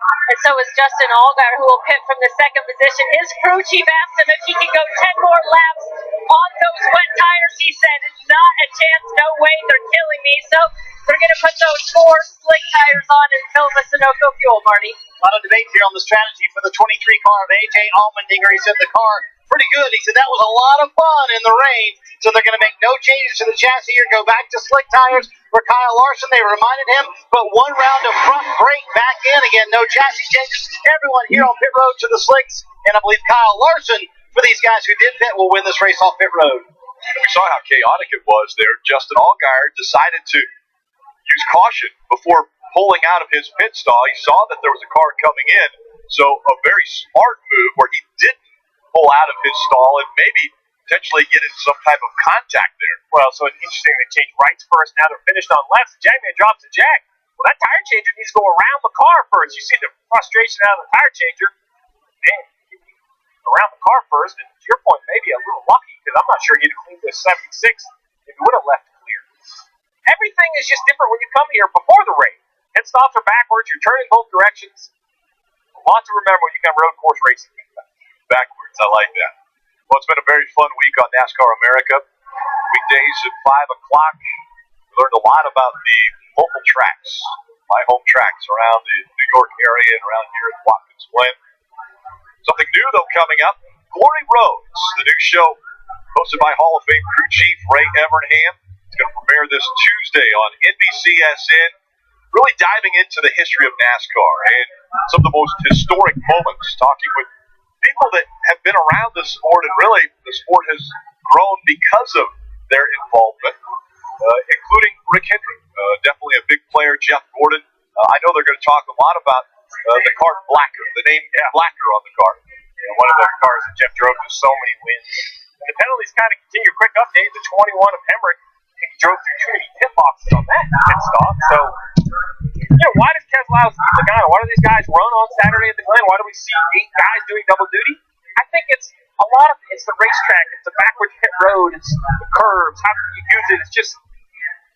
And so is Justin Allgaier, who will pit from the second position. His crew chief asked him if he could go 10 more laps on those wet tires. He said, not a chance, no way, they're killing me. So they're going to put those 4 slick tires on and fill the Sunoco fuel, Marty. A lot of debate here on the strategy for the 23 car of A.J. Allmendinger. He said the car pretty good. He said that was a lot of fun in the rain. So they're going to make no changes to the chassis here, go back to slick tires for Kyle Larson. They reminded him, but 1 round of front brake back in again. No chassis changes. Everyone here on pit road to the slicks. And I believe Kyle Larson, for these guys who did pit, will win this race off pit road. We saw how chaotic it was there. Justin Allgaier decided to use caution before pulling out of his pit stall. He saw that there was a car coming in. So a very smart move where he didn't pull out of his stall and maybe potentially get in some type of contact there. Well, so it's interesting. They changed rights first. Now they're finished on lefts. Jackman drops to Jack. Well, that tire changer needs to go around the car first. You see the frustration out of the tire changer. Man, around the car first. And to your point, maybe a little lucky because I'm not sure he'd have cleaned this 76 if he would have left it clear. Everything is just different when you come here before the rain. Head stops are backwards. You're turning both directions. A lot to remember when you come road course racing. Backwards. I like that. Well, it's been a very fun week on NASCAR America. Weekdays at 5 o'clock. We learned a lot about the local tracks, my home tracks around the New York area and around here at Watkins Glen. Something new, though, coming up. Glory Roads, the new show hosted by Hall of Fame crew chief Ray Evernham. It's going to premiere this Tuesday on NBCSN, really diving into the history of NASCAR and some of the most historic moments, talking with people that have been around the sport, and really the sport has grown because of their involvement, including Rick Hendrick, definitely a big player, Jeff Gordon. I know they're going to talk a lot about the car Blacker, the name Blacker on the car. Yeah, one of the cars that Jeff drove to so many wins. And the penalties kind of continue. Quick update, the 21 of Hemrick, he drove through too many pit boxes on that pit stop. So, why does Keselowski, why do these guys run on Saturday at the Glen? Why do we see 8 guys doing double duty? I think it's a lot of it's the racetrack, it's the backwards pit road, it's the curves, how can you use it? It's just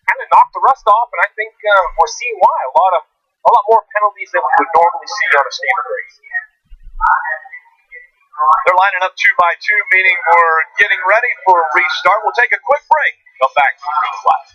kind of knocked the rust off, and I think we're seeing why. A lot more penalties than we would normally see on a standard race. They're lining up 2 by 2, meaning we're getting ready for a restart. We'll take a quick break. Come back to the flat.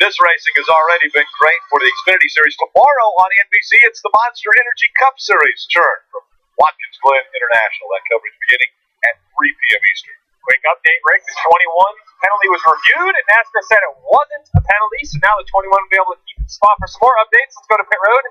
This racing has already been great for the Xfinity Series. Tomorrow on NBC, it's the Monster Energy Cup Series turn from Watkins Glen International. That coverage beginning at 3 p.m. Eastern. Quick update, Rick. The 21 penalty was reviewed, and NASCAR said it wasn't a penalty, so now the 21 will be able to keep its spot for some more updates. Let's go to pit road.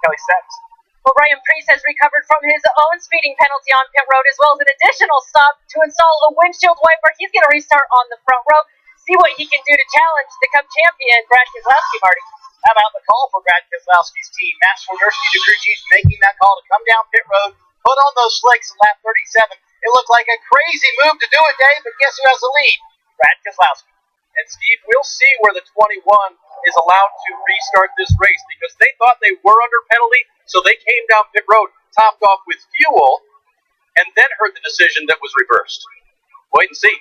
Kelly Steps. Well, Ryan Preece has recovered from his own speeding penalty on pit road, as well as an additional stop to install a windshield wiper. He's going to restart on the front row, see what he can do to challenge the Cup champion, Brad Keselowski, Marty. How about the call for Brad Keselowski's team? Matt Swiderski, the crew chief, making that call to come down pit road, put on those slicks in lap 37. It looked like a crazy move to do it, Dave, but guess who has the lead? Brad Keselowski. And Steve, we'll see where the 21 is allowed to restart this race because they thought they were under penalty, so they came down pit road, topped off with fuel, and then heard the decision that was reversed. Wait and see.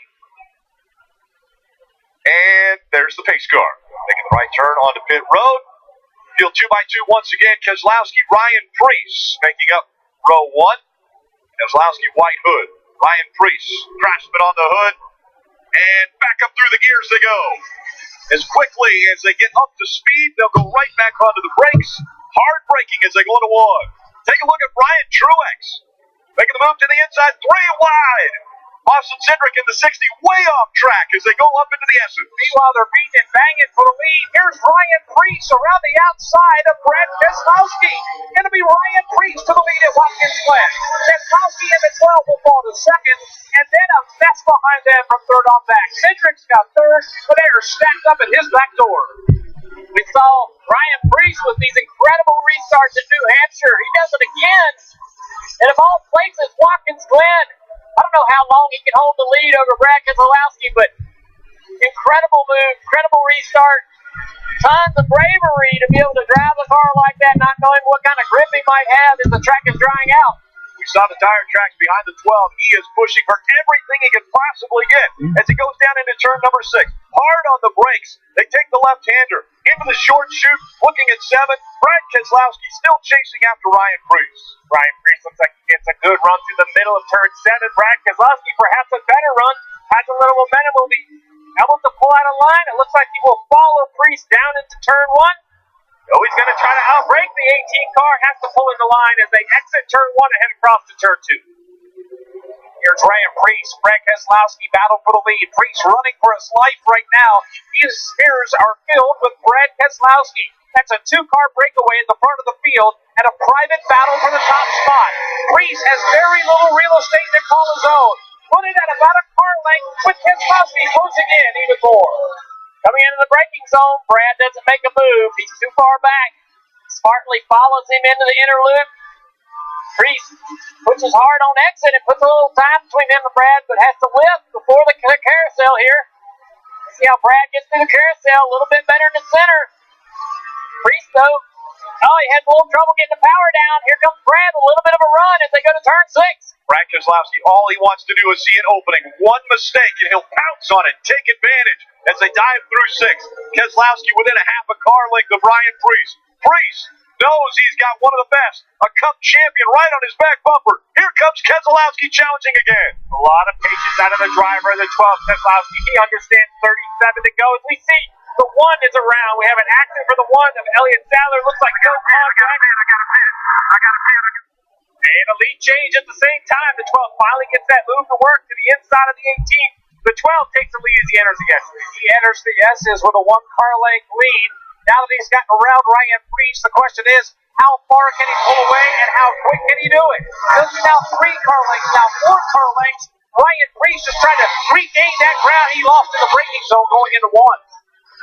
And there's the pace car making the right turn onto pit road. Field 2x2 once again. Keselowski, Ryan Preece making up row 1. Keselowski, white hood. Ryan Preece, Craftsman on the hood. And back up through the gears they go. As quickly as they get up to speed, they'll go right back onto the brakes. Hard braking as they go into 1. Take a look at Ryan Truex. Making the move to the inside, 3 wide. Austin Cindric in the 60, way off track as they go up into the Essen. Meanwhile, they're beating and banging for the lead. Here's Ryan Preece around the outside of Brad Keselowski. Going to be Ryan Preece to the lead at Watkins Glen. Keselowski in the 12 will fall to second, and then a mess behind them from third on back. Cindric's got third, but they are stacked up at his back door. We saw Ryan Preece with these incredible restarts in New Hampshire. He does it again. And of all places, Watkins Glen. I don't know how long he can hold the lead over Brad Keselowski, but incredible move, incredible restart. Tons of bravery to be able to drive a car like that, not knowing what kind of grip he might have as the track is drying out. We saw the tire tracks behind the 12. He is pushing for everything he can possibly get as he goes down into turn number 6. Hard on the brakes. They take the left-hander into the short chute, looking at 7. Brad Keselowski still chasing after Ryan Preece. Ryan Preece looks like he gets a good run through the middle of turn 7. Brad Keselowski, perhaps a better run, has a little momentum, will be able to pull out a line. It looks like he will follow Preece down into turn 1. Oh, he's going to try to outbrake the 18 car, has to pull in the line as they exit turn 1 and head across to turn 2. Here's Ryan Preece. Brad Keselowski battle for the lead. Preece running for his life right now. His spears are filled with Brad Keselowski. That's a 2-car breakaway at the front of the field and a private battle for the top spot. Preece has very little real estate to call his own. Put it at about a car length with Keselowski closing in even more. Coming into the braking zone, Brad doesn't make a move. He's too far back. Smartly follows him into the inner loop. Preece pushes hard on exit and puts a little time between him and Brad, but has to lift before the carousel here. See how Brad gets through the carousel, a little bit better in the center. Preece, though, he had a little trouble getting the power down. Here comes Brad, a little bit of a run as they go to turn 6. Brad Keselowski, all he wants to do is see an opening. One mistake, and he'll pounce on it, take advantage as they dive through 6. Keselowski within a half a car length of Ryan Preece. Preece knows he's got one of the best, a Cup champion right on his back bumper. Here comes Keselowski challenging again. A lot of patience out of the driver, the 12, Keselowski. He understands 37 to go. As we see, the 1 is around. We have an accident for the 1 of Elliott Sadler. Looks like no contact. And a lead change at the same time. The 12 finally gets that move to work to the inside of the 18. The 12 takes the lead as he enters the S's. He enters the S's with a 1-car length lead. Now that he's gotten around Ryan Preece, the question is, how far can he pull away and how quick can he do it? This is now 3-car lengths, now 4-car lengths. Ryan Preece just trying to regain that ground he lost in the braking zone going into 1.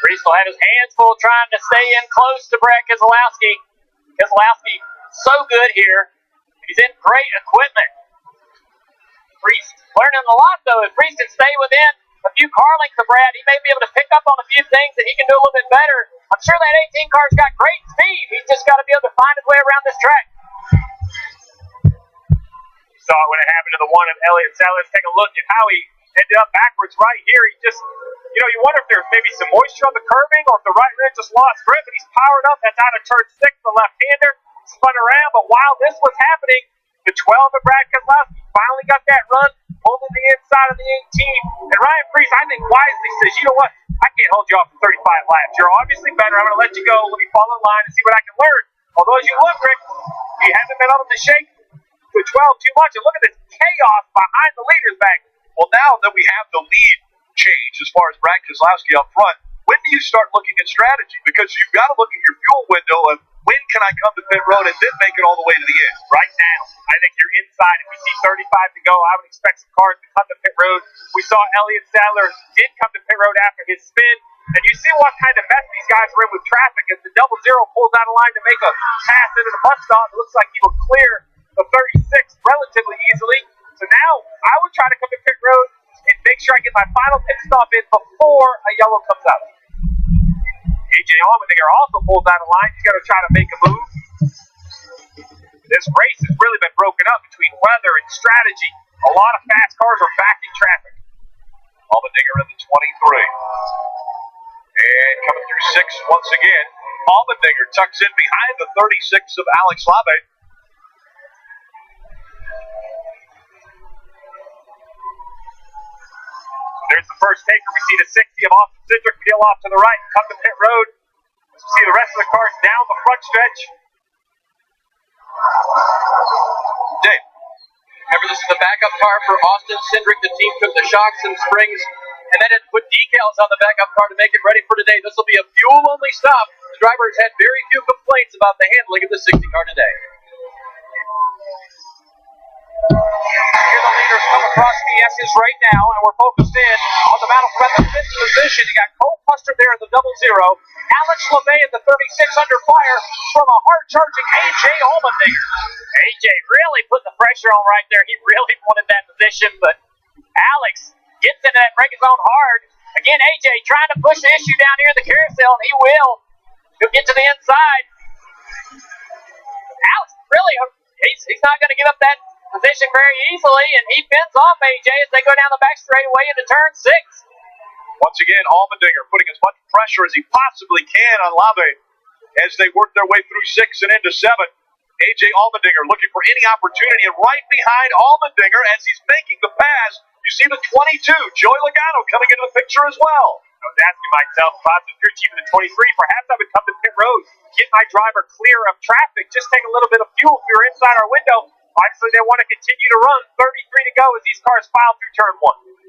Preece will have his hands full trying to stay in close to Brad Keselowski. Keselowski, so good here. He's in great equipment. Preece learning a lot, though. If Preece can stay within a few car lengths of Brad, he may be able to pick up on a few things that he can do a little bit better. I'm sure that 18 car's got great speed. He's just got to be able to find his way around this track. You saw it when it happened to the 1 of Elliott Sadler. Let's take a look at how he ended up backwards right here. He just, you wonder if there's maybe some moisture on the curbing or if the right rear just lost grip, but he's powered up. That's out of turn 6, the left-hander. Spun around, but while this was happening, the 12 of Brad Keselowski finally got that run, pulled to the inside of the 18. And Ryan Preece, I think, wisely says, you know what? I can't hold you off for 35 laps. You're obviously better. I'm going to let you go. Let me fall in line and see what I can learn. Although, as you look, Rick, he hasn't been able to shake the 12 too much. And look at this chaos behind the leaders back. Well, now that we have the lead change as far as Brad Keselowski up front, when do you start looking at strategy? Because you've got to look at your fuel window of when can I come to pit road and then make it all the way to the end? Right now, I think you're inside. If we see 35 to go, I would expect some cars to come to pit road. We saw Elliott Sadler did come to pit road after his spin. And you see what kind of mess these guys are in with traffic. As the 00 pulls out of line to make a pass into the bus stop, it looks like he will clear the 36 relatively easily. So now I would try to come to pit road and make sure I get my final pit stop in before a yellow comes out. A.J. Allmendinger also pulls out of line. He's got to try to make a move. This race has really been broken up between weather and strategy. A lot of fast cars are back in traffic. Allmendinger in the 23. And coming through 6 once again. Allmendinger tucks in behind the 36 of Alex Labe. There's the first taker. We see the 60 of Austin Cindric peel off to the right and come to pit road. We see the rest of the cars down the front stretch. Dave. Remember, this is the backup car for Austin Cindric. The team took the shocks and springs and then had put decals on the backup car to make it ready for today. This will be a fuel-only stop. The driver has had very few complaints about the handling of the 60 car today. Here the leaders come across the S's right now, and we're focused in on the battle for the 5th position. You got Cole Custer there in the 00. Alex LeMay in the 36 under fire from a hard-charging A.J. Allmendinger. A.J. really put the pressure on right there. He really wanted that position, but Alex gets into that braking zone hard. Again, A.J. trying to push the issue down here in the carousel, and he will. He'll get to the inside. Alex, really, he's not going to give up that position very easily, and he fends off A.J. as they go down the back straightaway into turn 6. Once again, Allmendinger putting as much pressure as he possibly can on Labe as they work their way through 6 and into 7. A.J. Allmendinger looking for any opportunity, and right behind Allmendinger as he's making the pass, you see the 22, Joey Logano, coming into the picture as well. I was asking myself, if I was the crew chief in the 23, perhaps I would come to pit road, get my driver clear of traffic, just take a little bit of fuel if we were inside our window. Obviously, they want to continue to run. 33 to go as these cars file through turn 1.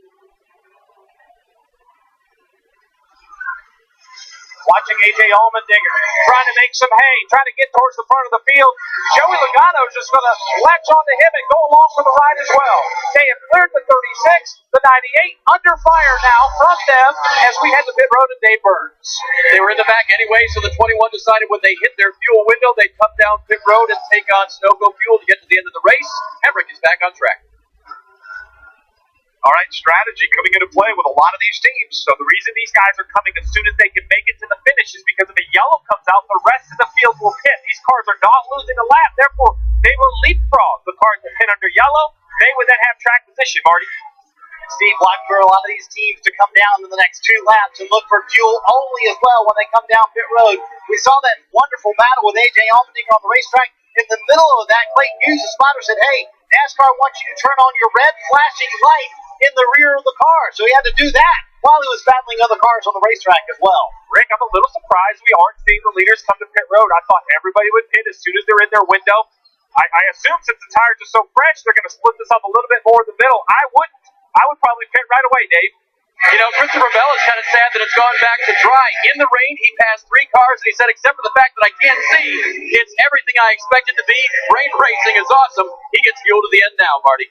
Watching A.J. Allmendinger trying to make some hay, trying to get towards the front of the field. Joey Logano is just going to latch onto him and go along for the ride as well. They have cleared the 36, the 98 under fire now from them as we head to pit road and Dave Burns. They were in the back anyway, so the 21 decided when they hit their fuel window, they'd come down pit road and take on Snogo Fuel to get to the end of the race. Hemrick is back on track. All right, strategy coming into play with a lot of these teams. So the reason these guys are coming as soon as they can make it to the finish is because if a yellow comes out, the rest of the field will pit. These cars are not losing a lap, therefore they will leapfrog the cars that pit under yellow, they would then have track position, Marty. Steve, watch for a lot of these teams to come down in the next 2 laps and look for fuel only as well when they come down pit road. We saw that wonderful battle with A.J. Allmendinger on the racetrack. In the middle of that, Clayton Hughes, the spotter, said, hey, NASCAR wants you to turn on your red flashing light in the rear of the car. So he had to do that while he was battling other cars on the racetrack as well. Rick, I'm a little surprised we aren't seeing the leaders come to pit road. I thought everybody would pit as soon as they're in their window. I assume since the tires are so fresh, they're going to split this up a little bit more in the middle. I wouldn't. I would probably pit right away, Dave. You know, Christopher Bell is kind of sad that it's gone back to dry. In the rain, he passed 3 cars, and he said, except for the fact that I can't see, it's everything I expected to be. Rain racing is awesome. He gets fuel to the end now, Marty.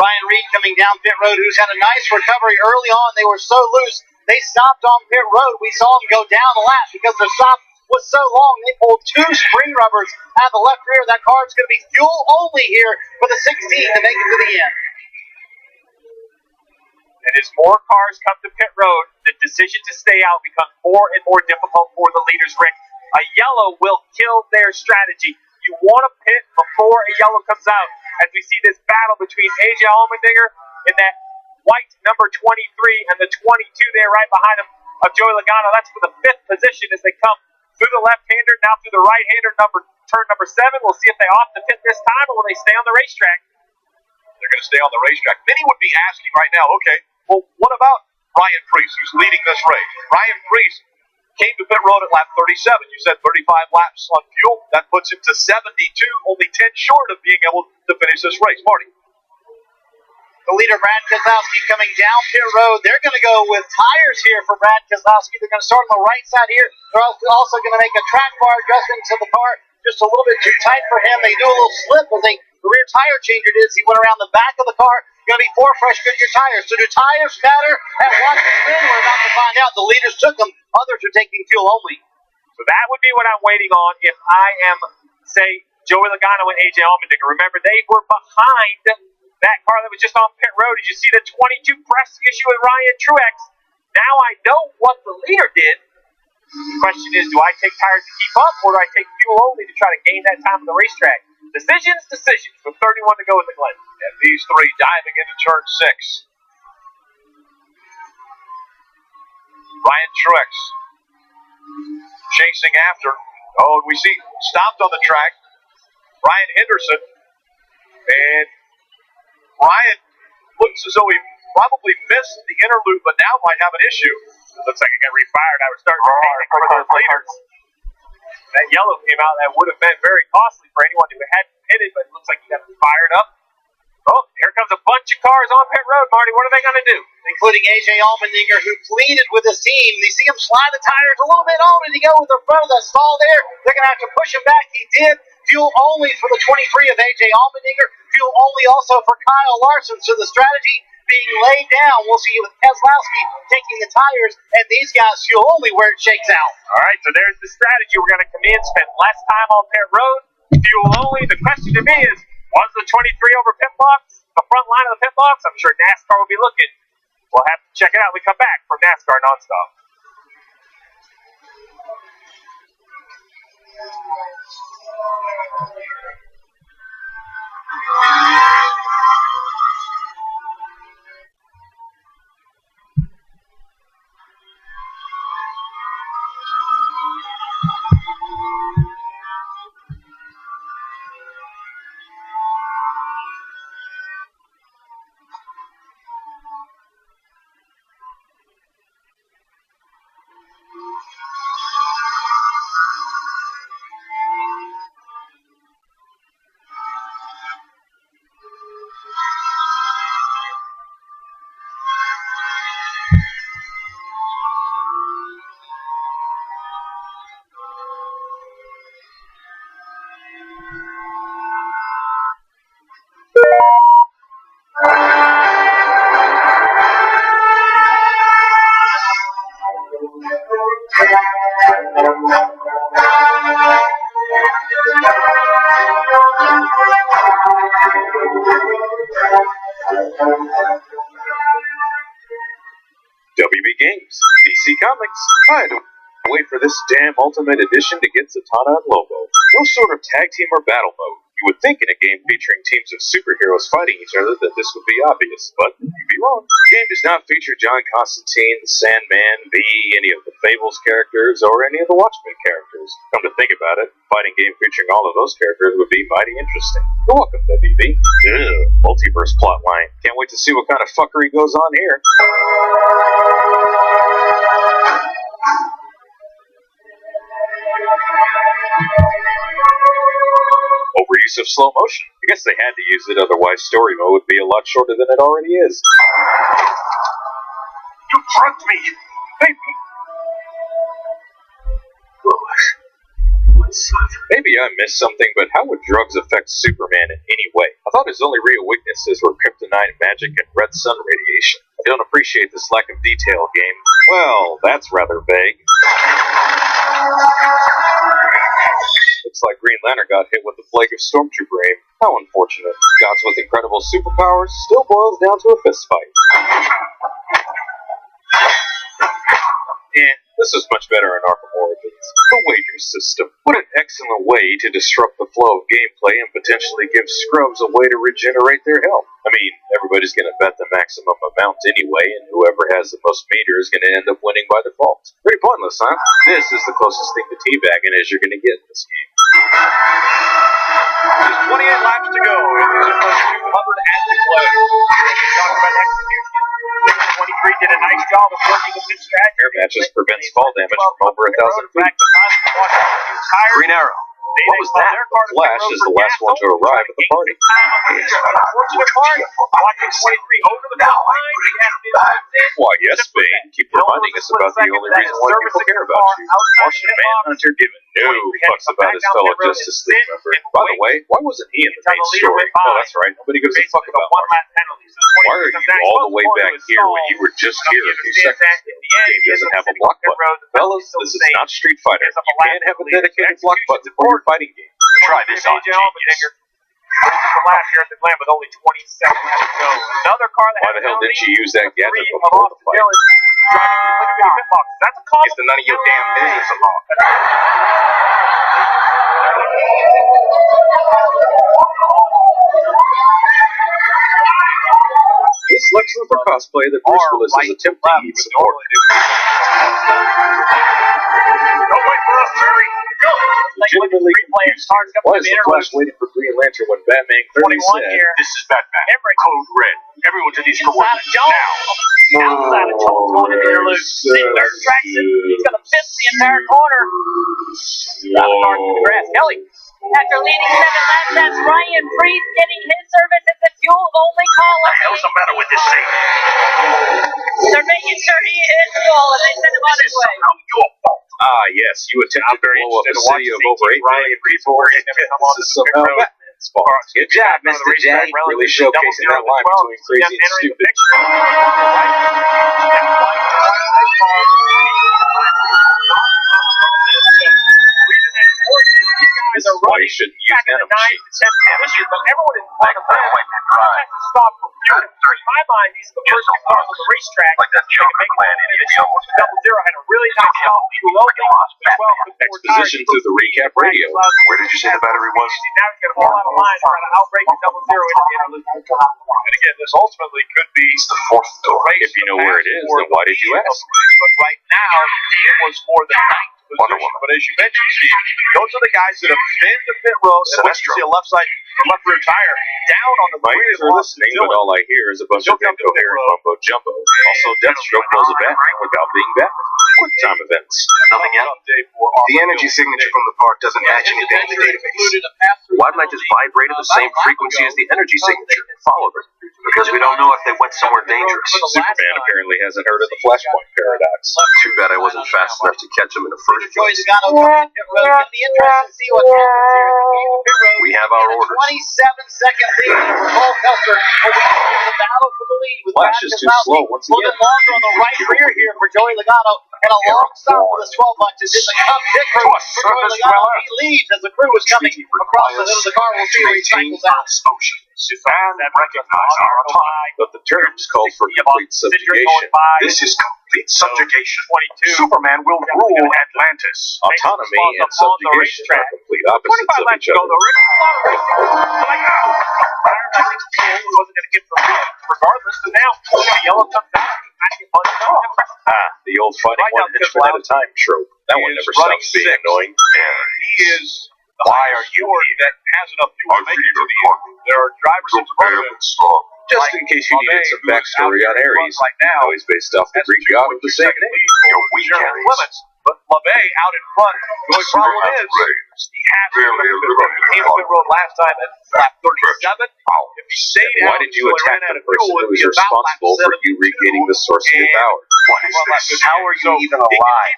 Ryan Reed coming down pit road, who's had a nice recovery early on. They were so loose, they stopped on pit road. We saw them go down the lap because their stop was so long. They pulled 2 spring rubbers out of the left rear. That car is going to be fuel only here for the 16 to make it to the end. And as more cars come to pit road, the decision to stay out becomes more and more difficult for the leaders, Rick. A yellow will kill their strategy. You want to pit before a yellow comes out. As we see this battle between A.J. Allmendinger and that white number 23 and the 22 there right behind him of Joey Logano. That's for the 5th position as they come through the left-hander, now through the right-hander, turn number 7. We'll see if they opt to pit this time or will they stay on the racetrack. They're going to stay on the racetrack. Many would be asking right now, okay, well, what about Ryan Preece, who's leading this race? Ryan Preece came to pit road at lap 37. You said 35 laps on fuel. That puts him to 72, only 10 short of being able to finish this race. Marty. The leader, Brad Keselowski, coming down pit road. They're going to go with tires here for Brad Keselowski. They're going to start on the right side here. They're also going to make a track bar adjustment to the car. Just a little bit too tight for him. They do a little slip as the rear tire changer did. He went around the back of the car. Going to be 4 fresh Goodyear tires. So do tires matter at Watkins Glen? We're about to find out. The leaders took them. Others are taking fuel only. So that would be what I'm waiting on if I am, say, Joey Logano and A.J. Allmendinger. Remember, they were behind that car that was just on pit road. As you see the 22 press issue with Ryan Truex. Now I know what the leader did. The question is, do I take tires to keep up, or do I take fuel only to try to gain that time on the racetrack? Decisions with 31 to go at the Glen. And these 3 diving into turn 6. Ryan Truex chasing after. Oh, and we see stopped on the track. Ryan Henderson. And Ryan looks as though he probably missed the inner loop, but now might have an issue. It looks like it got refired. I was starting to panic for those leaders. That yellow came out. That would have been very costly for anyone who hadn't pitted, but it looks like he got fired up. Oh, here comes a bunch of cars on pit road, Marty. What are they going to do? Including A.J. Allmendinger, who pleaded with his team. You see him slide the tires a little bit on, and he go with the front of the stall there. They're going to have to push him back. He did. Fuel only for the 23 of A.J. Allmendinger. Fuel only also for Kyle Larson. So the strategy being laid down. We'll see with Keselowski taking the tires, and these guys fuel only where it shakes out. All right, so there's the strategy. We're going to come in, spend less time on pit road, fuel only. The question to me is, was the 23 over pit box, the front line of the pit box? I'm sure NASCAR will be looking. We'll have to check it out. We come back from NASCAR Nonstop. WB Games, DC Comics. I had to wait for this damn Ultimate Edition to get Zatanna and Lobo. No sort of tag team or battle mode. You would think in a game featuring teams of superheroes fighting each other that this would be obvious, but you'd be wrong. The game does not feature John Constantine, the Sandman, V, any of the Fables characters, or any of the Watchmen characters. Come to think about it, a fighting game featuring all of those characters would be mighty interesting. You're welcome, WB. Multiverse plotline. Can't wait to see what kind of fuckery goes on here. Overuse of slow motion. I guess they had to use it, otherwise story mode would be a lot shorter than it already is. You drugged me! Maybe I missed something, but how would drugs affect Superman in any way? I thought his only real weaknesses were kryptonite magic and red sun radiation. I don't appreciate this lack of detail, game. Well, that's rather vague. Looks like Green Lantern got hit with the plague of Stormtrooper aim. How unfortunate. Gods with incredible superpowers still boils down to a fist fight. This is much better in Arkham Origins. The wager system. What an excellent way to disrupt the flow of gameplay and potentially give scrubs a way to regenerate their health. I mean, everybody's going to bet the maximum amount anyway, and whoever has the most meter is going to end up winning by default. Pretty pointless, huh? This is the closest thing to teabagging as you're going to get in this game. Just 28 laps to go. It's almost 200 at the play. Talking about execution. 23 did a nice job of working with his strategy. Air matches prevents fall damage from over 1,000 feet. Green Arrow. What was that? The Flash is the last one to arrive at the party. Unfortunate part. Watkins 23 over the goal line. Why, yes, Bane. Keep reminding us about the only reason why people care about you. Martian Manhunter giving no fucks about his fellow Justice League member. By the way, why wasn't he in the main story? Oh, that's right. Nobody gives a fuck about Martian. Why are you all the way back here when you were just here a few seconds ago? The game doesn't have a block button. Fellas, this is not Street Fighter. You can't have a dedicated block button for your fighting game. Try this on, genius. The last here at the Glen with only 20 seconds left to go. Another car that why the hell didn't you use that gadget before the fight? That's a call. It's none of your damn business along. This lecture for cosplay that Bruce Willis is attempting to eat support. Don't wait for us, Terry. Go! Legitimately confused. Why is the Flash waiting for Green Lantern when Batman clearly said, this is Batman. Code Red. Everyone to these coordinates now. Outside of Jones going into the interlude. Ziggler tracks it. He's going to miss the entire corner. Kelly. After leading 7 laps, that's Ryan Priest getting his service at the fuel-only column. What the hell's the matter with this thing? They're making sure he hits goal, and they send him on his way. Your fault. Ah, yes, you attempted to blow up a city of over 8 million people, and this is somehow Batman's fault. Good job, Mr. J. Really showcasing that line between crazy and stupid. This is why you shouldn't use nano machines. But everyone is on the ground. Has to stop for fuel. In my mind, these are the first two cars on the racetrack. Like that Joker plan in Double Zero had a really nice stop fuel open. Exposition through the recap radio. Where did you say the battery was? Now he's got a whole lot of lines trying to outbreak the Double Zero into the interlude. And again, this ultimately could be the fourth door. If you know where it is, then why did you ask? But right now, it was for the ninth position. But as you mentioned, Steve, those are the guys that have been to pit road, and when you see a left rear tire down on the rear are listening, but all I hear is a bunch of incoherent mumbo jumbo. Also, Deathstroke blows a Batman without being Batman. Quick time events. Nothing yet? The energy signature from the park doesn't match anything in the database. Why didn't I just vibrate at the same frequency as the energy signature and follow it? Because we don't know if they went somewhere dangerous. Superman apparently hasn't heard of the Flashpoint paradox. Too bad I wasn't fast enough to catch him in the first place. We have our orders. 27-second lead for Cole Custer. The battle for the lead with Flash is too slow once again. A little bit longer on the right rear here for Joey Logano, and a long stop for the 12 bunches in the Cup pit crew for Joey Logano. He leads as the crew is coming across the hood of the car. We'll see where he cycles out. And recognize our autonomy. But the terms call for complete subjugation. This is complete subjugation. Superman will rule Atlantis. Autonomy and subjugation are complete complete opposites of each other. Wasn't going to get the win regardless, and now yellow comes back. The old fighting one henchman at a time trope. That one never stops being annoying. He is why are you that has enough fuel to make it to the end. There are drivers in front of him. Just in case you needed some backstory on Aries, right now, he's based off the Greek god with the same name. But LaVey out in front. The only problem is he has to Hamilton Road last time at lap 37. If he stayed why did you attack the person who is responsible for you regaining the source of your power? What is this? How are you even alive?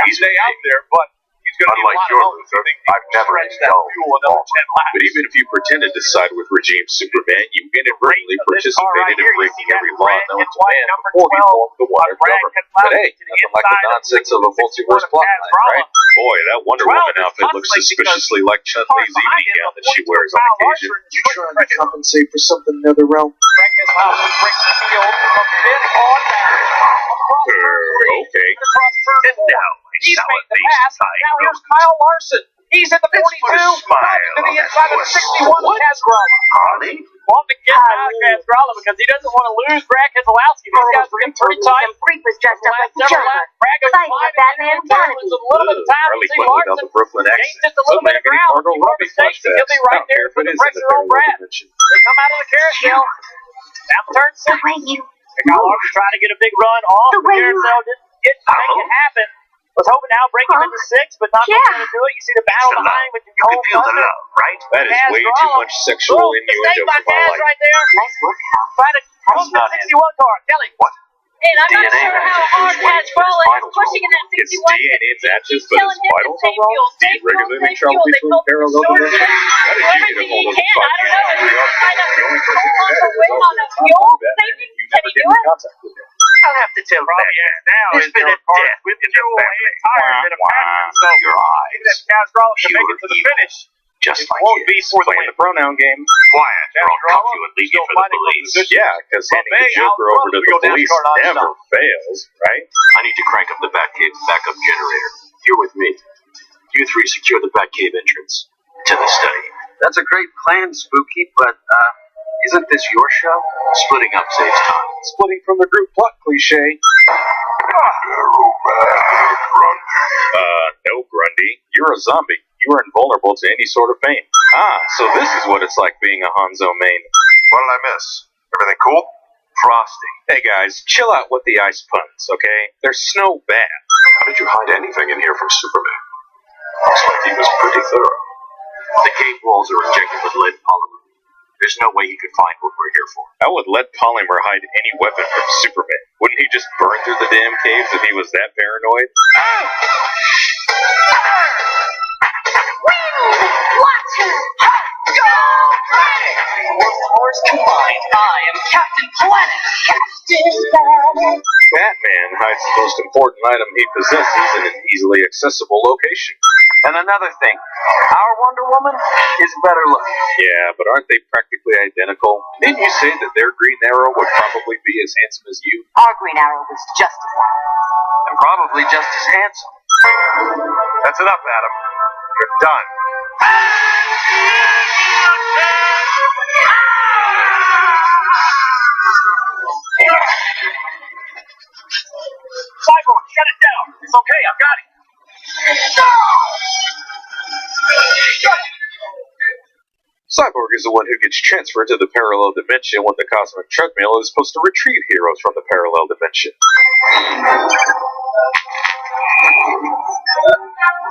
He stay out there, but he's going to need a lot of help. I've never But even if you pretended to side with regime Superman, you inadvertently participated in breaking every law known to man before he formed the Wonder Government. But hey, nothing like the nonsense of a multiverse plotline, right? Boy, that Wonder Woman outfit looks suspiciously like Chun-Li's evening gown that she wears on occasion. You trying to compensate for something in the other realm? Okay. He's made the pass. Now here's Kyle Larson. He's at the 42. To the inside of the 61 of Casgrala. Wanting to get out of Casgrala because he doesn't want to lose Brad Keselowski. These guys are getting pretty tight. Creep was dressed up like the Joker. Brad goes Fighting with Batman wannabe. a little bit of time to see Larson. Gains just a little bit of ground. If he mistakes, he'll be right there for the pressure on Brad. They come out of the carousel. Down turn 6. Kyle Larson trying to get a big run off the carousel. Didn't make it happen. Was hoping now break him into 6, but not going to do it. You see the battle behind with the whole thunder. Right? That is way too much sexual innuendo for my life. Right there. Nice work, trying to move the 61 car. Kelly. What? And I'm not sure how hard Casgrala is pushing in that 61. It's DNA matches, but his vitals are wrong. Do you regularly travel between parallel dimensions? How did you get a hold of the podcast? The only person who had it is also Tom Batman. You never get in contact with him. I'll have to tell Batman. There's been a death with the family. So your eyes. That Casgrala can make it to the finish. Just like you. Playing the pronoun game. Quiet, or I'll cuff you and leave you for the police. Yeah, because handing the Joker over to the police never fails, right? I need to crank up the Batcave's backup generator. You're with me. You three secure the Batcave entrance to the study. That's a great plan, Spooky, but isn't this your show? Splitting up saves time. Splitting from the group plot cliche. No, Grundy. You're a zombie. You are invulnerable to any sort of pain. So this is what it's like being a Hanzo main. What did I miss? Everything cool? Frosty. Hey guys, chill out with the ice puns, okay? There's snow bad. How did you hide anything in here from Superman? Looks like he was pretty thorough. The cave walls are injected with lead polymer. There's no way he could find what we're here for. How would lead polymer hide any weapon from Superman? Wouldn't he just burn through the damn caves if he was that paranoid? Force combined, I am Captain Planet. Batman hides the most important item he possesses in an easily accessible location. And another thing, our Wonder Woman is better looking. Yeah, but aren't they practically identical? Didn't you say that their Green Arrow would probably be as handsome as you? Our Green Arrow was just as handsome. And probably just as handsome. That's enough, Adam. You're done. Cyborg, shut it down. It's okay, I've got it. Cyborg is the one who gets transferred to the parallel dimension when the cosmic treadmill is supposed to retrieve heroes from the parallel dimension.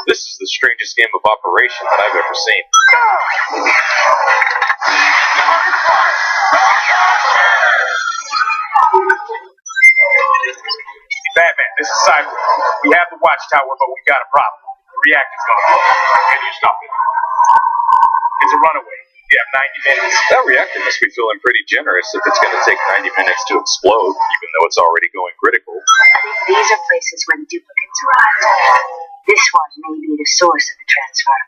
This is the strangest game of operation that I've ever seen. Batman, this is Cyborg. We have the watchtower, but we got a problem. The reactor's gonna blow. Can you stop it? It's a runaway. You have 90 minutes. That reactor must be feeling pretty generous if it's going to take 90 minutes to explode, even though it's already going critical. I think these are places where the duplicates arrived. This one may be the source of the transfer.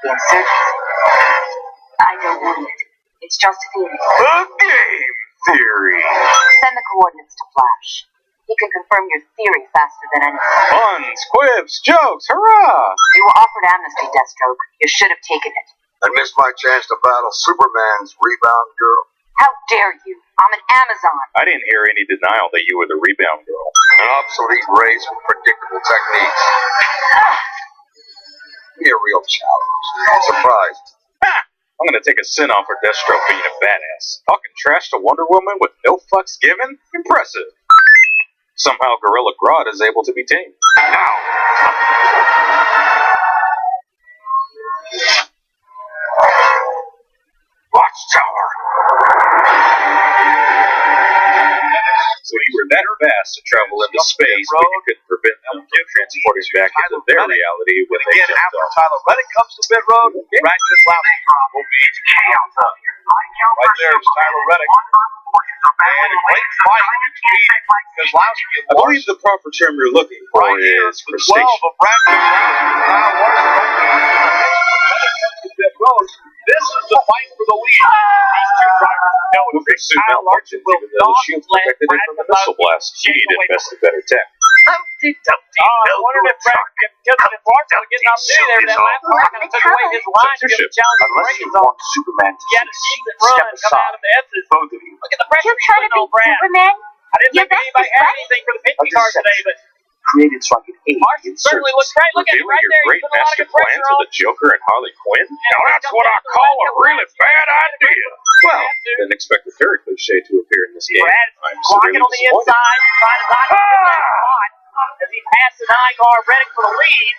The insurgency. I don't know yet. It's just a theory. A game theory. Send the coordinates to Flash. He can confirm your theory faster than anyone. Puns, quips, jokes, hurrah! You were offered amnesty, Deathstroke. You should have taken it. I missed my chance to battle Superman's rebound girl. How dare you? I'm an Amazon. I didn't hear any denial that you were the rebound girl. An obsolete race with predictable techniques. Be a real challenge. Surprised. Ha! I'm gonna take a sin off for Deathstroke being a badass. Talking trash to Wonder Woman with no fucks given? Impressive. Somehow Gorilla Grodd is able to be tamed. Now. Watchtower. So you were that fast to travel into space, but you couldn't prevent them from transporting back into their reality when they Again, jumped after off. Tyler Reddick comes to pit road, Brad Keselowski will be chaos up here. Right there is Tyler Reddick. And a great fight between Keselowski and I believe the proper term you're looking for right here is is the 12 of Brad Keselowski. This is the fight for the lead. These two drivers know it. Kyle Larson will not let Brad Keselowski. She needed invested better tech. I wondered if Brad Keselowski was getting off there that last second and took away his line to give a challenge to Unless you want Superman to He had a decent run come out of the S's. both of you. Look at the pressure You're trying to he's putting on beat Brad. Superman? I didn't think anybody had anything for the 50 car today, but Created so I could aid Larson certainly looks great. Look at him right Revealing there. your He's great putting a lot of master good plan pressure to on. the Joker and Harley Quinn? Now that's what I call a really bad idea. Well, didn't expect the third cliche to appear in this game. Brad I'm blocking severely on the disappointed. inside, trying to dodge that spot as he passes Igar Reddick for the lead.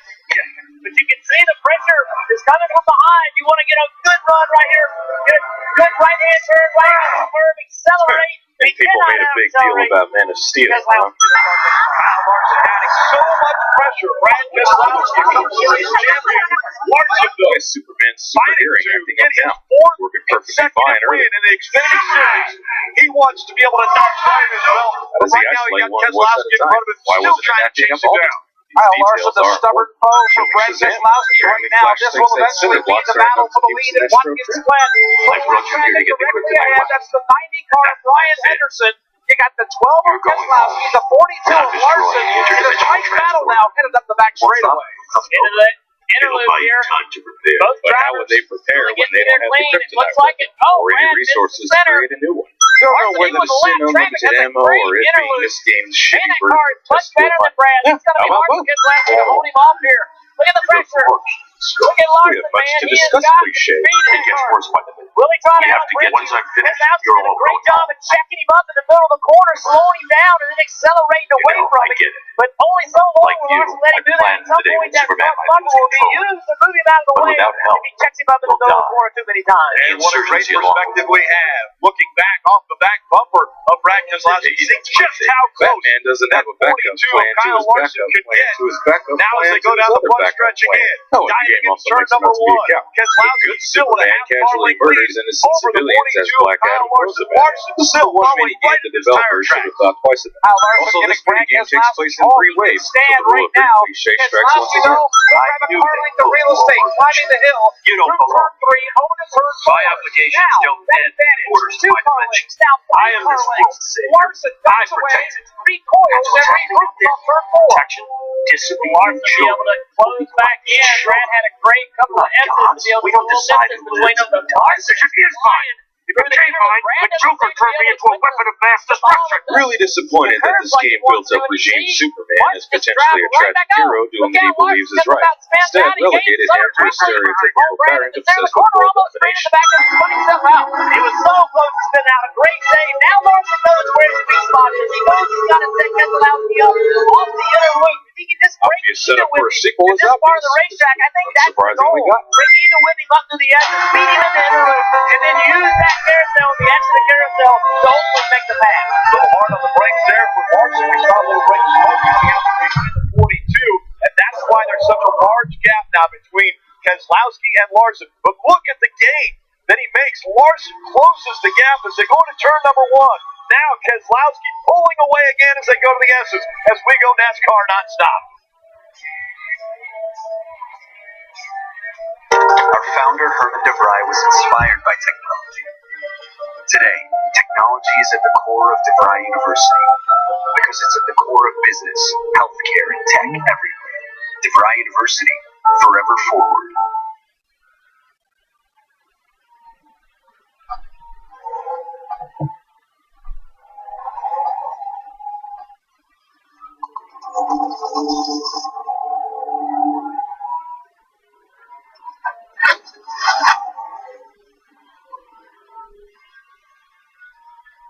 But you can see the pressure is coming from behind. You want to get a good run right here. Get a good right-hand turn, right on the curve, accelerate. And people made a big deal about Man of Steel, huh? Kyle Larson adding so much pressure. Brad Keselowski becomes series champion. Larson, though, As Superman's super fighting hearing to acting get up his now. fourth Working perfectly fine consecutive early. win in the Xfinity Series. He wants to be able to knock Ryan as well. How does he Right now, he isolate got one horse Keselowski at a in front of him, time? Why still wasn't it trying to acting chase up him all down. Kyle These Larson, details the are stubborn important. foe for Showing Brad Shazam. Keselowski right Apparently now. Flash This thinks will that eventually Cinder be blocks the are battle enough for to the keep lead the at next road Watkins trip. Glen. Like Roger here to get the quick Directly ahead, that's the 90 car of Brian Henderson. You got the 12 of Keselowski, the 42 of Larson. It's a tight battle now, headed up the back straightaway. Into the interlude here. Time to prepare. Both But how drivers would they prepare really when getting they in don't there have the clean. It kryptonite looks like it. Oh, or any Brad resources to center. create a new one? Larson, Don't know he whether was to a send lap traffic. unlimited That's a ammo great or it being interlude. this game's Man, shitty that version car of is much Test better than Brad. It's going to be How hard about for Keselowski to hold him off here. Look at the pressure. Look at Larson, We have much man. to He has discuss, got cliche. the speed in that car. by the minute. Really trying to We have to outbreak get- him. once I finish, Keselowski you're did a all great going job of checking him up in the middle of the corner, slowing him down, and then accelerating away from I him. get it. But only so long Like will you, Larson let him I do that. At planned some the day point, when that Superman front might bumper lose will be control. used to move him out of the But way without help, if he checks him up in the he'll middle of the die. corner too many times. And what a great Insurgency along the perspective we have. Looking back off the back bumper of Brad Keselowski, seeing just how close Batman doesn't have a backup 42 plan to Kyle his Larson backup could plan get. to his backup Now as plan they to go his down the other front backup stretch plan. again, No, the diving game into also turn makes number not to be a one. count. A Keselowski good still with a Superman half car casually length murders lead innocent over the civilians as 42 of Black Kyle Adam Larson. goes about. Larson This is still one following mini game right the at his tire developers should track. have thought twice about. Kyle Larson Also, getting this mini game takes Keselowski place in all three he can ways. stand The rule right of now. cliche strikes once Keselowski, again. though, will grab a car length of real estate, climbing the hill. You don't through belong. turn 3, over to turn 4. My applications Now, don't that end advantage, orders 2 by car dimension. lengths, now 3 I am car this lengths. world's savior. Larson I ducks away, protect it. recoils, That's and what's regroups on turn 4. Protection, discipline, Larson to be able to close back in. Brad had a great couple of S's to be able to We don't pull decide distance who between lives them. and dies. There should be a sign. If you can't find, the Joker turned me into a weapon of mass destruction. Really disappointed that this game builds up regime Superman as potentially a tragic hero doing what he believes is right. Instead, relegated him to a stereotypical tyrant obsessed with world domination. He was so close to spinning out a great save. Now Larson knows where his sweet spot is. He knows he's got to set Keselowski up off the inner loop. If he can just break Obvious setup even for a with sequel is this part of obvious. the racetrack, I think that's the Unsurprisingly goal. got. Break even with him up to the edge, beat him in the inner loop, and then use that carousel, the edge of the carousel, to hopefully make the pass. A little hard on the brakes there for Larson. We saw a little brake smoke coming out between the 42, and that's why there's such a large gap now between Keselowski and Larson. But look at the gain that he makes. Larson closes the gap as they go to turn number 1. Now Keselowski pulling away again as they go to the S's as we go NASCAR nonstop. Our founder, Herman DeVry, was inspired by technology. Today, technology is at the core of DeVry University because it's at the core of business, healthcare, and tech everywhere. DeVry University, forever forward.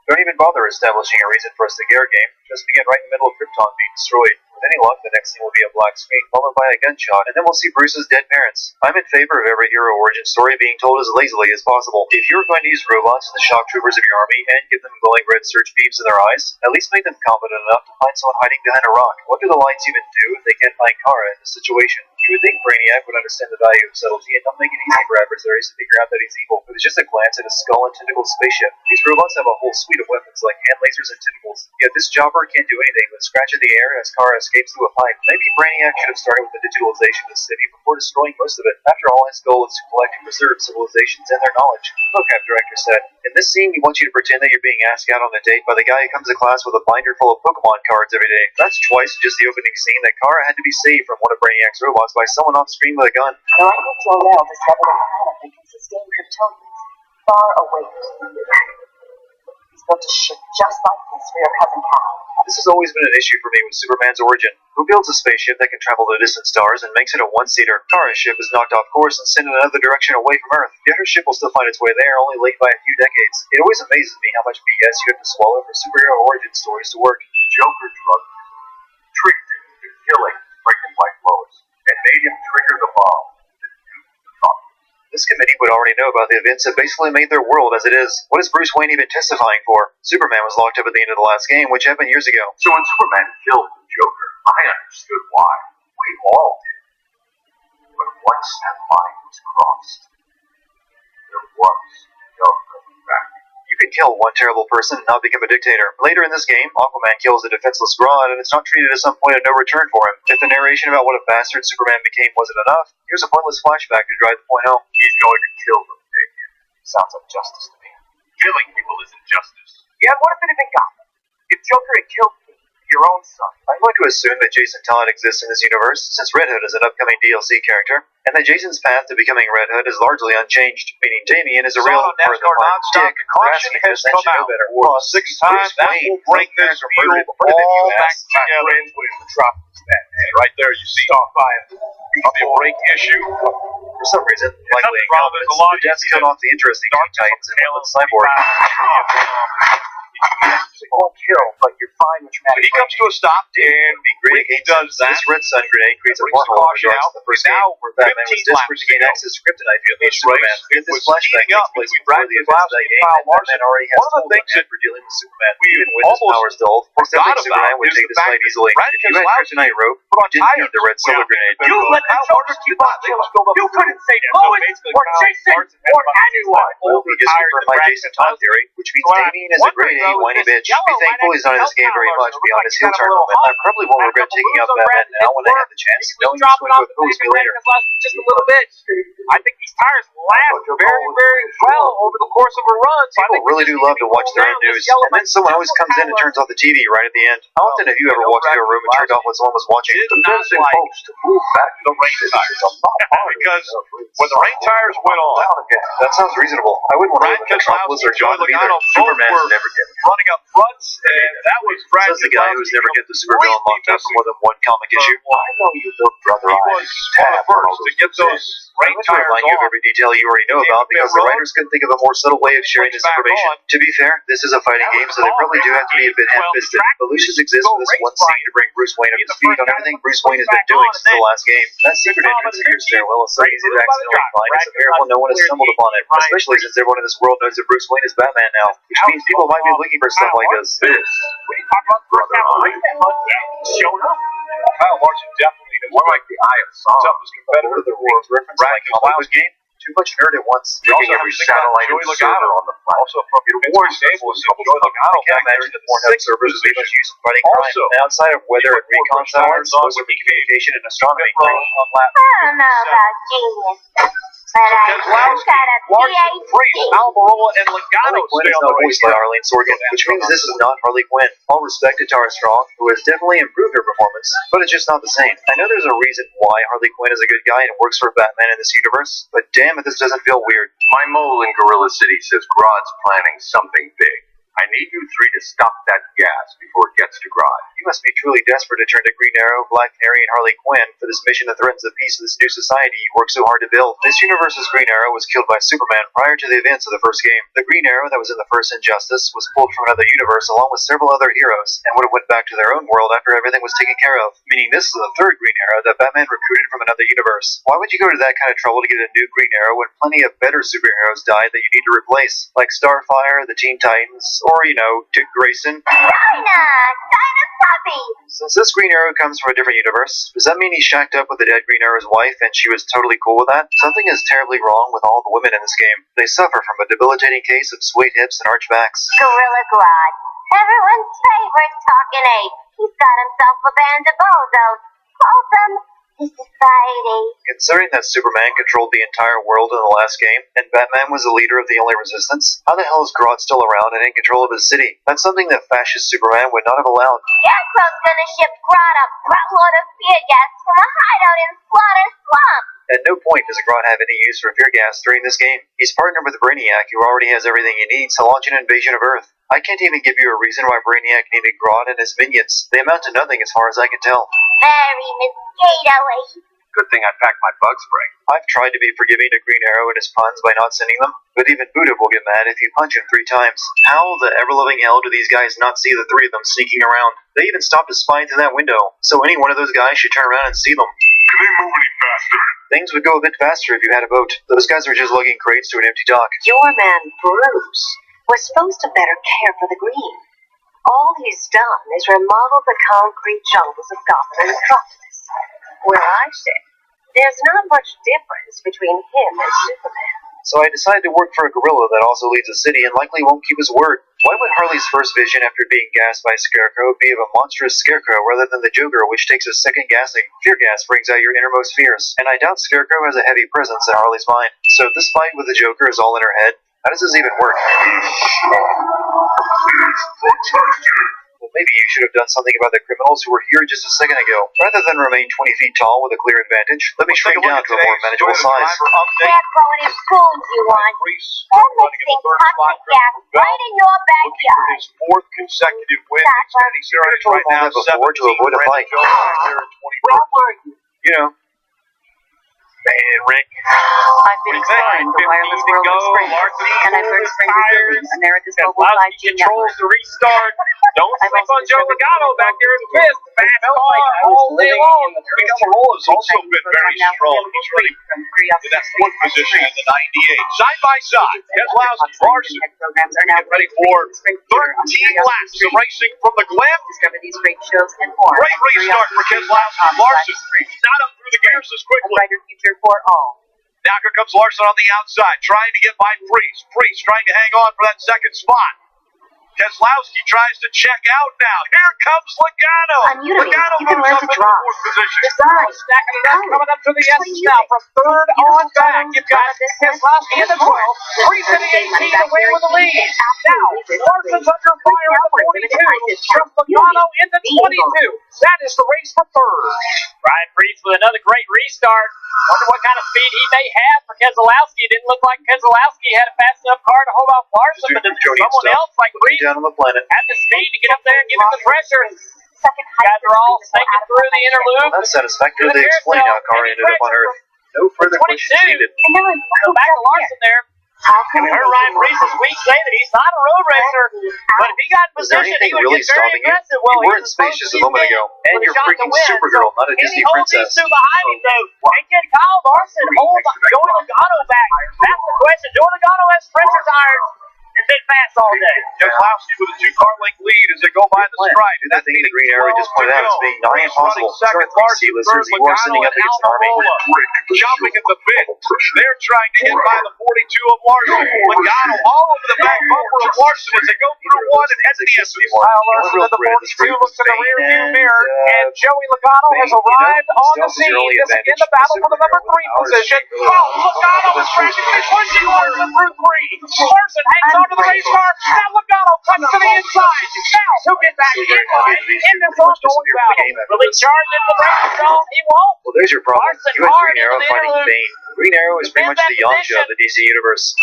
Don't even bother establishing a reason for us to get our game. Just begin right in the middle of Krypton being destroyed. With any luck, the next scene will be a black screen followed by a gunshot, and then we'll see Bruce's dead parents. I'm in favor of every hero origin story being told as lazily as possible. If you're going to use robots as the shock troopers of your army and give them glowing red search beams in their eyes, at least make them competent enough to find someone hiding behind a rock. What do the lights even do if they can't find Kara in this situation? You would think Brainiac would understand the value of subtlety and not make it easy for adversaries to figure out that he's evil with just a glance at a skull and tentacled spaceship. These robots have a whole suite of weapons like hand lasers and tentacles, yet this chopper can't do anything but scratch at the air as Kara escapes through a pipe. Maybe Brainiac should have started with the digitalization of the city before destroying most of it. After all, his goal is to collect and preserve civilizations and their knowledge. The vocab director said, "In this scene, we want you to pretend that you're being asked out on a date by the guy who comes to class with a binder full of Pokemon cards every day." That's twice in just the opening scene that Kara had to be saved from one of Brainiac's robots by someone off screen with a gun. The Rifle Jor-El discovered a planet that can sustain Kryptonians far away from the Earth. He's built a ship just like this for your cousin Cal. This has always been an issue for me with Superman's origin. Who builds a spaceship that can travel to distant stars and makes it a one-seater? Kara's ship is knocked off course and sent in another direction away from Earth. Yet her ship will still find its way there, only late by a few decades. It always amazes me how much BS you have to swallow for superhero origin stories to work. The Joker drugged him, tricked him into killing pregnant wife Lois, and made him trigger the bomb that nuked the Metropolis. This committee would already know about the events that basically made their world as it is. What is Bruce Wayne even testifying for? Superman was locked up at the end of the last game, which happened years ago. So when Superman killed the Joker, I understood why. We all did. But once that line was crossed, there was no coming back. You can kill one terrible person and not become a dictator. Later in this game, Aquaman kills a defenseless Grodd, and it's not treated as some point of no return for him. If the narration about what a bastard Superman became wasn't enough, here's a pointless flashback to drive the point home. He's going to kill them, Damien. Sounds like justice to me. Killing people isn't justice. Yeah, what if it had been Gotham? If Joker had killed me, your own son. I'm going to assume that Jason Todd exists in this universe, since Red Hood is an upcoming DLC character, and that Jason's path to becoming Red Hood is largely unchanged, meaning Damien is a real NASCAR dick, caution has come out. For the sixth time, that will bring this field all back together with Metropolis. And right there, you see probably a break issue. For some reason, likely incompetence, the deaths cut off the interesting Teen Titans and the Cyborg. You won't kill, but you're fine with traumatic. He comes to a stop, and when he does that, this red sun grenade creates a pothole out the first game where Batman was desperate to gain access to kryptonite via the Superman. This flashback takes place before the events of that game, and Batman already has tools for dealing with Superman. Even with his powers dulled, I still think Superman would take this fight easily. If you had kryptonite rope, you didn't need the red solar grenade. You let the Joker keep on killing. You couldn't say Lois or Jason or anyone. Well, he just confirmed my Jason Todd theory, which means Damien is a grade A whiny bitch. Be thankful he's not in this game very much beyond his heel turn moment. I probably won't regret taking up Batman now when I have the chance, knowing he's going to oppose me later. Just a little bit. I think these tires last very, very well over the course of a run. So people really do love to watch their own news, and then someone always comes in and turns off the TV right at the end. How often have you ever walked into a room and turned off when someone was watching? The building folks to move back the rain tires. Because when the rain tires went on, that sounds reasonable. I wouldn't want to live in Metropolis or John either. Superman never get running up fronts, and that was Says the guy who's never get the supervillain locked up for more than one comic issue. I know you built Brother He was one of the first to get those rain tires remind you of every detail you already know about because the writers couldn't think of a more subtle way of sharing this information. To be fair, this is a fighting game, so they probably do have to be a bit ham-fisted. But Lucius exists for this one scene to bring Bruce Wayne up to speed on everything Bruce Wayne has been doing since the last game. That secret entrance to your stairwell is so easy to accidentally find. It's a miracle no one has stumbled upon it, especially since everyone in this world knows that Bruce Wayne is Batman now, which means people might be looking for stuff like this. Brother showed up. Kyle Larson definitely is more like the eye of Sauron. Toughest competitor the world's reference like a Hollywood game. Too much nerd at once. Making every satellite and server on the planet. Also from War Stable is Joey Logano. I can't imagine the Pornhub servers would be much use in fighting crime. And outside of weather and recon satellites, those would be communication and astronomy. I don't know about genius. Keselowski, Larson, Priest, Almirola, and Logano Quinn stay is on not the voiced race. by Arlene Sorkin, which means this is not Harley Quinn. All respect to Tara Strong, who has definitely improved her performance, but it's just not the same. I know there's a reason why Harley Quinn is a good guy and works for Batman in this universe, but damn it, this doesn't feel weird. My mole in Gorilla City says Grodd's planning something big. I need you three to stop that gas before it gets to Grodd. You must be truly desperate to turn to Green Arrow, Black Canary, and Harley Quinn for this mission that threatens the peace of this new society you work so hard to build. This universe's Green Arrow was killed by Superman prior to the events of the first game. The Green Arrow that was in the first Injustice was pulled from another universe along with several other heroes and would have went back to their own world after everything was taken care of, meaning this is the third Green Arrow that Batman recruited from another universe. Why would you go to that kind of trouble to get a new Green Arrow when plenty of better superheroes died that you need to replace, like Starfire, the Teen Titans, or, Dick Grayson? Since this Green Arrow comes from a different universe, does that mean he shacked up with the dead Green Arrow's wife and she was totally cool with that? Something is terribly wrong with all the women in this game. They suffer from a debilitating case of swayed hips and arched backs. Gorilla Grodd, everyone's favorite talking ape. He's got himself a band of bozos. Wholesome society. Considering that Superman controlled the entire world in the last game, and Batman was the leader of the only resistance, how the hell is Grodd still around and in control of his city? That's something that fascist Superman would not have allowed. Scarecrow's gonna ship Grodd a buttload of fear gas from a hideout in Slaughter Swamp. At no point does Grodd have any use for fear gas during this game. He's partnered with Brainiac, who already has everything he needs to launch an invasion of Earth. I can't even give you a reason why Brainiac needed Grodd and his minions. They amount to nothing as far as I can tell. Very mosquito-y. Good thing I packed my bug spray. I've tried to be forgiving to Green Arrow and his puns by not sending them, but even Buddha will get mad if you punch him 3 times. How the ever-loving hell do these guys not see the 3 of them sneaking around? They even stopped a spy through that window, so any one of those guys should turn around and see them. Can they move any faster? Things would go a bit faster if you had a boat. Those guys were just lugging crates to an empty dock. Your man, Bruce, was supposed to better care for the green. All he's done is remodel the concrete jungles of Gotham Metropolis. Well, I say, there's not much difference between him and Superman. So I decided to work for a gorilla that also leads a city and likely won't keep his word. Why would Harley's first vision after being gassed by Scarecrow be of a monstrous Scarecrow rather than the Joker, which takes a second gassing? Fear gas brings out your innermost fears, and I doubt Scarecrow has a heavy presence in Harley's mind. So if this fight with the Joker is all in her head, how does this even work? Well, maybe you should have done something about the criminals who were here just a second ago. Rather than remain 20 feet tall with a clear advantage, let me shrink down to a more manageable size. Scarecrow and his goons, you want. They're mixing toxic gas right in your backyard. His 4th consecutive win. Xfinity Series right now, before to avoid a fight. Where were you? Man, Rick. I've been exploring the wireless world of Sprint, and I've heard Sprint is building America's mobile 5G network. To restart. Don't sleep on Joe Logano back there in 5th. Fast car all day long. Almirola's also been very strong. He's running in that 4th position in the 98. Side by side, Keselowski, Larson, get ready for 13 laps of racing from the Glen. Discover these great shows and more. Great restart for Keselowski. Larson, not up through the gears as quickly. A brighter future for all. Now here comes Larson on the outside, trying to get by Priest. Priest trying to hang on for that second spot. Keselowski tries to check out now. Here comes Logano. Logano moves up into the 4th position. Stacking it up, coming up to the S's now from 3rd on back. You've got Keselowski in the 12th. Priest in the 18 away with the lead. Now, Larson's under fire on the 42. From Logano into 22. That is the race for 3rd. Ryan Priest with another great restart. Wonder what kind of speed he may have for Keselowski. It didn't look like Keselowski had a fast enough car to hold off Larson, but someone else like Priest down on the planet had the speed to get up there and give him the pressure. Guys are all sinking through the inner loop. That's satisfactory. They explain how car ended up on Earth. No further questions needed. Go back to Larson there. And we heard Ryan Priest this week say that he's not a road racer, but if he got in position, he would really get very aggressive. Well, you were in space just a moment ago, and you're freaking Supergirl, not a Disney princess. These two behind him, though. And can Kyle Larson hold Joey Logano back? That's the question. Joey Logano has pressure tires. It's been fast all day. Keselowski with a 2-car length lead as they go by the stripe. Do that thing the Green Arrow just pointed out as being nigh impossible. Sorry, PC listeners, you are sitting up against an army. Jumping at the bit. They're trying to get by the 42 of Larson. Logano all over the back bumper of Larson as they go through one and head to the SC1. Kyle Larson in the 42 looks in the rear view mirror, and Joey Logano has arrived on the scene. This is in the battle for the number 3 position. Oh, Logano is practically pushing Larson through 3. Larson hangs onto the race car. Now Logano cuts to the inside. Now he'll get back in line in this ongoing battle. Will he charge into the race zone? He won't. Well, there's your problem. Larson You and hard Green Arrow into the fighting interlude. Bane. Green Arrow is pretty much the Yamcha of the DC universe.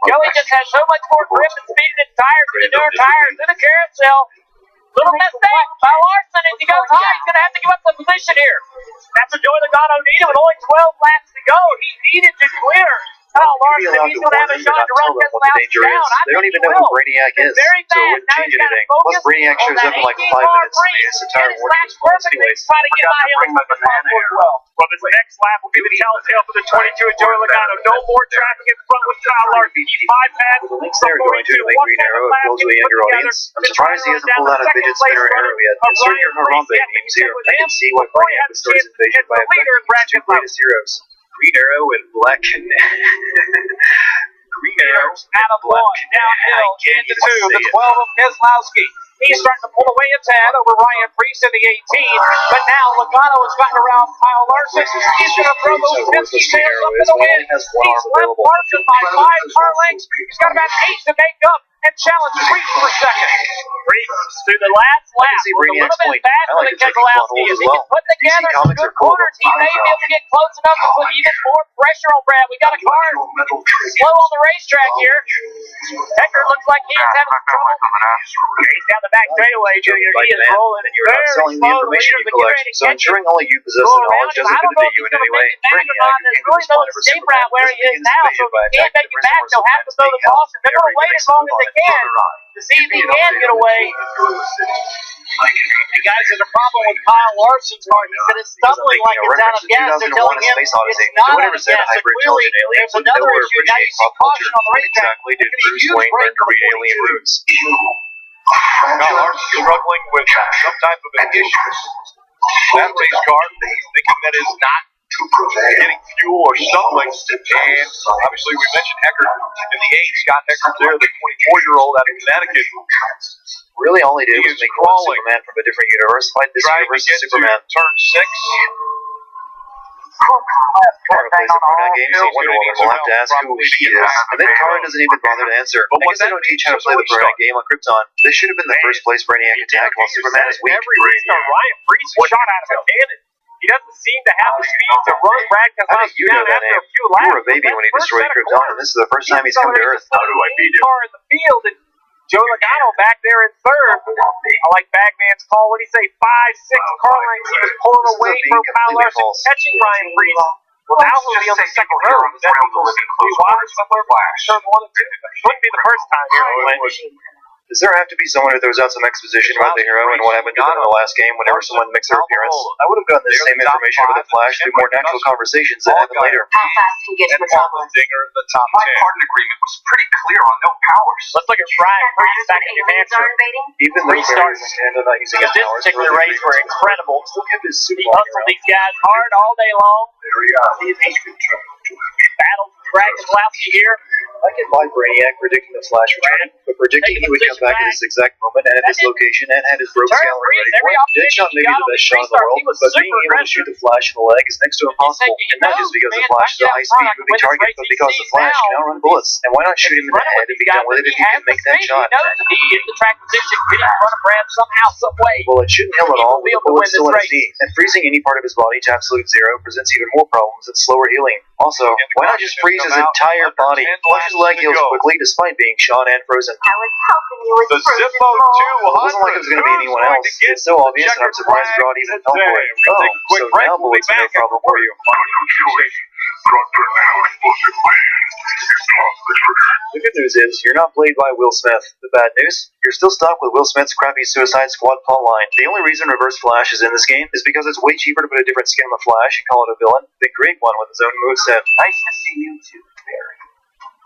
Joey just has so much more grip and speed in his tires than the newer tires in the carousel. Little mistake by Larson. As he goes high, he's going to have to give up some position here. That's what Joey Logano needed with only 12 laps to go. He needed to clear Kyle Larson if he's going to have a shot to run Keselowski down. They don't even know who Brainiac is, so it wouldn't change anything. Plus, Brainiac shows up in like 5 minutes and he has a entire warning performance anyways. Trying to get by him as much as possible as well. Well, this next lap will be the telltale for the 22 of Joey Logano. No more traffic in front with Kyle Larson. He's 5 passes. The links there are going to make Green Arrow appeal to a younger audience. I'm surprised he hasn't pulled out a fidget spinner arrow yet. Insert your Harambe memes here. I can see why Brainiac was started his invasion by abducting his 2 greatest heroes. Green Arrow and Black Green Arrow out of one, downhill into 2, the 12 of Keselowski. He's starting to pull away a tad over Ryan Preece in the 18, but now Logano has gotten around Kyle Larson. He's going to throw those 50 tails up in the wind. He's left Larson by 5 car lengths. He's got about 8 to make up and challenge Preece for second. Preece through the last lap was a little bit faster than Keselowski. If he can put together some good corners, he may be able to get close enough to put even more pressure on Brad. We got a car slow on the racetrack here. Hecker looks like he is having some trouble. He's down the back straightaway, Junior. He is rolling and you're not selling the information you collect, so ensuring only you possess the knowledge doesn't benefit you in any way. Brainiac there's really no escape route where he is now, so if he can't make it back, they'll have to throw the caution. They're going to wait as long as they can to see if he can get away. And guys, there's a problem with Kyle Larson's car. He said it's stumbling like it's out of gas. They're telling him it's not out of gas. So clearly, there's another issue. Now you see caution on the racetrack. Exactly did Bruce Wayne learn to read alien roots? Kyle Larson struggling with some type of an issue. That race car, thinking that is not getting fuel or stumbling. And obviously, we mentioned Hecker in the 8. Scott Hecker there, the 24-year-old out of Connecticut. Really, all he did was make one Superman from a different universe fight this universe of Superman. Turn 6. Kara plays a Fortnite game, so Wonder Woman will have to ask who she is. And then Kara doesn't even bother to answer. I guess they don't teach how to play the Fortnite game on Krypton. This should have been the first place Brainiac attacked while Superman is weak. Every restart, Ryan Preece shot out of a cannon. He doesn't seem to have the speed to run Brad Keselowski down after a few laps. You were a baby when he destroyed Krypton, and this is the first time he's come to Earth. How do I beat him? Car in the field, and Joe Logano back there in third. I like Bagman's call. What did he say? 5, 6 car lengths. He was pulling away from Kyle Larson, catching Ryan Preece. Well, now he'll be on the second row. That means he's wide somewhere turn 1 and 2. Wouldn't be the first time here anyway. Does there have to be someone who throws out some exposition about the hero and what happened to them in the last game whenever someone makes their appearance? I would have gotten the same information over the Flash through more natural conversations that happen later. How fast can you get to Metropolis? My pardon agreement was pretty clear on no powers. Let's look at Ryan Preece back in New Hampshire. Even though Restarts. Canada not using This particular race were incredible. He hustled these guys hard all day long. Battled Brad Keselowski here. I can buy Brainiac predicting the Flash return, but predicting he would come back at this exact moment and at this location and had his rogue gallery ready for it. Deadshot may be the best shot in the world, but being able to shoot the Flash in the leg is next to impossible. Not just because the Flash is a high-speed moving target, but because the Flash can outrun bullets. And why not shoot him in the head and be done with it if he can make that shot? He knows he is the track position, getting in front of Brad somehow, some way. Well, it shouldn't kill at all with the bullet still in his knee. And freezing any part of his body to absolute zero presents even more problems and slower healing. Also, why not just freeze his entire body? Watch his leg heals quickly despite being shot and frozen. I was helping you with The Zippo 200. It wasn't like it was going to be anyone else. It's so obvious, and I'm surprised Rod even fell for it. Oh, so now bullets are no problem for you. The good news is, you're not played by Will Smith. The bad news? You're still stuck with Will Smith's crappy Suicide Squad plotline. The only reason Reverse Flash is in this game is because it's way cheaper to put a different skin on the Flash and call it a villain than create one with his own moveset. Nice to see you too, Barry.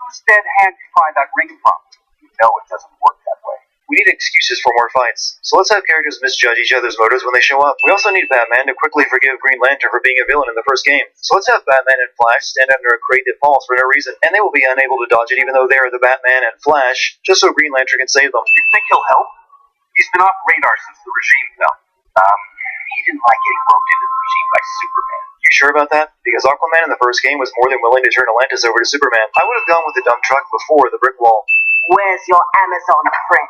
Whose dead hand you pry that ring from? You know it doesn't work that way. We need excuses for more fights, so let's have characters misjudge each other's motives when they show up. We also need Batman to quickly forgive Green Lantern for being a villain in the first game. So let's have Batman and Flash stand under a crate that falls for no reason, and they will be unable to dodge it even though they are the Batman and Flash, just so Green Lantern can save them. You think he'll help? He's been off radar since the regime fell. He didn't like getting roped into the regime by Superman. You sure about that? Because Aquaman in the first game was more than willing to turn Atlantis over to Superman. I would have gone with the dump truck before the brick wall. Where's your Amazon friend?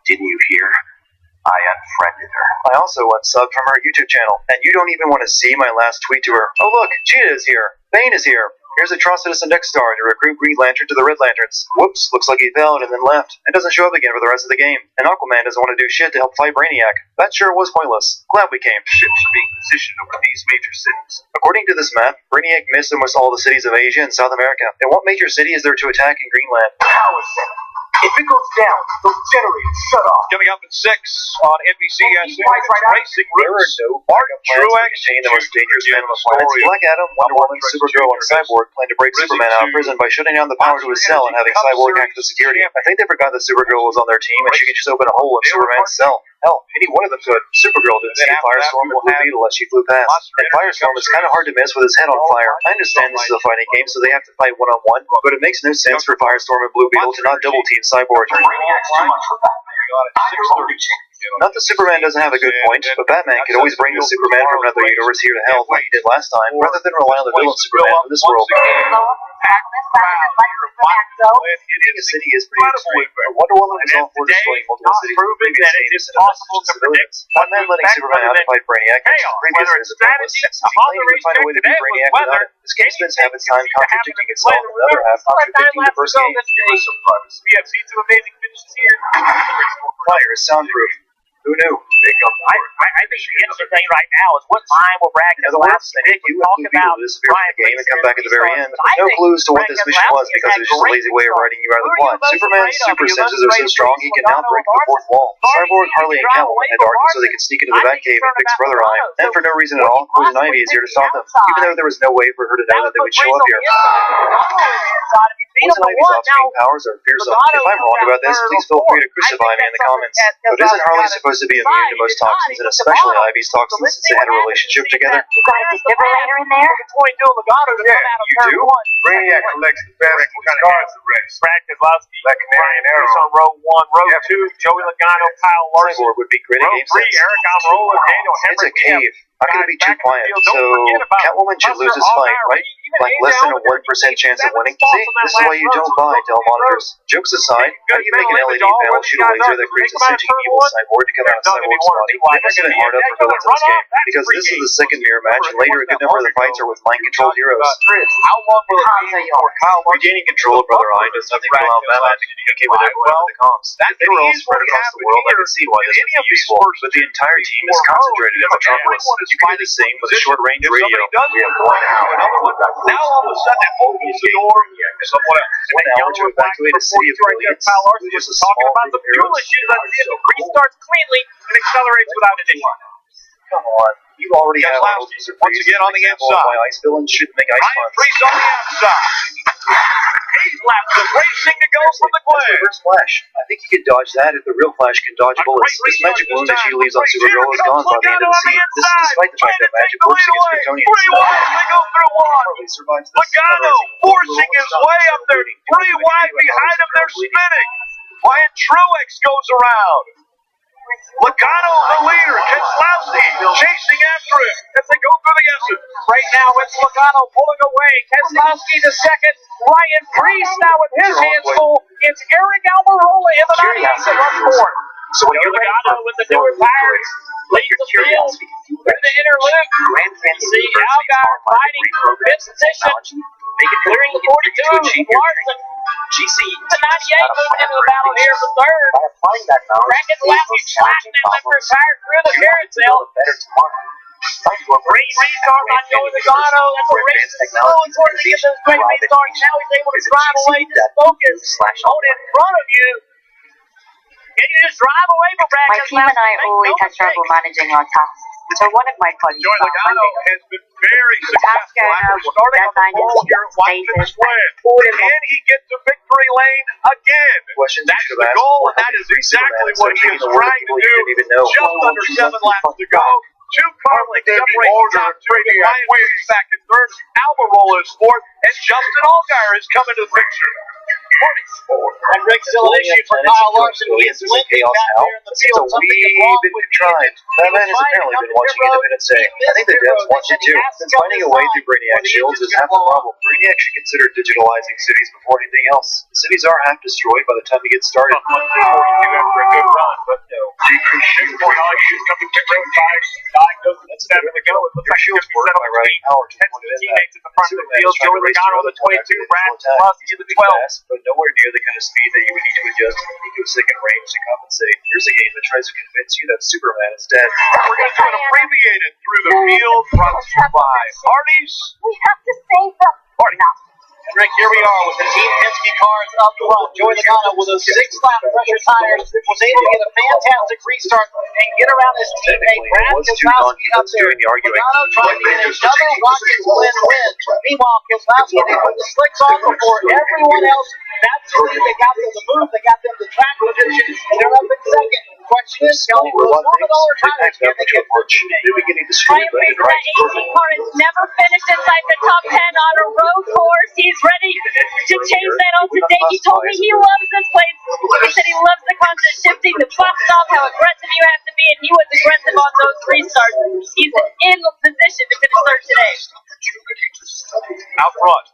Didn't you hear? I unfriended her. I also unsubbed from her YouTube channel, and you don't even want to see my last tweet to her. Oh look, Cheetah is here. Bane is here. Here's Atrocitus and Dexter to recruit Green Lantern to the Red Lanterns. Whoops, looks like he failed and then left, and doesn't show up again for the rest of the game. And Aquaman doesn't want to do shit to help fight Brainiac. That sure was pointless. Glad we came. Ships are being positioned over these major cities. According to this map, Brainiac missed almost all the cities of Asia and South America. And what major city is there to attack in Greenland? Power center. If it goes down, those generators shut off. Coming up at 6 on NBC, Racing Roots. Martin Truex contain the most dangerous men on the planet. Black Adam, Wonder Woman, Supergirl, and Cyborg plan to break Superman out of prison by shutting down the power to his cell and having Cyborg hack the security. I think they forgot that Supergirl was on their team and she could just open a hole in Superman's cell. Hell, any one of them could. Supergirl didn't see Firestorm and Blue Beetle as she flew past. And Firestorm is kind of hard to miss with his head on fire. I understand this is a fighting game, so they have to fight one-on-one, but it makes no sense for Firestorm and Blue Beetle to not double-team Cyborg. Not that Superman doesn't have a good point, but Batman could always bring the Superman from another universe here to hell like he did last time, rather than rely on the villain Superman from this world. Hitting a city is pretty extreme, but Wonder Woman was all for destroying multiple cities in previous games and impossible to civilians. Batman letting Superman out to fight Brainiac in previous is a pointless, since he claimed he would find a way to beat Brainiac without it. This game spends half its time contradicting itself, and the other half contradicting the first game. We have seen some amazing finishes here. Fire is soundproof. Who knew? I think the interesting thing right now is what line will Bragg in the last minute you talk about disappear from the game and come back at the very end. No clues to what this mission was because it was just a lazy way of writing you out of the plot. Superman's super senses are so strong he can now break the fourth wall. Cyborg, Harley, and Catwoman had darkened so they could sneak into the Batcave and fix Brother Eye. And for no reason at all, Poison Ivy is here to stop them, even though there was no way for her to know that they would show up here. Poison Ivy's off-screen powers are fearsome. If I'm wrong about this, please feel free to crucify me in the comments. But isn't Harley supposed to be immune to most toxins, and especially Ivy's toxins since they had a relationship together? You got a defibrillator in there? You do? Brainiac collects the best cards the rest. Brad Kozlowski, Ryan Arrow on row 1, row 2, Joey Logano, Kyle Larson. Cyborg would be great at row game 3, Eric Almirola, Daniel Hemrick. It's a cave. How can it be too quiet? So Catwoman should lose this fight, right? Like less than a 1% chance of winning? See, this is why you don't buy telemonitors. Jokes aside, how do you make an LED panel shoot a laser that creates a sentient evil cyborg to come out of Cyborg's body? They must get hard up for villains in this game, because this is the second mirror match, and later a good number of the fights are with mind-controlled heroes. How long will it be before Kyle Larson regaining control of Brother Eye does nothing to allow Batman to communicate with everyone over the comms. If they were all spread across the world, I could see why this would be useful, but the entire team is concentrated in Metropolis. You can do the same with a short-range radio. We have 1 hour. Now all of a sudden it opens the door for someone else. 1 hour to evacuate a city of brilliance. We're just talking about the fuel issues. Let's see if the restarts cleanly and accelerates without an issue. Come on. You already have all these once again on the inside. Why ice villains shouldn't make ice Ryan Freeze on the outside. 8 laps of racing to go from the Glen. Reverse Flash. I think he could dodge that if the real Flash can dodge bullets. This magic wound that she leaves on Supergirl is gone by the end of the scene. This is despite the fact that magic works against Kryptonians. They go through one. Logano forcing his way up there. 3 wide behind him. They're spinning. Ryan Truex goes around. Logano the leader. Kozlowski chasing after him as they go through the exit. Right now it's Logano pulling away. Kozlowski to second. Ryan Priest now with his hands full. It's Eric Almirola in the 98th to run fourth. So when you're Logano with the newer tires leads the field through the inner loop. See Algar fighting fifth position. Clearing the 42. Larson. The 98 moving into the battle here for third. Brackett Lassie sliding that left rear tire through the carousel. Great restart by Joey Logano. That's a race so important to get those great restarts. Now he's able to drive away. Just focus on in front of you. Can you just drive away from Brackett? My team and I always have trouble managing our tasks. So one of my buddies Joey Logano has been very successful after starting on the pole here at Watkins Glen. Can he get to victory lane again? That's the goal, and that is exactly what he is trying to do. Just under 7 laps to go. 2 car lengths separate the top 2. Ryan Williams back in third. Almirola is fourth, and Justin Allgaier is coming to the picture. And Rick Sillination for Kyle Larson. He is limping back there in the field. Something is wrong with contrived. That man has apparently been watching Independence Day. I think the devs watch it too. Since finding a way through Brainiac shields is half the problem. Brainiac should consider digitalizing cities before anything else. The cities are half destroyed by the time he gets started. 42 after a good run, but no. Decrease shield point on you coming to road 5. That's 7 to go. It looks like shields work by riding power to point it in teammates at the front of the field. Joey Logano on the 22, Brad Keselowski in the 12. But nowhere near the kind of speed that you would need to adjust an eco-second range to compensate. Here's a game that tries to convince you that Superman is dead. We're going to do an abbreviated through the field brought to you by Hardee's. We have to save them. And Rick, here we are with the Team Penske cars up front. Joey Logano with those 6-lap pressure tires was able to get a fantastic restart and get around his teammate Brad Keselowski up there. Logano trying to get another Watkins Glen win. Meanwhile, Keselowski they put the slicks on before everyone else. That's the lead. They got them to move. They got them to track position. And they're up in second. Question is, Scully, will $1 tires can they get for teammate? Ryan Fraser, that 18 car has never finished inside the top 10 on a road course. He's ready to change that all today. He told me he loves this place. He said he loves the constant shifting, the bus stop, how aggressive you have to be, and he was aggressive on those restarts. He's in position to finish third today. Out front,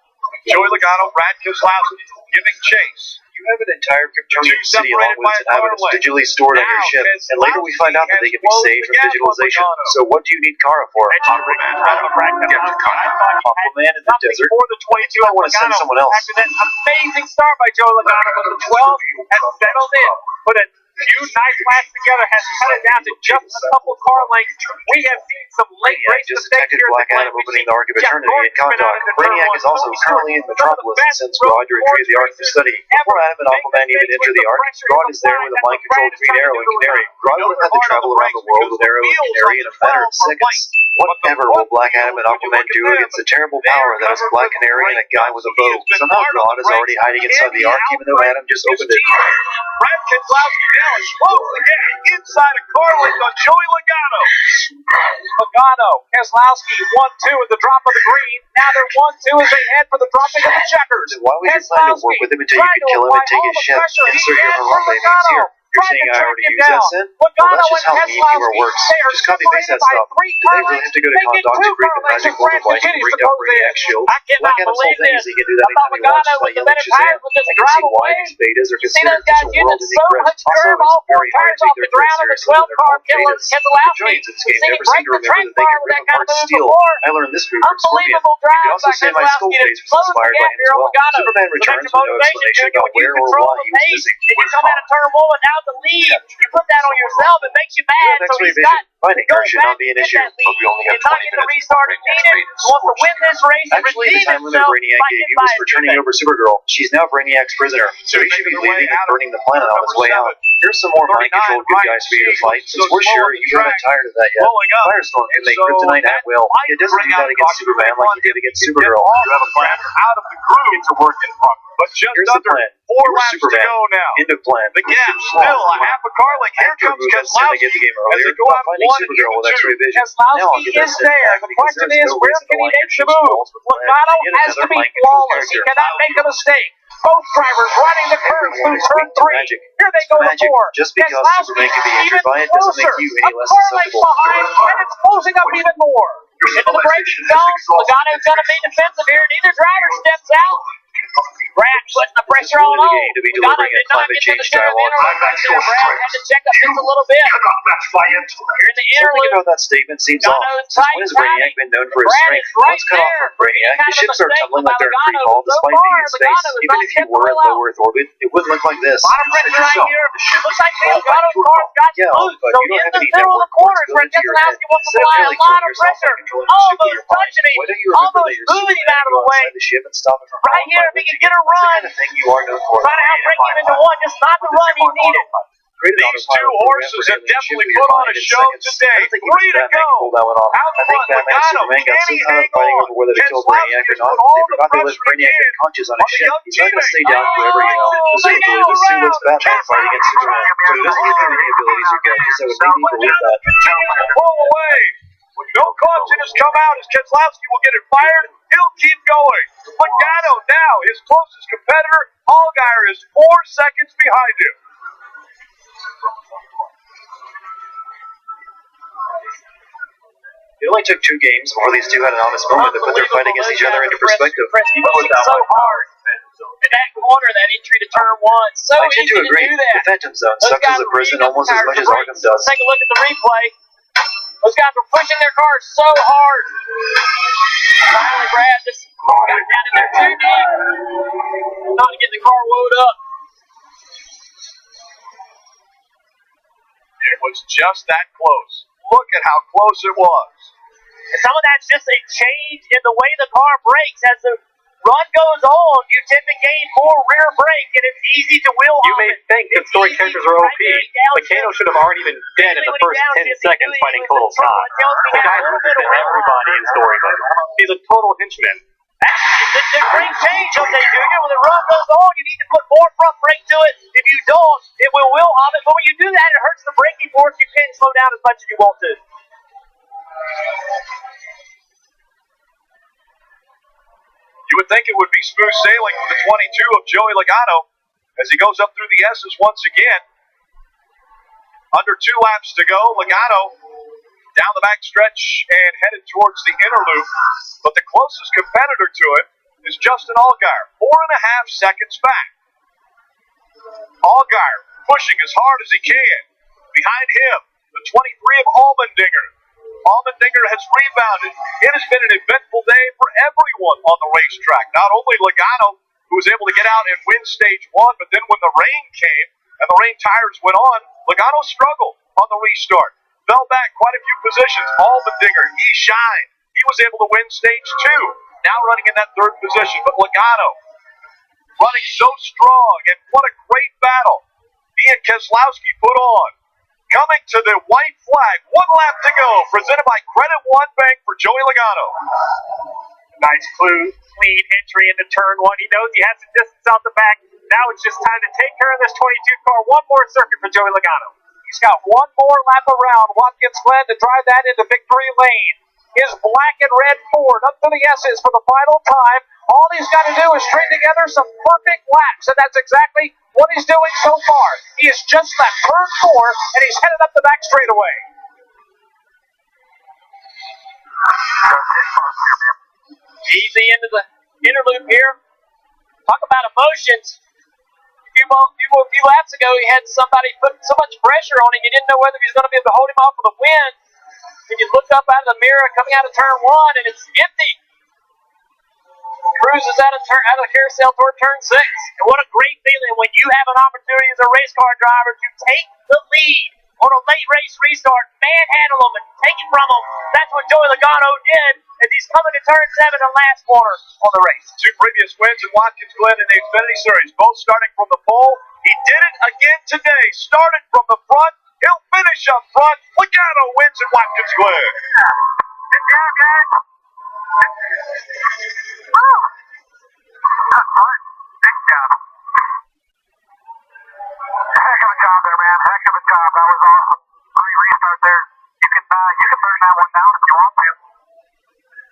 Joey Logano, Brad Keselowski giving chase. You have an entire Kryptonian city along with its inhabitants digitally stored on your ship, and later we find out that they can be saved from digitalization. So what do you need Kara for? Aquaman. Aquaman in the desert? For the 22, I want to send someone else. After that amazing start by Joey Logano, but the 12 has settled in. Put a few nice laps together, has cut it down to just a couple car lengths. We have seen some late race just mistakes detected here. Black Adam opening the Ark of Eternity in Condor. Brainiac is also currently in Metropolis and sends Grodd to retrieve the Ark for study. Before Adam and Aquaman even enter the Ark, Grodd is there with a mind-controlled Green Arrow and Canary. Grodd would have had to travel around the world with Arrow and Canary in a matter of seconds. Whatever will Black Adam and Aquaman do against the terrible power that is a Black Canary and a guy with a bow? Somehow Grodd is already hiding inside the Ark, even though Adam just opened it. Brad Keselowski now is close again inside a car length on Joey Logano. Logano, Keselowski 1-2 at the drop of the green. Now they're 1-2 as they head for the dropping of the checkers. Why would you plan to work with him until you could kill him and take his ship? Insert your Harambe names here. You're saying I already used that sin? Well, that's just how game humor works. Just copy-paste that stuff. They really have to go to Condon to create the magic global light and bring down Brainiac shield. Black Adam's whole thing is he can do that anytime he wants, just like yelling Shazam. I can see why these betas are considered such a world-ending threat. Also, it's very hard to take their threats seriously when they're called betas. The Giants in this game never seem to remember that they can rip apart steel. I learned this move from Scorpion. You can also say my skull face was inspired by him as well. Superman returns with no explanation about where or why he was missing. You come out of turn 1 without the lead. You put that on yourself, it makes you mad. So he's got finding her should not be an issue. Hope you only have 20 minutes. Restart if needed. Wants to win this race. Actually, the time limit Brainiac gave you was for turning over Supergirl. She's now Brainiac's prisoner, so he should be leaving and burning the planet on his way out. Here's some more mind-controlled good guys for you to fight, since we're sure you haven't tired of that yet. Firestorm can make Kryptonite at will. It doesn't do that against Superman like he did against Supergirl. You have a plan out of the groove. It's a work in progress. But just here's the plan. 4 laps Superman. to go now. End of plan. The gap still a half a car length. Here comes Keselowski get the game as they go out finding 1 Supergirl with into 2. X-ray vision. Keselowski is there. The question is, where can he make the move? Logano has to be flawless. He cannot make a mistake. Both drivers riding the curve through turn 3. Here they go to 4. Just because Superman can be injured by it doesn't make you any less susceptible. Behind, and it's closing up even more. Into the braking zone. Logano's going to be defensive here. Neither driver steps out. Brad putting the pressure on. To be delivering a climate change dialogue. Brad had to check up just a little bit. You're in the interlude. Something about that statement seems off. When has Brainiac been known for his strength? What's cut off from Brainiac? His ships are tumbling like they're in free fall despite being in space. Even if you were in low Earth orbit, it wouldn't look like this. Bottom pressure right here. Looks like Logano's car's got loose. So in the middle of the corner is where Keselowski wants to apply a lot of pressure. Almost touching him. Almost moving him out of the way. Right here, if he can get a run. Thing you are known for. Trying to outbreak him into one, just not the run he needed. These two horses have definitely put on a show today. 3 to go. Out front, Logano, can he hang on? Keselowski has put all the pressure he can on the young teammate. Stay down forever, you know. We'll see what's Batman fighting against Superman. So he doesn't have any abilities or gadgets that would make me believe that. Continues to pull away. When no caution has come out as Keselowski will get it fired, he'll keep going. Logano now, his closest competitor. Allgaier is 4 seconds behind him. It only took 2 games before these two had an honest moment that put their fight against each other into perspective. He's pushing so hard. In that corner, that entry to turn 1, so I tend easy to agree. do that. The Phantom Zone sucks as a prison almost as much as Arkham does. Take a look at the replay. Those guys were pushing their cars so hard. Finally, Brad just got down in there too deep. Not to get the car woed up. It was just that close. Look at how close it was. And some of that's just a change in the way the car brakes. As the run goes on, you tend to gain more rear brake, and it's easy to wheel You may think that story characters are OP. Logano should have already been dead in the first 10 seconds fighting Total Khan. The guy who beat everybody in story mode. He's a total henchman. The brake change, okay, Junior. When the run goes on, you need to put more front brake to it. If you don't, it will wheel hop it. But when you do that, it hurts the braking force. You can't slow down as much as you want to. You would think it would be smooth sailing for the 22 of Joey Logano as he goes up through the S's once again. Under 2 laps to go, Logano down the back stretch and headed towards the inner loop. But the closest competitor to it is Justin Allgaier, 4.5 seconds back. Allgaier pushing as hard as he can. Behind him, the 23 of Allmendinger. Allmendinger has rebounded. It has been an eventful day for everyone on the racetrack. Not only Logano, who was able to get out and win stage 1, but then when the rain came and the rain tires went on, Logano struggled on the restart. Fell back quite a few positions. Allmendinger, he shined. He was able to win stage 2. Now running in that 3rd position. But Logano running so strong, and what a great battle he and Keselowski put on. Coming to the white flag, 1 lap to go, presented by Credit One Bank for Joey Logano. Nice clean entry into turn 1. He knows he has some distance out the back. Now it's just time to take care of this 22 car. One more circuit for Joey Logano. He's got 1 more lap around Watkins Glen to drive that into victory lane. His black and red Ford up to the S's for the final time. All he's got to do is string together some perfect laps, and that's exactly what he's doing so far. He has just left turn 4, and he's headed up the back straightaway. Easy into the inner loop here. Talk about emotions. A few laps ago, he had somebody put so much pressure on him, you didn't know whether he was going to be able to hold him off for the win. And you look up out of the mirror coming out of turn 1, and it's empty. Cruises out of the carousel toward turn 6. And what a great feeling when you have an opportunity as a race car driver to take the lead on a late race restart, manhandle them and take it from them. That's what Joey Logano did as he's coming to turn 7 and last corner on the race. 2 previous wins in Watkins Glen in the Xfinity Series, both starting from the pole. He did it again today. Started from the front. He'll finish up front. Logano wins at Watkins Glen. Good job, guys. Oh, that's fun. Big job. Heck of a job there, man. Heck of a job. That was awesome. Great restart there. You can burn that one down if you want to.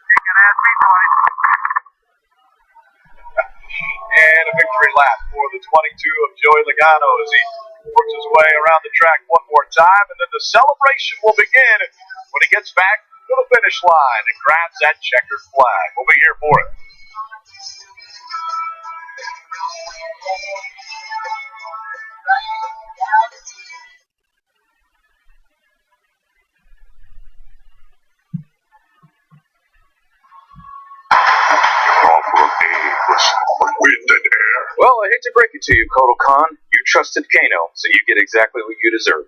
You can ask me twice. And a victory lap for the 22 of Joey Logano as he works his way around the track one more time. And then the celebration will begin when he gets back to the finish line and grabs that checkered flag. We'll be here for it. Well, I hate to break it to you, Kotal Khan. You trusted Kano, so you get exactly what you deserve.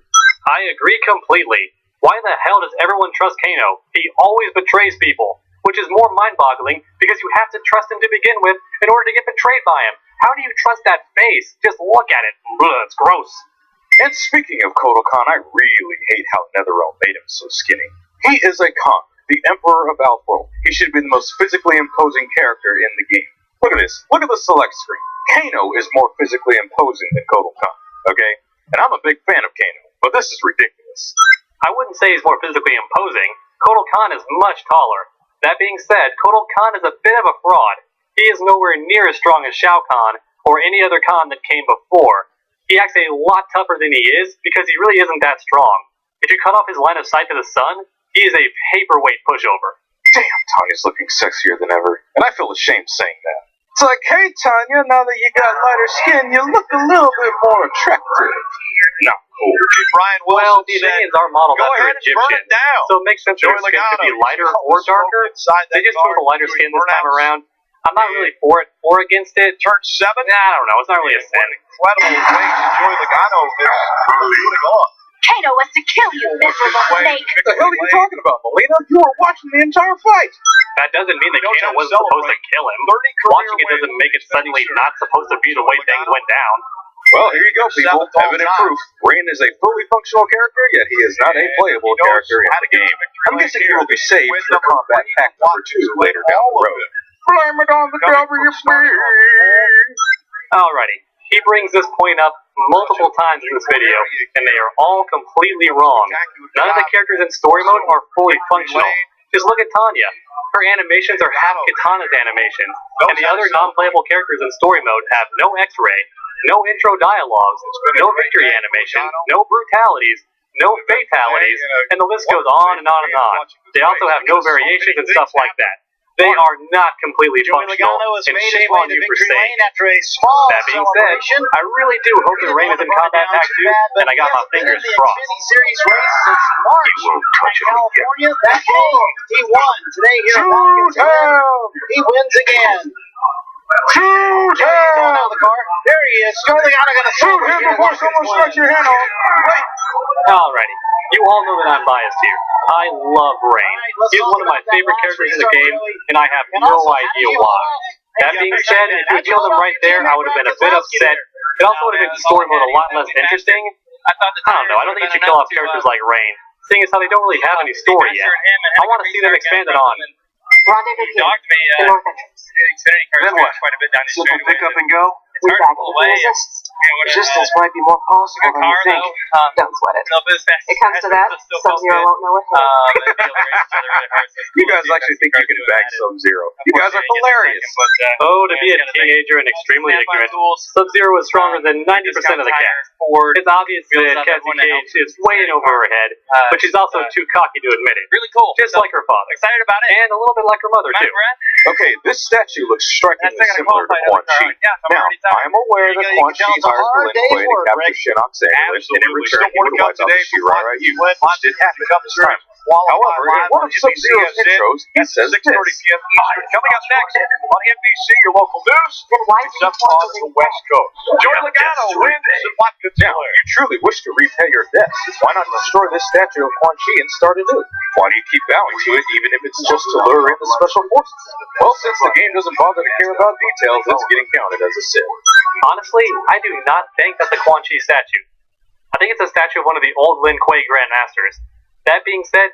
I agree completely. Why the hell does everyone trust Kano? He always betrays people, which is more mind-boggling because you have to trust him to begin with in order to get betrayed by him. How do you trust that face? Just look at it. Ugh, it's gross. And speaking of Kotal Khan, I really hate how NetherRealm made him so skinny. He is a Khan, the Emperor of Outworld. He should be the most physically imposing character in the game. Look at this. Look at the select screen. Kano is more physically imposing than Kotal Khan, okay? And I'm a big fan of Kano, but this is ridiculous. I wouldn't say he's more physically imposing. Kotal Khan is much taller. That being said, Kotal Khan is a bit of a fraud. He is nowhere near as strong as Shao Kahn or any other Khan that came before. He acts a lot tougher than he is because he really isn't that strong. If you cut off his line of sight to the sun, he is a paperweight pushover. Damn, Tanya's looking sexier than ever, and I feel ashamed saying that. It's like, hey, Tanya, now that you got lighter skin, you look a little bit more attractive. Not cool. Brian Wilson well, the Iranians are modeled after Egyptians, so it makes sense for their skin to be lighter or darker. They just chose a lighter skin this time around. I'm not really for it or against it. Turn 7? Nah, I don't know. It's not really a sin. Incredible ways Joey Logano is moving on. Kano wants to kill you, miserable snake. What the hell are you talking about, Melina? You were watching the entire fight. That doesn't mean that Kano wasn't supposed to kill him. Watching it doesn't make it suddenly not supposed to be the way things went down. Well, here you go, people. Evident proof. Rain is a fully functional character, yet he is not a playable character in the game. I'm guessing he will be saved for Combat Pack number 2 later down the road. Blame it on the WB. Alrighty. He brings this point up multiple times in this video, and they are all completely wrong. None of the characters in story mode are fully functional. Just look at Tanya. Her animations are half Katana's animations, and the other non-playable characters in story mode have no X-ray, no intro dialogues, no victory animation, no brutalities, no fatalities, and the list goes on and on and on. They also have no variations and stuff like that. They are not completely functional, and shame on you for saying it. That being said, I really do hope that Rain is in Combat Pack 2, and I got my fingers crossed. Series race since March in California. That day, he won. Today here at Watkins Glen, he wins again. Going out of the car. There he is. Joey Logano gonna shoot him before someone strikes your hand off. Wait. Alrighty. You all know that I'm biased here. I love Rain. He's one of my favorite characters in the game, and I have no idea why. That being said, if you killed him right there, I would have been a bit upset. It also would have made the story mode a lot less interesting. I don't know. I don't think you should kill off characters like Rain, seeing as how they don't really have any story yet. I want to see them expanded on. Xfinity cars Then what? quite a bit down the Simple straightaway. pick up and go? It's hard to pull away. Resistance might be more possible than you think. Don't sweat it. It comes to that, Sub-Zero won't know what hit. You guys actually think you can bag Sub-Zero. You guys are hilarious. Oh, to be a teenager and extremely ignorant, Sub-Zero is stronger than 90% of the cast. It's obvious that Cassie Cage is way in over her head, but she's also too cocky to admit it. Really cool. Just like her father. Excited about it. And a little bit like her mother, too. Okay, this statue looks strikingly similar to Quan Chi. Now, I am aware that Quan Chi's hired Lin Kuei to capture Shinnok's amulet, and in return he would wipe out the Shirai Ryu, which did happen this time. However, in one of Sub-Zero's intros, he says this. Coming up next on NBC, your local news, except on the West Coast. Joey Logano wins in Watkins Glen. Now, you truly wish to repay your debts. Why not destroy this statue of Quan Chi and start anew? Why do you keep bowing to it, even if it's just to lure in the special forces? Well, since the game doesn't bother to care about details, it's getting counted as a sin. Honestly, I do not think that's a Quan Chi statue. I think it's a statue of one of the old Lin Kuei Grandmasters. That being said,